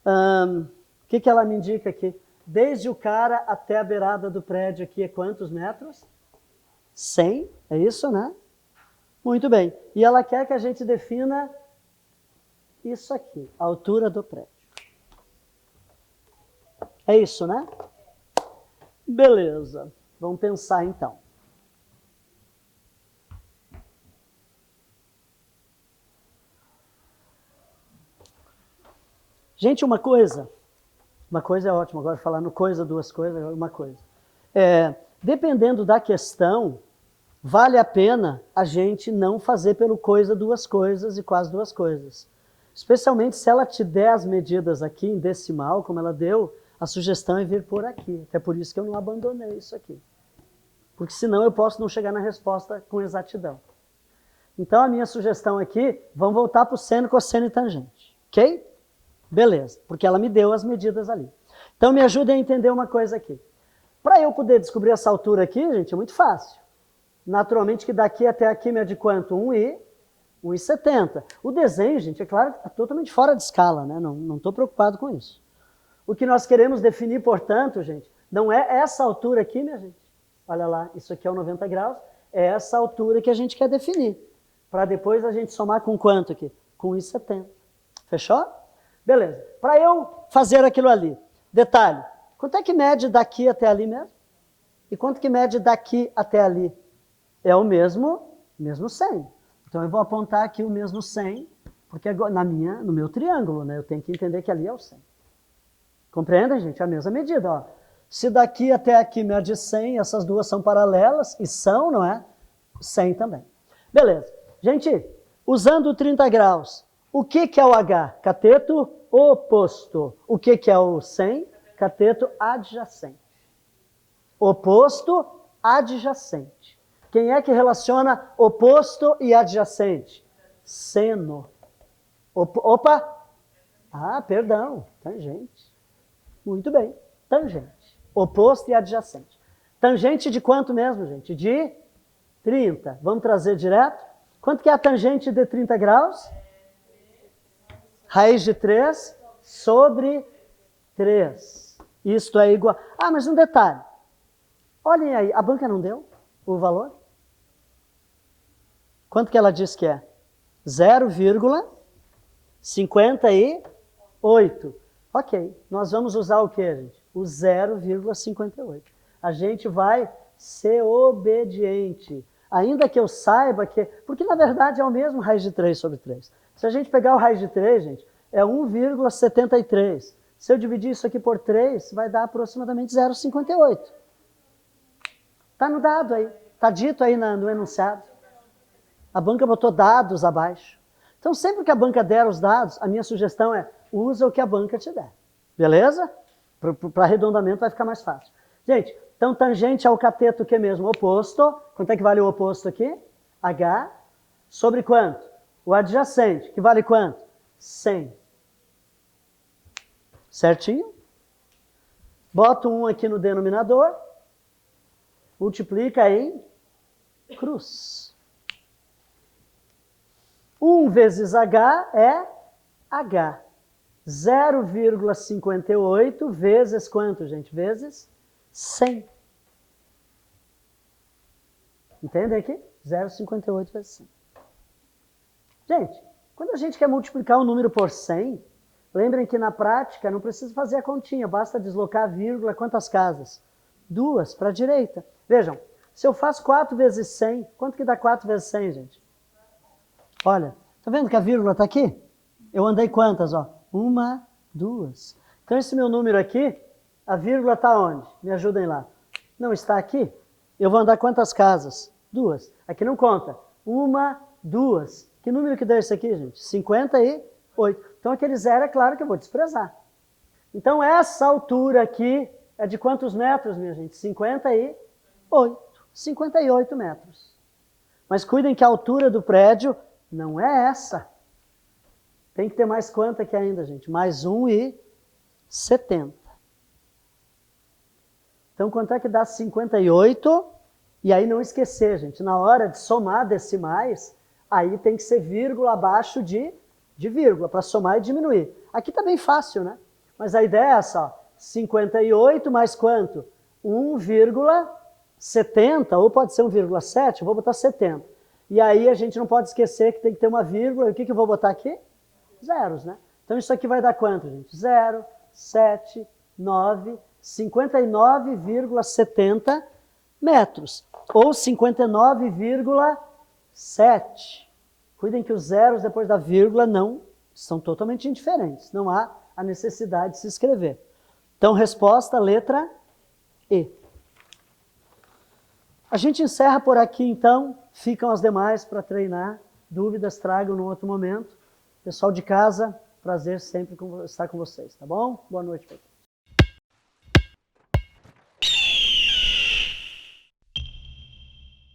O que ela me indica aqui? Desde o cara até a beirada do prédio aqui é quantos metros? 100, é isso, né? Muito bem. E ela quer que a gente defina isso aqui, a altura do prédio. É isso, né? Beleza. Vamos pensar então. Gente, uma coisa é ótimo, agora falar no coisa, duas coisas, uma coisa. Dependendo da questão, vale a pena a gente não fazer pelo coisa duas coisas e quase duas coisas. Especialmente se ela te der as medidas aqui em decimal, como ela deu, a sugestão é vir por aqui. Até por isso que eu não abandonei isso aqui. Porque senão eu posso não chegar na resposta com exatidão. Então a minha sugestão aqui, vamos voltar para o seno, cosseno e tangente. Ok? Beleza, porque ela me deu as medidas ali. Então me ajudem a entender uma coisa aqui. Para eu poder descobrir essa altura aqui, gente, é muito fácil. Naturalmente que daqui até aqui mede quanto? 1 1,70. O desenho, gente, é claro que está totalmente fora de escala, né? Não estou preocupado com isso. O que nós queremos definir, portanto, gente, não é essa altura aqui, minha gente. Olha lá, isso aqui é o 90 graus. É essa altura que a gente quer definir. Para depois a gente somar com quanto aqui? Com 1,70. Fechou? Beleza. Para eu fazer aquilo ali. Detalhe. Quanto é que mede daqui até ali mesmo? E quanto que mede daqui até ali? É o mesmo 100. Então eu vou apontar aqui o mesmo 100, porque no meu triângulo, né? Eu tenho que entender que ali é o 100. Compreendem, gente? A mesma medida, ó. Se daqui até aqui mede 100, essas duas são paralelas, e são, não é? 100 também. Beleza. Gente, usando 30 graus, o que é o H? Cateto oposto. O que é o 100? Cateto adjacente. Oposto, adjacente. Quem é que relaciona oposto e adjacente? Seno. Opa! Ah, perdão, tangente. Muito bem, tangente. Oposto e adjacente. Tangente de quanto mesmo, gente? De 30. Vamos trazer direto? Quanto que é a tangente de 30 graus? Raiz de 3 sobre 3. Isto é igual... Ah, mas um detalhe. Olhem aí, a banca não deu o valor? Quanto que ela diz que é? 0,58. Ok, nós vamos usar o que, gente? O 0,58. A gente vai ser obediente. Ainda que eu saiba que... Porque, na verdade, é o mesmo raiz de 3 sobre 3. Se a gente pegar o raiz de 3, gente, é 1,73. Se eu dividir isso aqui por 3, vai dar aproximadamente 0,58. Está no dado aí. Está dito aí no enunciado. A banca botou dados abaixo. Então, sempre que a banca der os dados, a minha sugestão é usa o que a banca te der. Beleza? Para arredondamento vai ficar mais fácil. Gente, então tangente ao cateto que é mesmo? Oposto. Quanto é que vale o oposto aqui? H. Sobre quanto? O adjacente, que vale quanto? 100. Certinho? Bota um aqui no denominador. Multiplica em cruz. 1 vezes H é H. 0,58 vezes quanto, gente? Vezes 100. Entendem aqui? 0,58 vezes 100. Gente, quando a gente quer multiplicar um número por 100, lembrem que na prática não precisa fazer a continha, basta deslocar a vírgula quantas casas? 2 para a direita. Vejam, se eu faço 4 vezes 100, quanto que dá 4 vezes 100, gente? Olha, tá vendo que a vírgula está aqui? Eu andei quantas, ó? 1, 2. Então esse meu número aqui, a vírgula está onde? Me ajudem lá. Não está aqui? Eu vou andar quantas casas? 2. Aqui não conta. 1, 2. Que número que deu isso aqui, gente? 58. Então aquele zero é claro que eu vou desprezar. Então essa altura aqui é de quantos metros, minha gente? 58. 58 metros. Mas cuidem que a altura do prédio não é essa. Tem que ter mais quanto aqui ainda, gente? Mais 1,70. Então, quanto é que dá 58? E aí não esquecer, gente, na hora de somar decimais, aí tem que ser vírgula abaixo de vírgula, para somar e diminuir. Aqui tá bem fácil, né? Mas a ideia é essa, ó, 58 mais quanto? 1,70, ou pode ser 1,7, eu vou botar 70. E aí a gente não pode esquecer que tem que ter uma vírgula, e o que eu vou botar aqui? Zeros, né? Então isso aqui vai dar quanto, gente? 0, 7, 9, 59,70 metros. Ou 59,7. Cuidem que os zeros depois da vírgula não são totalmente indiferentes. Não há a necessidade de se escrever. Então, resposta, letra E. A gente encerra por aqui, então. Ficam as demais para treinar. Dúvidas, tragam num outro momento. Pessoal de casa, prazer sempre estar com vocês, tá bom? Boa noite, pessoal.